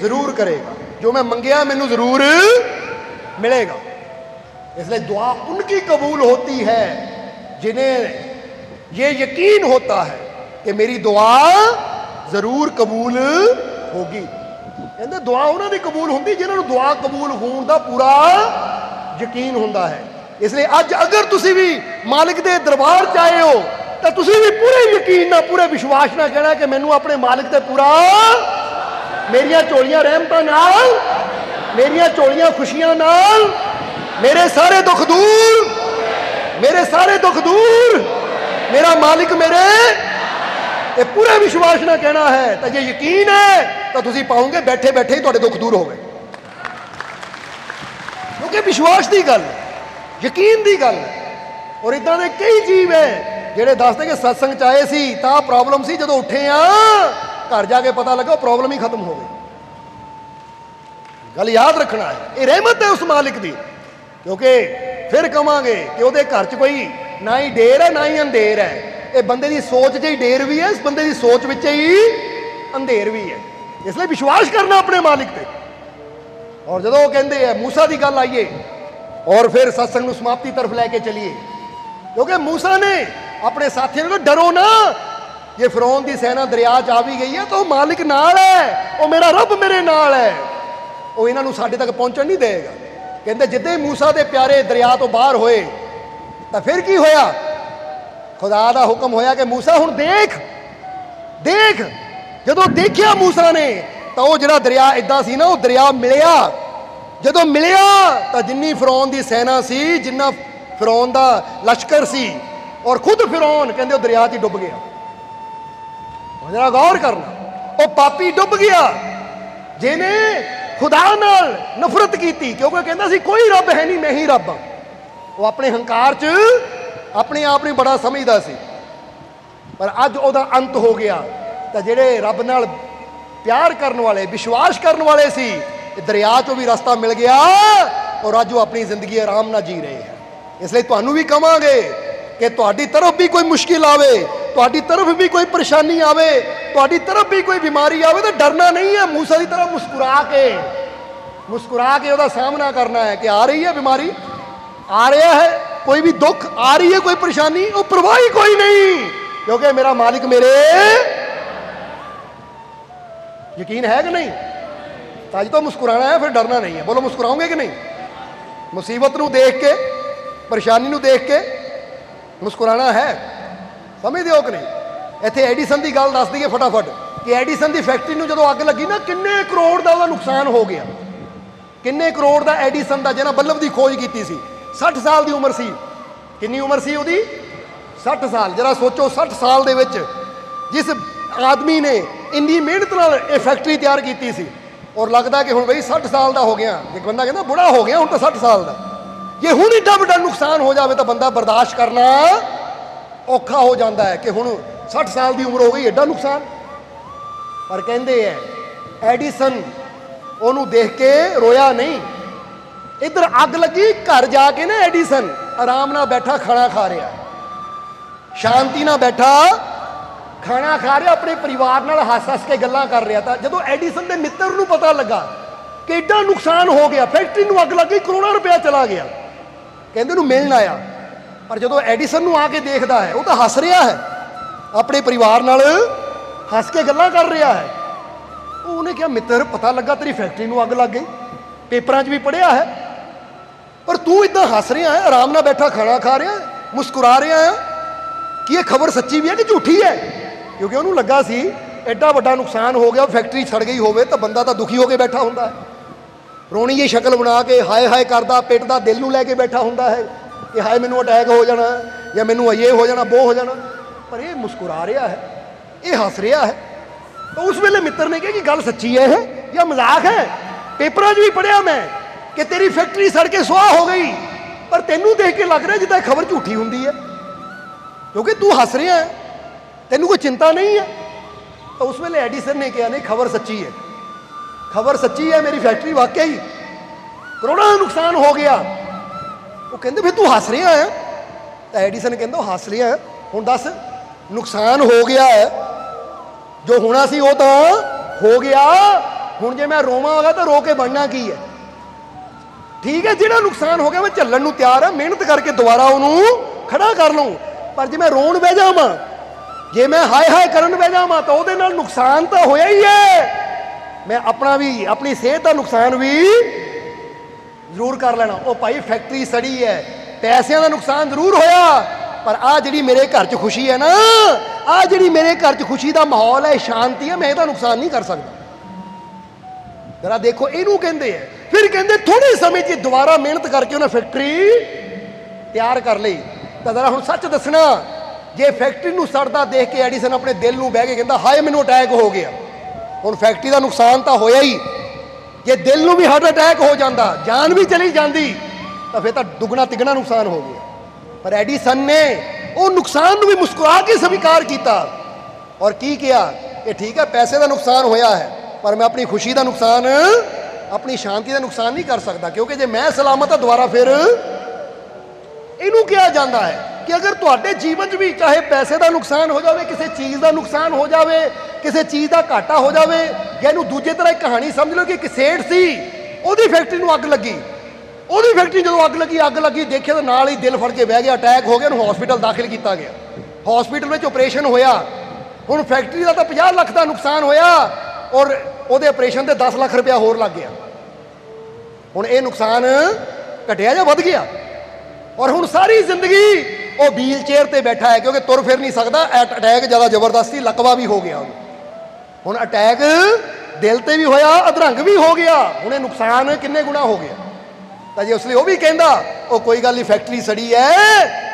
जरूर करेगा, जो मैं मंगिया मैनू जरूर मिलेगा। इसलिए दुआ उनकी कबूल होती है जिन्हें ये यकीन होता है कि मेरी दुआ जरूर कबूल होगी। कहते दुआ उन्होंने कबूल होंगी जिन्होंने दुआ कबूल होने का पूरा यकीन होता है। इसलिए अज अगर तुसी भी मालिक के दरबार च आए हो तो तुसी भी पूरे यकीन ना, पूरे विश्वास ना कहना कि मैनू अपने मालिक से पूरा, मेरिया झोलियां रहमतां नाल, मेरिया झोलियां खुशियां नाल, मेरे सारे दुख दूर, मेरे सारे दुख दूर, मेरा मालिक मेरे, ये पूरे विश्वास ना कहना है। तो जे यकीन है तो तुम पाओगे बैठे बैठे ही तुहाडे दुख दूर हो गए, क्योंकि विश्वास की गल, यकीन की गल। और इदा के कई जीव है ਜਿਹੜੇ ਦੱਸਦੇ कि सत्संग च आए सी तां प्रॉब्लम सी, ਜਦੋਂ ਉੱਠੇ ਆ घर जाके पता लगा प्रॉब्लम ही खत्म हो गई। गल याद रखना है, ये रहमत है उस मालिक की। क्योंकि फिर कहांगे कि ਉਹਦੇ घर च कोई ना ही डेर है ना ही अंधेर है, ये बंदे की सोच च ही डेर भी है, इस बंदे की सोच विच ही अंधेर भी है। इसलिए विश्वास करना अपने मालिक पे। और जो कहते हैं मूसा की गल आइए और फिर सत्संग को समाप्ति तरफ लैके चलिए, क्योंकि मूसा ने अपने साथियों को डरो ना, ये फिरौन की सेना दरिया च आ भी गई है तो मालिक नाल है, वो मेरा रब मेरे नाल है, वो इन्हों साढ़े तक पहुँचन नहीं देगा। कहते जिद्दे मूसा के प्यारे दरिया तो बाहर होए तो फिर की होया, खुदा का हुक्म होया कि मूसा हुण देख देख। जदों देखिया मूसा ने तो वो जिहड़ा दरिया इदां सी ना, वो दरिया मिलिया। जदों मिलिया तो जिन्नी फिरौन की सेना सी, जिन्ना फिरौन का लश्कर सी, और खुद फिरौन कहते दरिया च डुब गया। जरा गौर करना, वो पापी डुब गया जिन्हें खुदा नाल नफरत की, क्योंकि कहता सी कोई रब है नहीं, मैं ही रब हाँ। वो अपने हंकार च अपने आप में बड़ा समझदा सी, पर अज उहदा अंत हो गया। तो जेड़े रब नाल प्यार करने वाले, विश्वास करने वाले सी, दरिया चों भी रास्ता मिल गया और अज वो अपनी जिंदगी आराम नाल जी रहे हैं। इसलिए तुहानूं भी कहांगे कि तुहाडी तरफ भी कोई मुश्किल आवे, तुहाडी तरफ भी कोई परेशानी आवे, तुहाडी तरफ भी कोई बीमारी आवे तो डरना नहीं है। मूसा की तरह मुस्कुरा के उसका सामना करना है कि आ रही है बीमारी, आ रहा है कोई भी दुख, आ रही है कोई परेशानी, वो परवाह ही कोई नहीं, क्योंकि मेरा मालिक मेरे। यकीन है कि नहीं? आज तो मुस्कुराना है, फिर डरना नहीं है। बोलो मुस्कुराओगे कि नहीं? मुसीबत नूं देख के, परेशानी नूं देख के मुस्कुराना है, समझते हो कि नहीं? इत्थे एडिसन की गल दस दईए फटाफट कि एडिसन की फैक्ट्री में जो अग लगी ना, किन्ने करोड़ का नुकसान हो गया। किन्ने करोड़ का एडिसन का, जिन्हें बल्ब की खोज की सी, 60 साल की उम्र सी। कितनी उम्र सी उसकी? 60 साल। जरा सोचो 60 साल दे विच जिस आदमी ने इन्नी मेहनत नाल ये फैक्ट्री तैयार की सी, और लगता कि हुण बई 60 साल का हो गया। एक बंदा कहता बुढ़ा हो गया हुण तो 60 साल का। जे हुण एड्डा वड्डा नुकसान हो जाए तो बंदा बर्दाश्त करना औखा हो जाता है कि हुण 60 साल की उम्र हो गई, एड्डा नुकसान। पर कहते हैं एडिसन उन्होंने देख के रोया नहीं। इधर अग लगी, घर जाके ना एडिसन आराम नाल बैठा खाना खा रहा, शांति नाल बैठा खाना खा रहा, अपने परिवार नाल हस हस के गल्लां कर रहा था। जदों एडिसन के मित्र नूं पता लगा कि एड्डा नुकसान हो गया, फैक्ट्री नूं अग लग गई, करोड़ों रुपया चला गया, कहते नूं मिलण आया। पर जदों एडिसन नूं आके देखदा है, वो तो हस रहा है, अपने परिवार नाल हस के गल्लां कर रहा है। उन्हें क्या मित्र पता लगा तेरी फैक्ट्री नूं अग लग गई, पेपरां 'च भी पढ़िया है, पर तू इदां हस रहा है, आराम नाल बैठा खाना खा रहा है, मुस्कुरा रहा है कि ये खबर सच्ची भी है कि झूठी है? क्योंकि उन्होंने लगा सी एड्डा वड्डा नुकसान हो गया, फैक्ट्री सड़ गई होवे तो बंदा तो दुखी होकर बैठा होंदा है, रोनी जी शक्ल बना के हाय हाय करदा, पिटदा, दिल नूं लैके बैठा होंदा है कि हाय मैनू अटैक हो जाना या मैनू ये हो जाना, वो हो जाना। पर ये मुस्कुरा रहा है, ये हस रहा है। तो उस वेले मित्र ने कहा कि गल सच्ची है या मजाक है? पेपरां 'च भी पढ़िया मैं कि तेरी फैक्ट्री सड़ के सुआह हो गई, पर तेनू देख के लग रहा है जिद्दां खबर झूठी हुंदी है, क्योंकि तू हस रहा है, तेनू कोई चिंता नहीं है। तो उस वेले एडिसन ने कहा नहीं, खबर सच्ची है, खबर सच्ची है, मेरी फैक्ट्री वाकई करोड़ों का नुकसान हो गया। वो कहते फिर तू हस रहा है? तो एडिसन कहता हस रहा है, हुण दस नुकसान हो गया है, जो होना सी वो तो हो गया, हुण जे मैं रोवांगा तो रो के बनना की है? ठीक है, जिहड़ा नुकसान हो गया मैं झल्लण नूं तैयार है, मेहनत करके दोबारा उहनूं खड़ा कर लूँ। पर जे मैं रोण बह जावां, जे मैं हाय हाय करन बह जावां तो उहदे नाल नुकसान तो होया ही है, मैं अपना भी, अपनी सेहत का नुकसान भी जरूर कर लेना। ओ भाई फैक्ट्री सड़ी है, पैसों का नुकसान जरूर होया, पर आ जिहड़ी मेरे घर च खुशी है ना, आ जिहड़ी मेरे घर च खुशी का माहौल है, शांति है, मैं इसदा नुकसान नहीं कर सकता। जरा देखो इनू कहते हैं। फिर कहते थोड़े समय च दोबारा मेहनत करके उन्हें फैक्ट्री तैयार कर ली। ਤਾਂ ਜ਼ਰਾ ਹੁਣ ਸੱਚ ਦੱਸਣਾ, ਜੇ ਫੈਕਟਰੀ ਨੂੰ ਸੜਦਾ ਦੇਖ ਕੇ ਐਡੀਸਨ ਆਪਣੇ ਦਿਲ ਨੂੰ ਬਹਿ ਕੇ ਕਹਿੰਦਾ ਹਾਏ ਮੈਨੂੰ ਅਟੈਕ ਹੋ ਗਿਆ, ਹੁਣ ਫੈਕਟਰੀ ਦਾ ਨੁਕਸਾਨ ਤਾਂ ਹੋਇਆ ਹੀ, ਜੇ ਦਿਲ ਨੂੰ ਵੀ ਹਾਰਟ ਅਟੈਕ ਹੋ ਜਾਂਦਾ, ਜਾਨ ਵੀ ਚਲੀ ਜਾਂਦੀ, ਤਾਂ ਫਿਰ ਤਾਂ ਦੁੱਗਣਾ ਤਿੱਗਣਾ ਨੁਕਸਾਨ ਹੋ ਗਿਆ। ਪਰ ਐਡੀਸਨ ਨੇ ਉਹ ਨੁਕਸਾਨ ਨੂੰ ਵੀ ਮੁਸਕਰਾ ਕੇ ਸਵੀਕਾਰ ਕੀਤਾ ਔਰ ਕੀ ਕਿਹਾ ਕਿ ਠੀਕ ਹੈ ਪੈਸੇ ਦਾ ਨੁਕਸਾਨ ਹੋਇਆ ਹੈ, ਪਰ ਮੈਂ ਆਪਣੀ ਖੁਸ਼ੀ ਦਾ ਨੁਕਸਾਨ, ਆਪਣੀ ਸ਼ਾਂਤੀ ਦਾ ਨੁਕਸਾਨ ਨਹੀਂ ਕਰ ਸਕਦਾ, ਕਿਉਂਕਿ ਜੇ ਮੈਂ ਸਲਾਮਤ ਹਾਂ ਦੁਬਾਰਾ ਫਿਰ ਇਹਨੂੰ ਕਿਹਾ ਜਾਂਦਾ ਹੈ ਕਿ ਅਗਰ ਤੁਹਾਡੇ ਜੀਵਨ 'ਚ ਵੀ ਚਾਹੇ ਪੈਸੇ ਦਾ ਨੁਕਸਾਨ ਹੋ ਜਾਵੇ, ਕਿਸੇ ਚੀਜ਼ ਦਾ ਨੁਕਸਾਨ ਹੋ ਜਾਵੇ, ਕਿਸੇ ਚੀਜ਼ ਦਾ ਘਾਟਾ ਹੋ ਜਾਵੇ, ਜਾਂ ਇਹਨੂੰ ਦੂਜੇ ਤਰ੍ਹਾਂ ਇੱਕ ਕਹਾਣੀ ਸਮਝ ਲਓ ਕਿ ਇੱਕ ਸੇਠ ਸੀ, ਉਹਦੀ ਫੈਕਟਰੀ ਨੂੰ ਅੱਗ ਲੱਗੀ, ਉਹਦੀ ਫੈਕਟਰੀ ਜਦੋਂ ਅੱਗ ਲੱਗੀ ਦੇਖਿਆ ਤਾਂ ਨਾਲ ਹੀ ਦਿਲ ਫੜ ਕੇ ਬਹਿ ਗਿਆ, ਅਟੈਕ ਹੋ ਗਿਆ, ਉਹਨੂੰ ਹਸਪੀਟਲ ਦਾਖਲ ਕੀਤਾ ਗਿਆ, ਹਸਪੀਟਲ ਵਿੱਚ ਆਪਰੇਸ਼ਨ ਹੋਇਆ। ਹੁਣ ਫੈਕਟਰੀ ਦਾ ਤਾਂ 50 ਲੱਖ ਦਾ ਨੁਕਸਾਨ ਹੋਇਆ ਔਰ ਉਹਦੇ ਆਪਰੇਸ਼ਨ ਤੇ 10 ਲੱਖ ਰੁਪਇਆ ਹੋਰ ਲੱਗ ਗਿਆ। ਹੁਣ ਇਹ ਨੁਕਸਾਨ ਘਟਿਆ ਜਾਂ ਵੱਧ ਗਿਆ? ਔਰ ਹੁਣ ਸਾਰੀ ਜ਼ਿੰਦਗੀ ਉਹ ਵੀਲ ਚੇਅਰ ਤੇ ਬੈਠਾ ਹੈ ਕਿਉਂਕਿ ਤੁਰ ਫਿਰ ਨਹੀਂ ਸਕਦਾ, ਅਟੈਕ ਜ਼ਿਆਦਾ ਜ਼ਬਰਦਸਤੀ, ਲਕਵਾ ਵੀ ਹੋ ਗਿਆ ਉਹਨੂੰ। ਹੁਣ ਅਟੈਕ ਦਿਲ ਤੇ ਵੀ ਹੋਇਆ, ਅਧਰੰਗ ਵੀ ਹੋ ਗਿਆ, ਹੁਣ ਇਹ ਨੁਕਸਾਨ ਕਿੰਨੇ ਗੁਣਾ ਹੋ ਗਿਆ। ਤਾਂ ਜੇ ਉਸ ਲਈ ਉਹ ਵੀ ਕਹਿੰਦਾ ਉਹ ਕੋਈ ਗੱਲ ਨਹੀਂ, ਫੈਕਟਰੀ ਸੜੀ ਹੈ,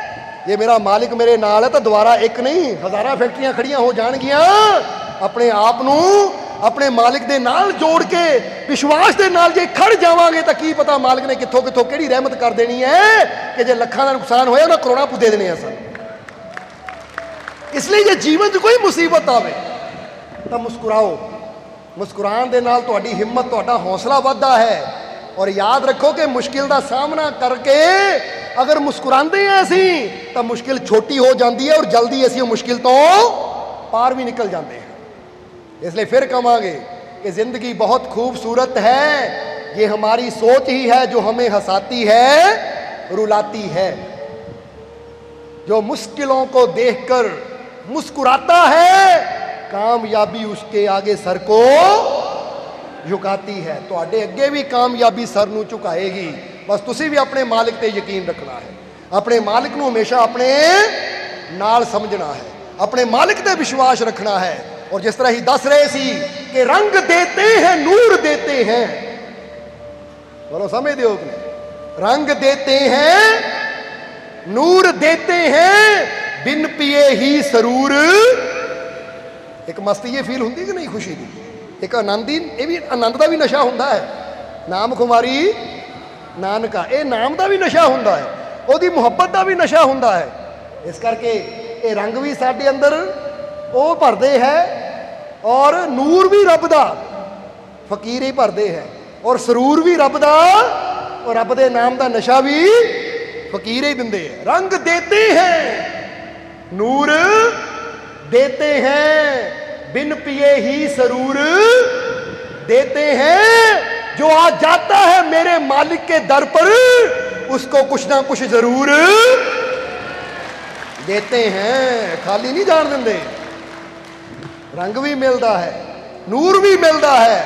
ਜੇ ਮੇਰਾ ਮਾਲਿਕ ਮੇਰੇ ਨਾਲ ਹੈ ਤਾਂ ਦੁਬਾਰਾ ਇੱਕ ਨਹੀਂ ਹਜ਼ਾਰਾਂ ਫੈਕਟਰੀਆਂ ਖੜੀਆਂ ਹੋ ਜਾਣਗੀਆਂ। ਆਪਣੇ ਆਪ ਨੂੰ ਆਪਣੇ ਮਾਲਿਕ ਦੇ ਨਾਲ ਜੋੜ ਕੇ ਵਿਸ਼ਵਾਸ ਦੇ ਨਾਲ ਜੇ ਖੜ ਜਾਵਾਂਗੇ ਤਾਂ ਕੀ ਪਤਾ ਮਾਲਿਕ ਨੇ ਕਿੱਥੋਂ ਕਿੱਥੋਂ ਕਿਹੜੀ ਰਹਿਮਤ ਕਰ ਦੇਣੀ ਹੈ ਕਿ ਜੇ ਲੱਖਾਂ ਦਾ ਨੁਕਸਾਨ ਹੋਇਆ ਉਹਨਾਂ ਕਰੋੜਾਂ ਪੁੱਦੇ ਦੇਣੇ ਆ ਸਨ। ਇਸ ਲਈ ਜੇ ਜੀਵਨ 'ਚ ਕੋਈ ਮੁਸੀਬਤ ਆਵੇ ਤਾਂ ਮੁਸਕਰਾਓ, ਮੁਸਕਰਾਉਣ ਦੇ ਨਾਲ ਤੁਹਾਡੀ ਹਿੰਮਤ, ਤੁਹਾਡਾ ਹੌਸਲਾ ਵੱਧਦਾ ਹੈ। ਔਰ ਯਾਦ ਰੱਖੋ ਕਿ ਮੁਸ਼ਕਿਲ ਦਾ ਸਾਹਮਣਾ ਕਰਕੇ ਅਗਰ ਮੁਸਕਰਾਉਂਦੇ ਹਾਂ ਅਸੀਂ ਤਾਂ ਮੁਸ਼ਕਿਲ ਛੋਟੀ ਹੋ ਜਾਂਦੀ ਹੈ ਔਰ ਜਲਦੀ ਅਸੀਂ ਉਹ ਮੁਸ਼ਕਿਲ ਤੋਂ ਪਾਰ ਵੀ ਨਿਕਲ ਜਾਂਦੇ हैं। इसलिए फिर कहांगे कि जिंदगी बहुत खूबसूरत है, ये हमारी सोच ही है जो हमें हंसाती है, रुलाती है। जो मुश्किलों को देखकर मुस्कुराता है, कामयाबी उसके आगे सर को झुकाती है। ਤੁਹਾਡੇ ਅੱਗੇ ਵੀ ਕਾਮਯਾਬੀ ਸਰ ਨੂੰ ਝੁਕਾਏਗੀ, ਬਸ ਤੁਸੀਂ ਵੀ ਆਪਣੇ ਮਾਲਿਕ ਤੇ ਯਕੀਨ ਰੱਖਣਾ ਹੈ, ਆਪਣੇ ਮਾਲਿਕ ਨੂੰ ਹਮੇਸ਼ਾ ਆਪਣੇ ਨਾਲ ਸਮਝਣਾ ਹੈ, ਆਪਣੇ ਮਾਲਿਕ ਤੇ ਵਿਸ਼ਵਾਸ ਰੱਖਣਾ ਹੈ। और जिस तरह ही दस रहे सी कि रंग देते हैं नूर देते हैं, बोलो समझते हो कि नहीं? रंग देते हैं नूर देते हैं, बिन पिए ही सरूर। एक मस्ती ये फील होती कि नहीं, खुशी की एक आनंद ही, ये भी आनंद का भी नशा होता है। नाम खुमारी नानका, ये नाम का भी नशा होता है, ਉਹਦੀ ਮੁਹੱਬਤ ਦਾ ਵੀ ਨਸ਼ਾ ਹੁੰਦਾ ਹੈ। ਇਸ ਕਰਕੇ ਇਹ ਰੰਗ ਵੀ ਸਾਡੇ ਅੰਦਰ ਉਹ ਭਰਦੇ ਹੈ ਔਰ ਨੂਰ ਵੀ ਰੱਬ ਦਾ, ਫਕੀਰ ਹੀ ਭਰਦੇ ਹੈ, ਔਰ ਸਰੂਰ ਵੀ ਰੱਬ ਦਾ, ਔਰ ਰੱਬ ਦੇ ਨਾਮ ਦਾ ਨਸ਼ਾ ਵੀ ਫਕੀਰ ਹੀ ਦਿੰਦੇ ਹੈ। ਰੰਗ ਦੇਤੇ ਹੈ ਨੂਰ देते हैं, बिन पिए ही सरूर देते हैं। जो आ जाता है मेरे मालिक के दर पर, उसको कुछ ना कुछ जरूर देते हैं। खाली नहीं जान देंगे। रंग भी मिलता है, नूर भी मिलता है,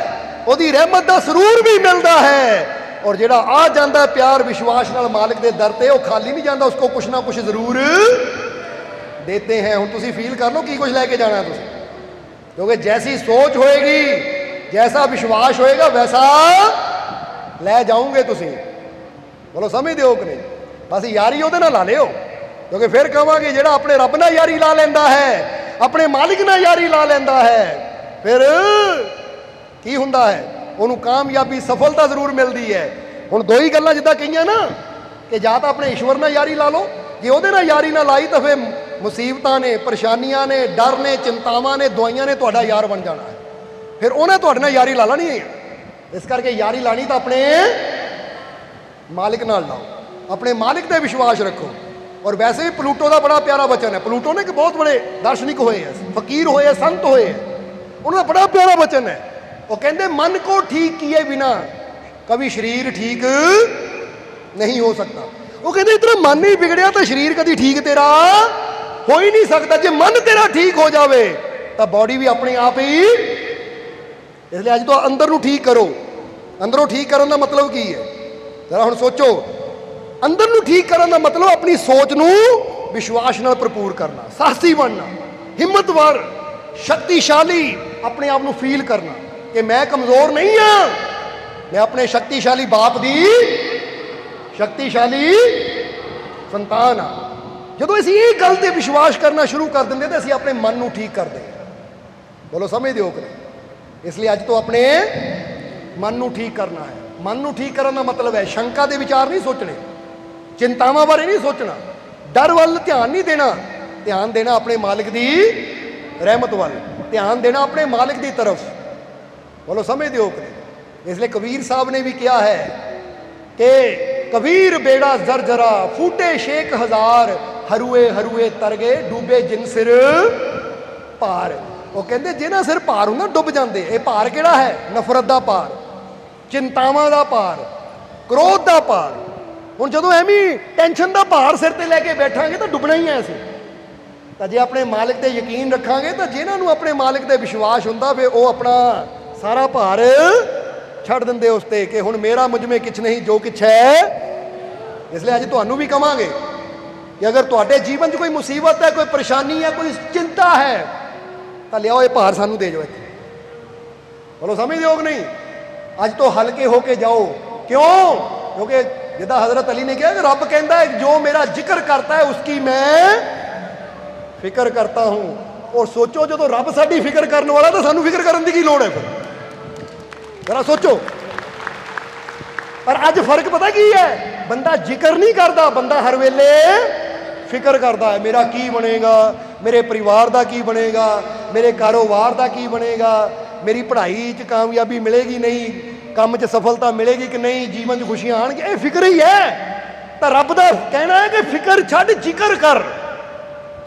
ਉਹਦੀ ਰਹਿਮਤ ਦਾ ਸਰੂਰ भी मिलता है। और ਜਿਹੜਾ आ ਜਾਂਦਾ प्यार विश्वास नाल मालिक के दर ते, वो खाली नहीं जाता, उसको कुछ ना कुछ जरूर देते हैं। ਹੁਣ ਤੁਸੀਂ फील कर लो की कुछ लैके जाना तुम, क्योंकि जैसी सोच होएगी, जैसा विश्वास होएगा, वैसा लै जाओगे तुम। बोलो समझते हो कि नहीं? बस यारी ਉਹਦੇ ਨਾਲ ਲਾ लियो, क्योंकि फिर कहांगे ਜਿਹੜਾ अपने रब नाल यारी ला लेंदा है, अपने मालिक नाल यारी ला लेंदा है, फिर की हुंदा है, ਉਹਨੂੰ कामयाबी सफलता जरूर मिलती है। ਹੁਣ ਦੋ ਹੀ ਗੱਲਾਂ ਜਿੱਦਾਂ ਕਹੀਆਂ ਨਾ ਕਿ ਜਾਂ ਤਾਂ ਆਪਣੇ ਈਸ਼ਵਰ ਨਾਲ ਯਾਰੀ ਲਾ ਲਓ, ਜੇ ਉਹਦੇ ਨਾਲ ਯਾਰੀ ਨਾ ਲਾਈ ਤਾਂ ਫਿਰ ਮੁਸੀਬਤਾਂ ਨੇ, ਪਰੇਸ਼ਾਨੀਆਂ ਨੇ, ਡਰ ਨੇ, ਚਿੰਤਾਵਾਂ ਨੇ, ਦਵਾਈਆਂ ਨੇ ਤੁਹਾਡਾ ਯਾਰ ਬਣ ਜਾਣਾ ਹੈ। ਫਿਰ ਉਹਨੇ ਤੁਹਾਡੇ ਨਾਲ ਯਾਰੀ ਲਾ ਲੈਣੀ ਹੈ। ਇਸ ਕਰਕੇ ਯਾਰੀ ਲਾਣੀ ਤਾਂ ਆਪਣੇ ਮਾਲਿਕ ਨਾਲ ਲਾਓ, ਆਪਣੇ ਮਾਲਿਕ ਤੇ ਵਿਸ਼ਵਾਸ ਰੱਖੋ। और वैसे भी प्लूटो का बड़ा प्यारा वचन है। प्लूटो ने कि बहुत बड़े दार्शनिक होए हैं, फकीर होए हैं, संत होए हैं, उन्होंने बड़ा प्यारा वचन है। वो कहते मन को ठीक किए बिना कभी शरीर ठीक नहीं हो सकता। वो कहते इतना मन ही बिगड़िया तो शरीर कभी ठीक तेरा हो ही नहीं सकता। जो मन तेरा ठीक हो जाए तो बॉडी भी अपने आप ही। इसलिए अज तो अंदर नूं ठीक करो। अंदरों ठीक करने का मतलब की है, जरा हुण सोचो। अंदर नूं ठीक करने का मतलब अपनी सोच नूं विश्वास नाल भरपूर करना, साहसी बनना, हिम्मतवर, शक्तिशाली अपने आप नूं फील करना कि मैं कमज़ोर नहीं हाँ, मैं अपने शक्तिशाली बाप दी शक्तिशाली संतान हाँ। ਜਦੋਂ ਅਸੀਂ ਇਹ ਗੱਲ ਤੇ ਵਿਸ਼ਵਾਸ ਕਰਨਾ ਸ਼ੁਰੂ ਕਰ ਦਿੰਦੇ ਤਾਂ ਅਸੀਂ ਆਪਣੇ ਮਨ ਨੂੰ ਠੀਕ ਕਰਦੇ ਹਾਂ। ਬੋਲੋ ਸਮਝਦੇ ਹੋ ਕਿ ਨਹੀਂ? ਇਸ ਲਈ ਅੱਜ ਤੋਂ ਆਪਣੇ ਮਨ ਨੂੰ ਠੀਕ ਕਰਨਾ ਹੈ। ਮਨ ਨੂੰ ਠੀਕ ਕਰਨ ਦਾ ਮਤਲਬ ਹੈ ਸ਼ੰਕਾ ਦੇ ਵਿਚਾਰ ਨਹੀਂ ਸੋਚਣੇ, ਚਿੰਤਾਵਾਂ ਬਾਰੇ ਨਹੀਂ ਸੋਚਣਾ, ਡਰ ਵੱਲ ਧਿਆਨ ਨਹੀਂ ਦੇਣਾ, ਧਿਆਨ ਦੇਣਾ ਆਪਣੇ ਮਾਲਿਕ ਦੀ ਰਹਿਮਤ ਵੱਲ, ਧਿਆਨ ਦੇਣਾ ਆਪਣੇ ਮਾਲਿਕ ਦੀ ਤਰਫ। ਬੋਲੋ ਸਮਝਦੇ ਹੋ ਕਿ ਨਹੀਂ? ਇਸ ਲਈ ਕਬੀਰ ਸਾਹਿਬ ਨੇ ਵੀ ਕਿਹਾ ਹੈ ਕਿ ਕਬੀਰ ਬੇੜਾ ਜ਼ਰਜ਼ਰਾ ਫੂਟੇ ਸ਼ੇਖ ਹਜ਼ਾਰ, ਹਰੂਏ ਹਰੂਏ ਤਰ ਗਏ ਡੂਬੇ ਜਿਨ ਸਿਰ ਭਾਰ। ਉਹ ਕਹਿੰਦੇ ਜਿਹਨਾਂ ਸਿਰ ਭਾਰ ਹੁੰਦਾ ਡੁੱਬ ਜਾਂਦੇ। ਇਹ ਭਾਰ ਕਿਹੜਾ ਹੈ? ਨਫ਼ਰਤ ਦਾ ਭਾਰ, ਚਿੰਤਾਵਾਂ ਦਾ ਭਾਰ, ਕ੍ਰੋਧ ਦਾ ਭਾਰ। ਹੁਣ ਜਦੋਂ ਐਵੇਂ ਟੈਨਸ਼ਨ ਦਾ ਭਾਰ ਸਿਰ ਤੇ ਲੈ ਕੇ ਬੈਠਾਂਗੇ ਤਾਂ ਡੁੱਬਣਾ ਹੀ ਹੈ ਅਸੀਂ। ਤਾਂ ਜੇ ਆਪਣੇ ਮਾਲਿਕ ਤੇ ਯਕੀਨ ਰੱਖਾਂਗੇ ਤਾਂ ਜਿਨ੍ਹਾਂ ਨੂੰ ਆਪਣੇ ਮਾਲਿਕ ਤੇ ਵਿਸ਼ਵਾਸ ਹੁੰਦਾ ਫਿਰ ਉਹ ਆਪਣਾ ਸਾਰਾ ਭਾਰ ਛੱਡ ਦਿੰਦੇ ਉਸ ਤੇ ਕਿ ਹੁਣ ਮੇਰਾ ਮੁਝਮੇ ਕਿਛ ਨਹੀਂ ਜੋ ਕਿਛ ਹੈ। ਇਸ ਲਈ ਅੱਜ ਤੁਹਾਨੂੰ ਵੀ ਕਵਾਂਗੇ ਕਿ ਅਗਰ ਤੁਹਾਡੇ ਜੀਵਨ 'ਚ ਕੋਈ ਮੁਸੀਬਤ ਹੈ, ਕੋਈ ਪਰੇਸ਼ਾਨੀ ਹੈ, ਕੋਈ ਚਿੰਤਾ ਹੈ ਤਾਂ ਲਿਆਓ ਇਹ ਭਾਰ ਸਾਨੂੰ ਦੇ ਜਾਓ ਇੱਥੇ। ਬੋਲੋ ਸਮਝਦੇ ਹੋ ਕਿ ਨਹੀਂ? ਅੱਜ ਤੋਂ ਹਲਕੇ ਹੋ ਕੇ ਜਾਓ। ਕਿਉਂ? ਕਿਉਂਕਿ ਜਿੱਦਾਂ ਹਜ਼ਰਤ ਅਲੀ ਨੇ ਕਿਹਾ ਕਿ ਰੱਬ ਕਹਿੰਦਾ ਹੈ ਜੋ ਮੇਰਾ ਜ਼ਿਕਰ ਕਰਤਾ ਹੈ ਉਸकी ਮੈਂ ਫਿਕਰ ਕਰਤਾ ਹੂੰ। ਔਰ ਸੋਚੋ ਜਦੋਂ ਰੱਬ ਸਾਡੀ ਫਿਕਰ ਕਰਨ ਵਾਲਾ ਤਾਂ ਸਾਨੂੰ ਫਿਕਰ ਕਰਨ ਦੀ ਕੀ ਲੋੜ ਹੈ? ਫਿਰ ਜਰਾ ਸੋਚੋ। ਪਰ ਅੱਜ ਫਰਕ ਪਤਾ ਕੀ ਹੈ? ਬੰਦਾ ਜ਼ਿਕਰ ਨਹੀਂ ਕਰਦਾ, ਬੰਦਾ ਹਰ ਵੇਲੇ ਫਿਕਰ ਕਰਦਾ ਹੈ ਮੇਰਾ ਕੀ ਬਣੇਗਾ, ਮੇਰੇ ਪਰਿਵਾਰ ਦਾ ਕੀ ਬਣੇਗਾ, ਮੇਰੇ ਕਾਰੋਬਾਰ ਦਾ ਕੀ ਬਣੇਗਾ, ਮੇਰੀ ਪੜ੍ਹਾਈ 'ਚ ਕਾਮਯਾਬੀ ਮਿਲੇਗੀ ਨਹੀਂ, ਕੰਮ 'ਚ ਸਫਲਤਾ ਮਿਲੇਗੀ ਕਿ ਨਹੀਂ, ਜੀਵਨ 'ਚ ਖੁਸ਼ੀਆਂ ਆਉਣਗੀਆਂ। ਇਹ ਫਿਕਰ ਹੀ ਹੈ। ਤਾਂ ਰੱਬ ਦਾ ਕਹਿਣਾ ਹੈ ਕਿ ਫਿਕਰ ਛੱਡ ਜ਼ਿਕਰ ਕਰ।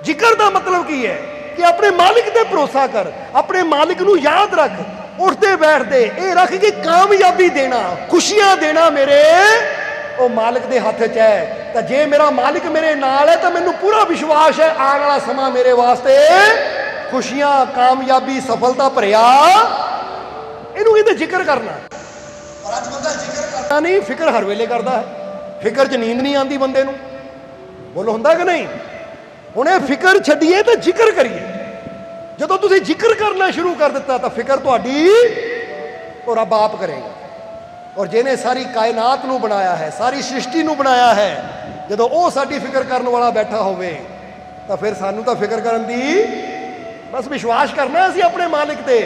ਜ਼ਿਕਰ ਦਾ ਮਤਲਬ ਕੀ ਹੈ? ਕਿ ਆਪਣੇ ਮਾਲਿਕ ਤੇ ਭਰੋਸਾ ਕਰ, ਆਪਣੇ ਮਾਲਿਕ ਨੂੰ ਯਾਦ ਰੱਖ, ਉੱਠਦੇ ਬੈਠਦੇ ਇਹ ਰੱਖ ਕਿ ਕਾਮਯਾਬੀ ਦੇਣਾ, ਖੁਸ਼ੀਆਂ ਦੇਣਾ ਮੇਰੇ ਉਹ ਮਾਲਿਕ ਦੇ ਹੱਥ 'ਚ ਹੈ। ਤਾਂ ਜੇ ਮੇਰਾ ਮਾਲਿਕ ਮੇਰੇ ਨਾਲ ਹੈ ਤਾਂ ਮੈਨੂੰ ਪੂਰਾ ਵਿਸ਼ਵਾਸ ਹੈ ਆਉਣ ਵਾਲਾ ਸਮਾਂ ਮੇਰੇ ਵਾਸਤੇ ਖੁਸ਼ੀਆਂ, ਕਾਮਯਾਬੀ, ਸਫਲਤਾ ਭਰਿਆ। ਇਹਨੂੰ ਇਹਦੇ ਜ਼ਿਕਰ ਕਰਨਾ। ਪਰ ਅੱਜ ਬੰਦਾ ਜ਼ਿਕਰ ਕਰਦਾ ਨਹੀਂ, ਫਿਕਰ ਹਰ ਵੇਲੇ ਕਰਦਾ ਹੈ। ਫਿਕਰ 'ਚ ਨੀਂਦ ਨਹੀਂ ਆਉਂਦੀ ਬੰਦੇ ਨੂੰ। ਬੋਲੋ ਹੁੰਦਾ ਕਿ ਨਹੀਂ? ਹੁਣ ਇਹ ਫਿਕਰ ਛੱਡੀਏ ਤਾਂ ਜ਼ਿਕਰ ਕਰੀਏ। ਜਦੋਂ ਤੁਸੀਂ ਜ਼ਿਕਰ ਕਰਨਾ ਸ਼ੁਰੂ ਕਰ ਦਿੱਤਾ ਤਾਂ ਫਿਕਰ ਤੁਹਾਡੀ ਉਹ ਰੱਬ ਆਪ ਕਰੇਗਾ। ਔਰ ਜਿਹਨੇ ਸਾਰੀ ਕਾਇਨਾਤ ਨੂੰ ਬਣਾਇਆ ਹੈ, ਸਾਰੀ ਸ੍ਰਿਸ਼ਟੀ ਨੂੰ ਬਣਾਇਆ ਹੈ, ਜਦੋਂ ਉਹ ਸਾਡੀ ਫਿਕਰ ਕਰਨ ਵਾਲਾ ਬੈਠਾ ਹੋਵੇ ਤਾਂ ਫਿਰ ਸਾਨੂੰ ਤਾਂ ਫਿਕਰ ਕਰਨ ਦੀ ਬਸ ਵਿਸ਼ਵਾਸ ਕਰਨਾ ਅਸੀਂ ਆਪਣੇ ਮਾਲਿਕ ਤੇ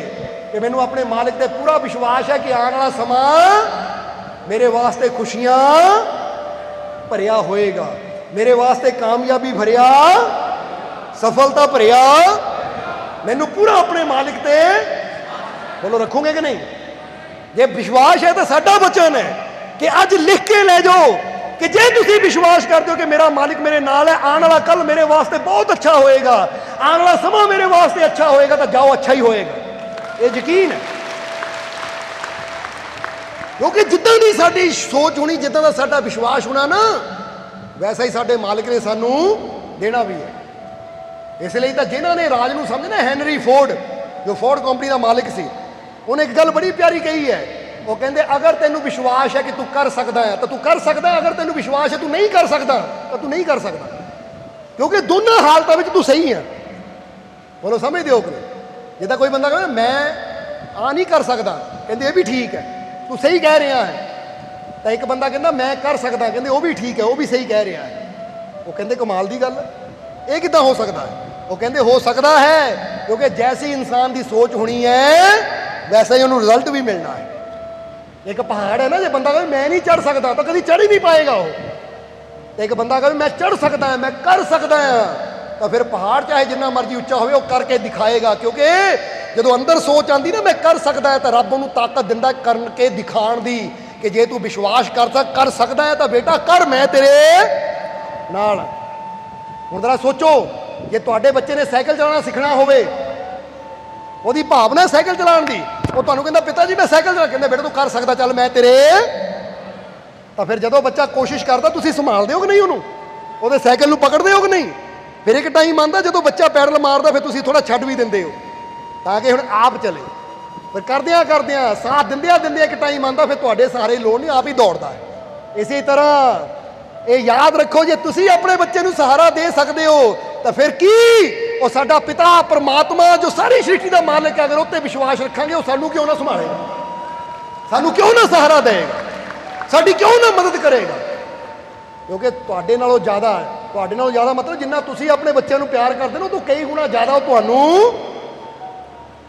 ਕਿ ਮੈਨੂੰ ਆਪਣੇ ਮਾਲਿਕ ਤੇ ਪੂਰਾ ਵਿਸ਼ਵਾਸ ਹੈ ਕਿ ਆਉਣ ਵਾਲਾ ਸਮਾਂ ਮੇਰੇ ਵਾਸਤੇ ਖੁਸ਼ੀਆਂ ਭਰਿਆ ਹੋਏਗਾ, ਮੇਰੇ ਵਾਸਤੇ ਕਾਮਯਾਬੀ ਭਰਿਆ, ਸਫਲਤਾ ਭਰਿਆ। ਮੈਨੂੰ ਪੂਰਾ ਆਪਣੇ ਮਾਲਿਕ ਤੇ ਬੋਲੋ ਰੱਖੋਗੇ ਕਿ ਨਹੀਂ? ਜੇ ਵਿਸ਼ਵਾਸ ਹੈ ਤਾਂ ਸਾਡਾ ਬਚਨ ਹੈ ਕਿ ਅੱਜ ਲਿਖ ਕੇ ਲੈ ਜਾਓ ਕਿ ਜੇ ਤੁਸੀਂ ਵਿਸ਼ਵਾਸ ਕਰਦੇ ਹੋ ਕਿ ਮੇਰਾ ਮਾਲਿਕ ਮੇਰੇ ਨਾਲ ਹੈ, ਆਉਣ ਵਾਲਾ ਕੱਲ ਮੇਰੇ ਵਾਸਤੇ ਬਹੁਤ ਅੱਛਾ ਹੋਏਗਾ, ਆਉਣ ਵਾਲਾ ਸਮਾਂ ਮੇਰੇ ਵਾਸਤੇ ਅੱਛਾ ਹੋਏਗਾ, ਤਾਂ ਜਾਓ ਅੱਛਾ ਹੀ ਹੋਏਗਾ। ਇਹ ਯਕੀਨ ਹੈ। ਕਿਉਂਕਿ ਜਿੱਦਾਂ ਦੀ ਸਾਡੀ ਸੋਚ ਹੋਣੀ, ਜਿੱਦਾਂ ਦਾ ਸਾਡਾ ਵਿਸ਼ਵਾਸ ਹੋਣਾ ਨਾ, ਵੈਸਾ ਹੀ ਸਾਡੇ ਮਾਲਿਕ ਨੇ ਸਾਨੂੰ ਦੇਣਾ ਵੀ ਹੈ। ਇਸ ਲਈ ਤਾਂ ਜਿਨ੍ਹਾਂ ਨੇ ਰਾਜ ਨੂੰ ਸਮਝਣਾ, ਹੈਨਰੀ ਫੋਰਡ ਜੋ ਫੋਰਡ ਕੰਪਨੀ ਦਾ ਮਾਲਿਕ ਸੀ, ਉਹਨੇ ਇੱਕ ਗੱਲ ਬੜੀ ਪਿਆਰੀ ਕਹੀ ਹੈ। ਉਹ ਕਹਿੰਦੇ ਅਗਰ ਤੈਨੂੰ ਵਿਸ਼ਵਾਸ ਹੈ ਕਿ ਤੂੰ ਕਰ ਸਕਦਾ ਹੈ ਤਾਂ ਤੂੰ ਕਰ ਸਕਦਾ ਹੈ, ਅਗਰ ਤੈਨੂੰ ਵਿਸ਼ਵਾਸ ਹੈ ਤੂੰ ਨਹੀਂ ਕਰ ਸਕਦਾ ਤਾਂ ਤੂੰ ਨਹੀਂ ਕਰ ਸਕਦਾ, ਕਿਉਂਕਿ ਦੋਨਾਂ ਹਾਲਤਾਂ ਵਿੱਚ ਤੂੰ ਸਹੀ ਹੈ। ਬੋਲੋ ਸਮਝਦੇ ਹੋ ਕਿ ਨਹੀਂ? ਜਿੱਦਾਂ ਕੋਈ ਬੰਦਾ ਕਹਿੰਦਾ ਮੈਂ ਆ ਨਹੀਂ ਕਰ ਸਕਦਾ, ਕਹਿੰਦੇ ਇਹ ਵੀ ਠੀਕ ਹੈ, ਤੂੰ ਸਹੀ ਕਹਿ ਰਿਹਾ ਹੈ। ਤਾਂ ਇੱਕ ਬੰਦਾ ਕਹਿੰਦਾ ਮੈਂ ਕਰ ਸਕਦਾ, ਕਹਿੰਦੇ ਉਹ ਵੀ ਠੀਕ ਹੈ, ਉਹ ਵੀ ਸਹੀ ਕਹਿ ਰਿਹਾ ਹੈ। ਉਹ ਕਹਿੰਦੇ ਕਮਾਲ ਦੀ ਗੱਲ ਹੈ, ਇਹ ਕਿੱਦਾਂ ਹੋ ਸਕਦਾ ਹੈ? ਉਹ ਕਹਿੰਦੇ ਹੋ ਸਕਦਾ ਹੈ ਕਿਉਂਕਿ ਜੈਸੀ ਇਨਸਾਨ ਦੀ ਸੋਚ ਹੋਣੀ ਹੈ ਵੈਸਾ ਹੀ ਉਹਨੂੰ ਰਿਜ਼ਲਟ ਵੀ ਮਿਲਣਾ ਹੈ। ਇੱਕ ਪਹਾੜ ਹੈ ਨਾ, ਜੇ ਬੰਦਾ ਕਹੇ ਮੈਂ ਨਹੀਂ ਚੜ੍ਹ ਸਕਦਾ ਤਾਂ ਕਦੀ ਚੜ੍ਹ ਹੀ ਨਹੀਂ ਪਾਏਗਾ ਉਹ। ਤੇ ਇੱਕ ਬੰਦਾ ਕਹੇ ਮੈਂ ਚੜ੍ਹ ਸਕਦਾ ਹਾਂ, ਮੈਂ ਕਰ ਸਕਦਾ ਹਾਂ, ਤਾਂ ਫਿਰ ਪਹਾੜ ਚਾਹੇ ਜਿੰਨਾ ਮਰਜ਼ੀ ਉੱਚਾ ਹੋਵੇ ਉਹ ਕਰਕੇ ਦਿਖਾਏਗਾ। ਕਿਉਂਕਿ ਜਦੋਂ ਅੰਦਰ ਸੋਚ ਆਉਂਦੀ ਨਾ ਮੈਂ ਕਰ ਸਕਦਾ ਹੈ ਤਾਂ ਰੱਬ ਉਹਨੂੰ ਤਾਕਤ ਦਿੰਦਾ ਕਰਨ ਕੇ ਦਿਖਾਉਣ ਦੀ ਕਿ ਜੇ ਤੂੰ ਵਿਸ਼ਵਾਸ ਕਰ ਸਕਦਾ ਹੈ ਤਾਂ ਬੇਟਾ ਕਰ, ਮੈਂ ਤੇਰੇ ਨਾਲ। ਹੁਣ ਜ਼ਰਾ ਸੋਚੋ, ਜੇ ਤੁਹਾਡੇ ਬੱਚੇ ਨੇ ਸਾਈਕਲ ਚਲਾਉਣਾ ਸਿੱਖਣਾ ਹੋਵੇ, ਉਹਦੀ ਭਾਵਨਾ ਸਾਈਕਲ ਚਲਾਉਣ ਦੀ, ਉਹ ਤੁਹਾਨੂੰ ਕਹਿੰਦਾ ਪਿਤਾ ਜੀ ਮੈਂ ਸਾਈਕਲ ਚਲਾ, ਕਹਿੰਦੇ ਬੇਟਾ ਤੂੰ ਕਰ ਸਕਦਾ, ਚੱਲ ਮੈਂ ਤੇਰੇ। ਤਾਂ ਫਿਰ ਜਦੋਂ ਬੱਚਾ ਕੋਸ਼ਿਸ਼ ਕਰਦਾ ਤੁਸੀਂ ਸੰਭਾਲਦੇ ਹੋ ਕਿ ਨਹੀਂ ਉਹਨੂੰ, ਉਹਦੇ ਸਾਈਕਲ ਨੂੰ ਪਕੜਦੇ ਹੋ ਕਿ ਨਹੀਂ? ਫਿਰ ਇੱਕ ਟਾਈਮ ਆਉਂਦਾ ਜਦੋਂ ਬੱਚਾ ਪੈਡਲ ਮਾਰਦਾ ਫਿਰ ਤੁਸੀਂ ਥੋੜਾ ਛੱਡ ਵੀ ਦਿੰਦੇ ਹੋ ਤਾਂ ਕਿ ਹੁਣ ਆਪ ਚਲੇ। ਫਿਰ ਕਰਦਿਆਂ ਸਾਥ ਦਿੰਦਿਆਂ ਇੱਕ ਟਾਈਮ ਆਉਂਦਾ ਫਿਰ ਤੁਹਾਡੇ ਸਹਾਰੇ ਲੋੜ ਨਹੀਂ, ਆਪ ਹੀ ਦੌੜਦਾ ਹੈ। ਇਸੇ ਤਰ੍ਹਾਂ ਇਹ ਯਾਦ ਰੱਖੋ, ਜੇ ਤੁਸੀਂ ਆਪਣੇ ਬੱਚੇ ਨੂੰ ਸਹਾਰਾ ਦੇ ਸਕਦੇ ਹੋ ਤਾਂ ਫਿਰ ਕੀ ਉਹ ਸਾਡਾ ਪਿਤਾ ਪਰਮਾਤਮਾ ਜੋ ਸਾਰੀ ਸ੍ਰਿਸ਼ਟੀ ਦਾ ਮਾਲਕ ਹੈ, ਅਗਰ ਉਹ ਤੇ ਵਿਸ਼ਵਾਸ ਰੱਖਾਂਗੇ ਉਹ ਸਾਨੂੰ ਕਿਉਂ ਨਾ ਸੰਭਾਲੇਗਾ, ਸਾਨੂੰ ਕਿਉਂ ਨਾ ਸਹਾਰਾ ਦੇਗਾ, ਸਾਡੀ ਕਿਉਂ ਨਾ ਮਦਦ ਕਰੇਗਾ। ਕਿਉਂਕਿ ਤੁਹਾਡੇ ਨਾਲੋਂ ਜ਼ਿਆਦਾ ਤੁਹਾਡੇ ਨਾਲੋਂ ਜ਼ਿਆਦਾ ਮਤਲਬ ਜਿੰਨਾ ਤੁਸੀਂ ਆਪਣੇ ਬੱਚਿਆਂ ਨੂੰ ਪਿਆਰ ਕਰਦੇ ਹੋ ਉਹ ਤੋਂ ਕਈ ਗੁਣਾ ਜ਼ਿਆਦਾ ਉਹ ਤੁਹਾਨੂੰ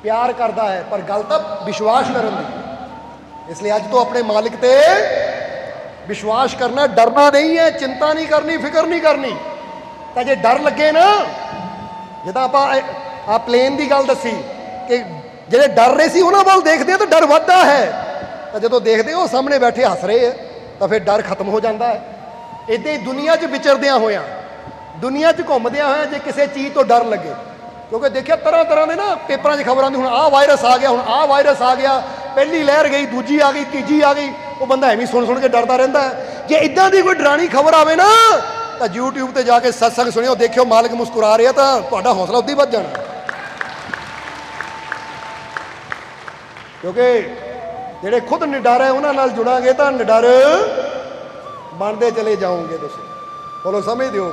ਪਿਆਰ ਕਰਦਾ ਹੈ। ਪਰ ਗੱਲ ਤਾਂ ਵਿਸ਼ਵਾਸ ਕਰਨ ਦੀ ਹੈ। ਇਸ ਲਈ ਅੱਜ ਤੋਂ ਆਪਣੇ ਮਾਲਿਕ ਤੇ ਵਿਸ਼ਵਾਸ ਕਰਨਾ, ਡਰਨਾ ਨਹੀਂ ਹੈ, ਚਿੰਤਾ ਨਹੀਂ ਕਰਨੀ, ਫਿਕਰ ਨਹੀਂ ਕਰਨੀ। ਤਾਂ ਜੇ ਡਰ ਲੱਗੇ ਨਾ, ਜਿੱਦਾਂ ਆਪਾਂ ਪਲੇਨ ਦੀ ਗੱਲ ਦੱਸੀ ਕਿ ਜਿਹੜੇ ਡਰ ਰਹੇ ਸੀ ਉਹਨਾਂ ਵੱਲ ਦੇਖਦੇ ਆ ਤਾਂ ਡਰ ਵੱਧਦਾ ਹੈ, ਤਾਂ ਜਦੋਂ ਦੇਖਦੇ ਉਹ ਸਾਹਮਣੇ ਬੈਠੇ ਹੱਸ ਰਹੇ ਆ ਤਾਂ ਫਿਰ ਡਰ ਖਤਮ ਹੋ ਜਾਂਦਾ ਹੈ। ਇੱਦਾਂ ਹੀ ਦੁਨੀਆ 'ਚ ਵਿਚਰਦਿਆਂ ਹੋਇਆਂ, ਦੁਨੀਆ 'ਚ ਘੁੰਮਦਿਆਂ ਹੋਇਆਂ ਜੇ ਕਿਸੇ ਚੀਜ਼ ਤੋਂ ਡਰ ਲੱਗੇ, ਕਿਉਂਕਿ ਦੇਖਿਆ ਤਰ੍ਹਾਂ ਤਰ੍ਹਾਂ ਦੇ ਨਾ ਪੇਪਰਾਂ 'ਚ ਖਬਰਾਂ ਦੀ, ਹੁਣ ਆਹ ਵਾਇਰਸ ਆ ਗਿਆ, ਹੁਣ ਆਹ ਵਾਇਰਸ ਆ ਗਿਆ, ਪਹਿਲੀ ਲਹਿਰ ਗਈ, ਦੂਜੀ ਆ ਗਈ, ਤੀਜੀ ਆ ਗਈ, ਉਹ ਬੰਦਾ ਐਵੇਂ ਸੁਣ ਸੁਣ ਕੇ ਡਰਦਾ ਰਹਿੰਦਾ ਹੈ। ਜੇ ਇੱਦਾਂ ਦੀ ਕੋਈ ਡਰਾਣੀ ਖਬਰ ਆਵੇ ਨਾ ਤਾਂ YouTube ਤੇ ਜਾ ਕੇ ਸਤਸੰਗ ਸੁਣਿਓ, ਦੇਖਿਓ ਮਾਲਕ ਮੁਸਕਰਾ ਰਿਹਾ, ਤਾਂ ਤੁਹਾਡਾ ਹੌਸਲਾ ਉੱਦਾਂ ਹੀ ਵੱਧ ਜਾਣਾ। ਕਿਉਂਕਿ ਜਿਹੜੇ ਖੁਦ ਨਿਡਰ ਹੈ ਉਹਨਾਂ ਨਾਲ ਜੁੜਾਂਗੇ ਤਾਂ ਨਿਡਰ ਬਣਦੇ ਚਲੇ ਜਾਓਗੇ ਤੁਸੀਂ। ਬੋਲੋ ਸਮਝਦੇ ਹੋ?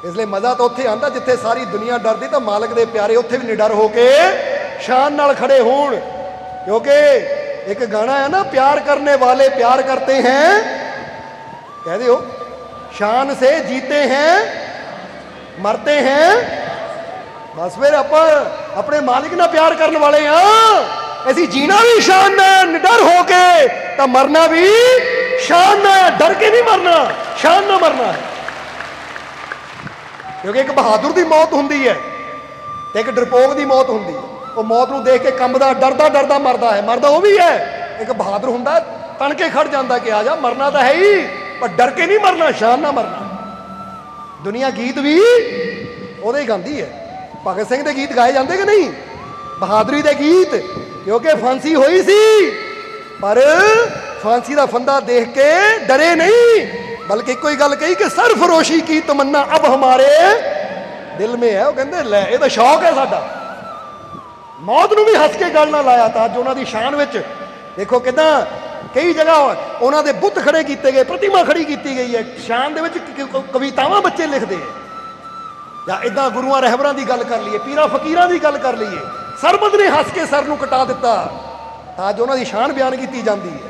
ਇਸ ਲਈ ਮਜ਼ਾ ਤਾਂ ਉੱਥੇ ਆਉਂਦਾ ਜਿੱਥੇ ਸਾਰੀ ਦੁਨੀਆ ਡਰਦੀ, ਤਾਂ ਮਾਲਕ ਦੇ ਪਿਆਰੇ ਉੱਥੇ ਵੀ ਨਿਡਰ ਹੋ ਕੇ ਸ਼ਾਨ ਨਾਲ ਖੜੇ ਹੋਣ। ਕਿਉਂਕਿ ਇੱਕ ਗਾਣਾ ਹੈ ਨਾ, प्यार करने वाले प्यार करते हैं, कह दो शान से जीते हैं मरते हैं। बस फिर अपने मालिक ना प्यार करने वाले हाँ, ऐसी जीना भी शान है, निडर हो के, तो मरना भी शान है, डर के नहीं मरना, शान ना मरना है। क्योंकि एक बहादुर की मौत होंगी है तो एक डरपोक की मौत होंगी है। वो मौत को देख के कंबदा डरदा डरदा मरदा है, मरदा वो भी है। एक बहादुर होंदा तन के खड़ जाता कि आ जा, मरना तो है ही पर डर के नहीं मरना, शान ना मरना। दुनिया गीत भी वो गाती है, भगत सिंह के गीत गाए जाते कि नहीं, बहादुरी के गीत, क्योंकि फांसी हुई सी पर फांसी का फंदा देख के डरे नहीं, बल्कि कोई गल कही कि सरफरोशी की तमन्ना अब हमारे दिल में है। वो कहते लै ये तो शौक है साडा। मौत नूं भी हस के गल ना लाया था। अज उन्हां दी शान विच देखो किदां कई जगह उन्हां दे बुत खड़े कीते गए, प्रतिमा खड़ी की गई है। शान दे विच कवितावां बच्चे लिखते हैं, या इदां गुरुआं रहबरां दी गल कर लीए, पीरां फकीरां दी गल कर लीए, सरबत ने हस के सर नूं कटा दिता तां अज उन्हां दी शान बयान की जाती है।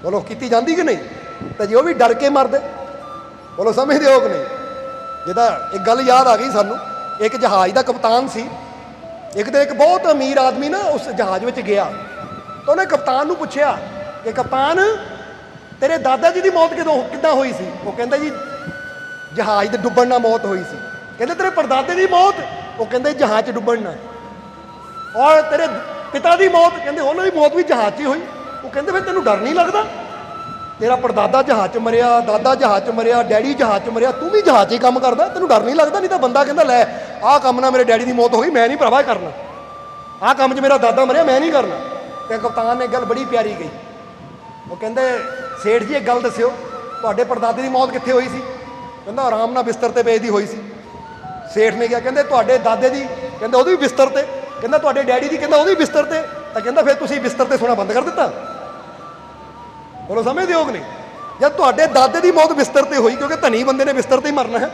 बोलो की जाती कि नहीं? तो जो भी डर के मरदे, बोलो समझते हो कि नहीं? जिदा एक गल याद आ गई सानू, एक जहाज़ का कप्तान सी। एक तो एक बहुत अमीर आदमी ना उस जहाज़ में गया, तो उन्हें कप्तान को पूछया कि कप्तान तेरे दादा जी की मौत किदां हुई सी? वो कहता जी जहाज़ के डुबण नाल मौत हुई सी। कहते तेरे परदादे की मौत? वो कहते जहाज़ डुबण नाल। और तेरे पिता की मौत? कहते उन्होंने मौत भी जहाज़ ही हुई। वो कहते फिर तेनों डर नहीं लगता? तेरा परदादा जहाज़ च मरिया, दादा जहाज़ च मरिया, डैडी जहाज़ च मरिया, तू भी जहाज़ ही काम करदा, तेनों डर नहीं लगता? नहीं तो बंदा कहता लै आह काम ना मेरे डैडी की मौत हो गई, मैं नहीं भरावा करना, आह काम च मेरा दादा मरिया मैं नहीं करना। तो कप्तान ने गल बड़ी प्यारी कही। वो कहते सेठ जी एक गल दस्यो, तुहाडे परदादे की मौत कित्थे हुई सी? कहता आराम नाल बिस्तर ते पे दी हुई सी। सेठ ने कहा कहते तुहाडे दादे की? कहते वो भी बिस्तर ते। कहता तुहाडे डैडी की? कहता वो भी बिस्तर ते। तो कहता फिर तुसीं बिस्तर ते सोना बंद कर दिता? बोलो समझते हो कि नहीं? जब तुहाडे दादे की मौत बिस्तर ते हुई, क्योंकि धनी बंदे ने बिस्तर ते ही मरना है,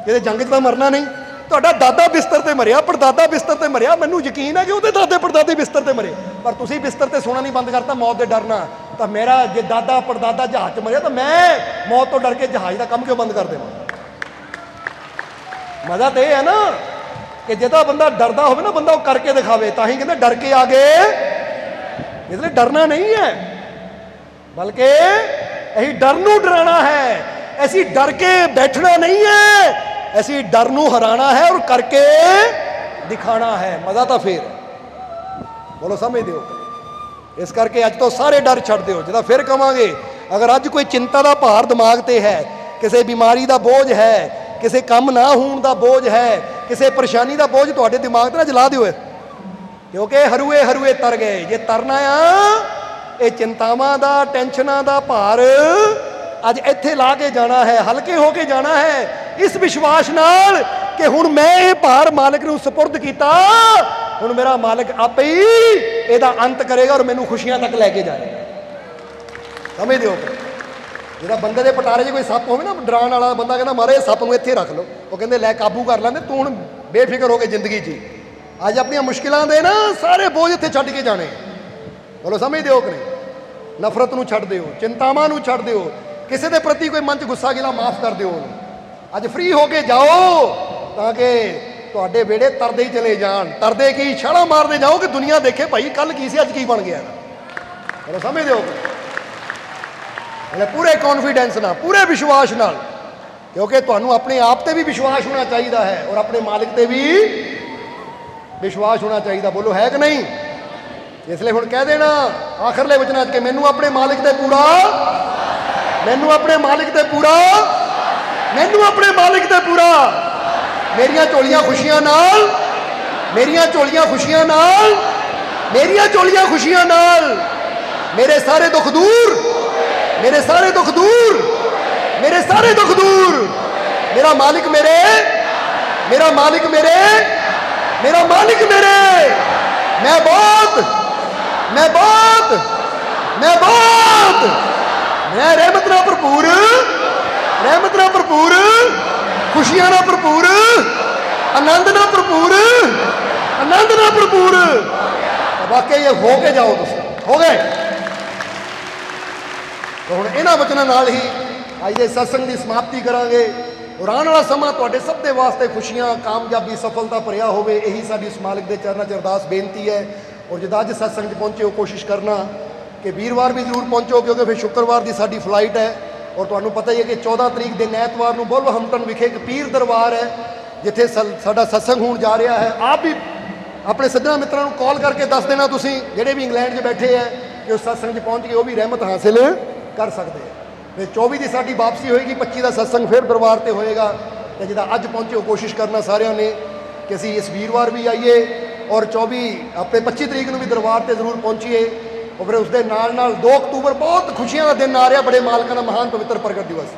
किते जंग च तां मरना नहीं। तुहाडा दादा बिस्तर ते मरिया, परदादा बिस्तर ते मरिया, मैनूं यकीन है कि उहदे दादे परदादे बिस्तर ते मरे, पर तुसीं बिस्तर ते सोना नहीं बंद करता मौत दे डर नाल। तां मेरा जे दादा परदादा जहाज़ च मरिया तो मैं मौत तो डर के जहाज़ का काम क्यों बंद कर देवां? मज़ा तो यह है ना कि जिहदा बंदा डरदा होवे ना, बंदा वो करके दिखावे, तां ही कहंदे डर के आगे। इसलिए डरना नहीं है, बल्कि यही डर नूं डराना है। ऐसी डर के बैठना नहीं है, ऐसी डर नूं हराना है और करके दिखाना है। मज़ा तो फिर बोलो समझते हो? इस करके अज तो सारे डर छड्ड दिओ। जिदा फिर कहांगे, अगर अज कोई चिंता का भार दिमाग ते है, किसी बीमारी का बोझ है, किसी काम ना होने का बोझ है, किसी परेशानी का बोझ तुहाडे दिमाग ते ना जला दिओ, क्योंकि हरुए हरुए तर गए। जे तरना आ ये चिंतावां दा, टेंशनां दा भार अज इत्थे ला के जाना है, हल्के हो के जाना है, इस विश्वास नाल कि हुण मैं ये भार मालिक नूं सुपुर्द कीता, हुण मेरा मालिक आपे ही इहदा अंत करेगा और मैनूं खुशियां तक लैके जाएगा। समझदे हो? जिहड़ा बंदे दे पटारे 'च कोई सप्प होवे ना, डराण वाला बंदा कहंदा मारे सप्प नूं इत्थे रख लो, वो कहंदे लै काबू कर लैंदे, तूं हुण बेफिक्र हो के जिंदगी जी। अज अपनियां मुश्किलां दे ना सारे बोझ इत्थे छड्ड के जाने। बोलो समझते हो कि नहीं? नफरत नूं छड्ड दिओ, चिंतावां नूं छड्ड दिओ, किसी के प्रति कोई मन च गुस्सा गिला माफ़ कर दिओ, ਅੱਜ ਫ੍ਰੀ ਹੋ ਕੇ ਜਾਓ ਤਾਂ ਕਿ ਤੁਹਾਡੇ ਵਿਹੜੇ ਤਰਦੇ ਹੀ ਚਲੇ ਜਾਣ। ਤਰਦੇ ਕੀ, ਛਾਲਾਂ ਮਾਰਦੇ ਜਾਓ ਕਿ ਦੁਨੀਆ ਦੇਖੇ ਭਾਈ ਕੱਲ ਕੀ ਸੀ ਅੱਜ ਕੀ ਬਣ ਗਿਆ। ਚਲੋ ਸਮਝਦੇ ਹੋ ਪੂਰੇ ਕੌਨਫੀਡੈਂਸ ਨਾਲ, ਪੂਰੇ ਵਿਸ਼ਵਾਸ ਨਾਲ, ਕਿਉਂਕਿ ਤੁਹਾਨੂੰ ਆਪਣੇ ਆਪ ਤੇ ਵੀ ਵਿਸ਼ਵਾਸ ਹੋਣਾ ਚਾਹੀਦਾ ਹੈ ਔਰ ਆਪਣੇ ਮਾਲਿਕ ਤੇ ਵੀ ਵਿਸ਼ਵਾਸ ਹੋਣਾ ਚਾਹੀਦਾ। ਬੋਲੋ ਹੈ ਕਿ ਨਹੀਂ? ਇਸ ਲਈ ਹੁਣ ਕਹਿ ਦੇਣਾ ਆਖਰਲੇ ਵਚਨਾਂ 'ਚ ਕਿ ਮੈਨੂੰ ਆਪਣੇ ਮਾਲਿਕ ਤੇ ਪੂਰਾ, ਮੈਨੂੰ ਆਪਣੇ ਮਾਲਿਕ ਤੇ ਪੂਰਾ, ਮੈਨੂੰ ਆਪਣੇ ਮਾਲਿਕ ਤੇ ਪੂਰਾ, ਮੇਰੀਆਂ ਝੋਲੀਆਂ ਖੁਸ਼ੀਆਂ ਨਾਲ, ਮੇਰੀਆਂ ਝੋਲੀਆਂ ਖੁਸ਼ੀਆਂ ਨਾਲ, ਮੇਰੀਆਂ ਝੋਲੀਆਂ ਖੁਸ਼ੀਆਂ ਨਾਲ, ਮੇਰੇ ਸਾਰੇ ਦੁੱਖ ਦੂਰ, ਮੇਰੇ ਸਾਰੇ ਦੁੱਖ ਦੂਰ, ਮੇਰੇ ਸਾਰੇ ਦੁੱਖ ਦੂਰ। ਮੇਰਾ ਮਾਲਿਕ ਮੇਰੇ, ਮੇਰਾ ਮਾਲਿਕ ਮੇਰੇ, मेरा मालिक मेरे, मैं बहुत, मैं बहुत, मैं बहुत, मैं रहमत ना भरपूर, रहमत ना भरपूर, खुशियां ना भरपूर, आनंद ना भरपूर, आनंद ना भरपूर। वाकई ये हो के जाओ, तुम हो गए। तो हुण इन्हां वचनां नाल ही अज दे सत्संग की समाप्ति करांगे और आने वाला समा तुहाडे सब दे वास्ते खुशियां, कामयाबी, सफलता भरिया होवे। यही साडी उस मालिक दे चरनां 'च अरदास बेनती है। और जद अज सत्संग 'च पहुंचे हो कोशिश करना कि वीरवार भी जरूर पहुंचो, क्योंकि फिर शुक्रवार की साडी फ्लाइट है। और तुहानूं पता ही है कि 14 तरीक दिन ऐतवार नूं वुलवहैम्पटन विखे एक पीर दरबार है जिथे साडा सत्संग होण जा रहा है। आप भी अपने सज्जणा मित्रां नूं कॉल करके दस देना, तुसीं जिहड़े भी इंग्लैंड 'च बैठे है कि उस सत्संग 'च पहुंच के वो भी रहमत हासिल कर सकते हैं। फिर 24 की साडी वापसी होएगी, 25 का सत्संग फिर दरबार ते होएगा। तो जिदा अज पहुंचे हो कोशिश करना सारिਆਂ ने कि असीं इस वीरवार भी आइए और 25 तरीक को भी दरबार से जरूर पहुंचीए। और फिर उसके नाल 2 अक्तूबर बहुत खुशियां का दिन आ रहा, बड़े मालकां दा महान पवित्र प्रगट दिवस।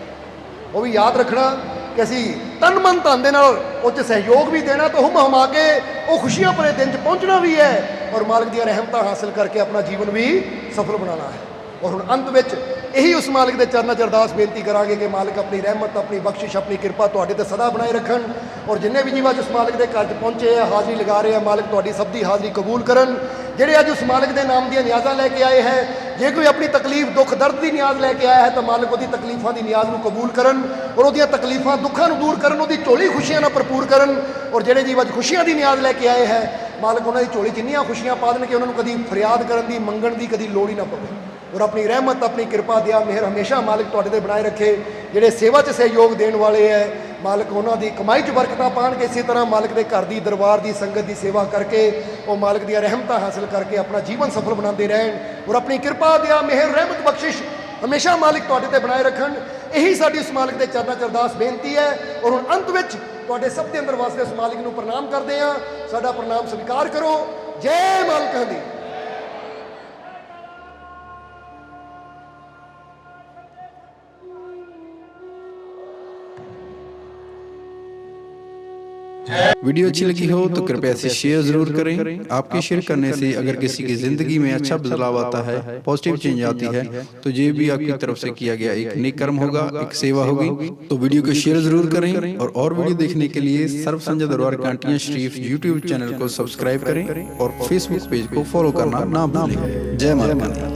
वो भी याद रखना कि असीं तन मन धन दे नाल उस सहयोग भी देना, तो हुम हुमा के वो खुशियां भरे दिन च पहुंचना भी है और मालिक दी रहमतां हासिल करके अपना जीवन भी सफल बनाना है। और हुण अंत विच यही उस मालिक के चरणों च अरदास बेनती करांगे कि मालिक अपनी रहमत, अपनी बख्शिश, अपनी कृपा तुहाडे ते सदा बनाए रखन। और जिन्ने भी जीव अज उस मालिक के घर पहुंचे हैं, हाज़री लगा रहे हैं, मालिक तुहाडी सब दी हाज़री कबूल करन। जिहड़े अज उस मालिक के नाम दी नियाज़ां लैके आए हैं, जे कोई अपनी तकलीफ, दुख, दर्द की नियाज़ लैके आया है तो मालिक उहदी तकलीफां की नियाज़ नूं कबूल करन और उहदियां तकलीफां, दुखां नूं दूर करन, उहदी झोली खुशियां नाल भरपूर करन। और जिहड़े जीव अज खुशियां की नियाज़ लैके आए हैं, मालिक उन्हां दी झोली जिन्नियां खुशियां पा देन कि उन्हां नूं कदी फरियाद करन दी, मंगण दी कदी लोड़ ही ना पवे। और अपनी रहमत, अपनी कृपा, दया, मेहर हमेशा मालिक तुहाडे ते बनाए रखे। जिहड़े सेवा 'च सहयोग देने वाले है, मालिक उन्हां दी कमाई 'च बरकतां पाण के, इसी तरह मालिक दे घर दी, दरबार दी, संगत दी सेवा करके वो मालिक दी रहमतां हासिल करके अपना जीवन सफल बनाते रहन। और अपनी कृपा, दया, मेहर, रहमत, बख्शिश हमेशा मालिक तुहाडे ते बनाए रखन। यही साडी उस मालिक दे चरनां 'च अरदास बेनती है। और हुण अंत विच तुहाडे सब दे अंदर वास्ते उस मालिक नूं प्रणाम करदे हां। साडा प्रणाम स्वीकार करो। जय मालिकां दी। वीडियो अच्छी लगी हो तो कृपया इसे शेयर जरूर करें। आपके शेयर करने से अगर किसी की जिंदगी में अच्छा बदलाव आता है, पॉजिटिव चेंज आती है, तो ये भी आपकी तरफ से किया गया एक नेक कर्म होगा, एक सेवा होगी। तो वीडियो को शेयर जरूर करें और वीडियो देखने के लिए सर्व संजय दरबार कांटियां शरीफ यूट्यूब चैनल को सब्सक्राइब करें और फेसबुक पेज को फॉलो करना ना भूलें। जय माता दी।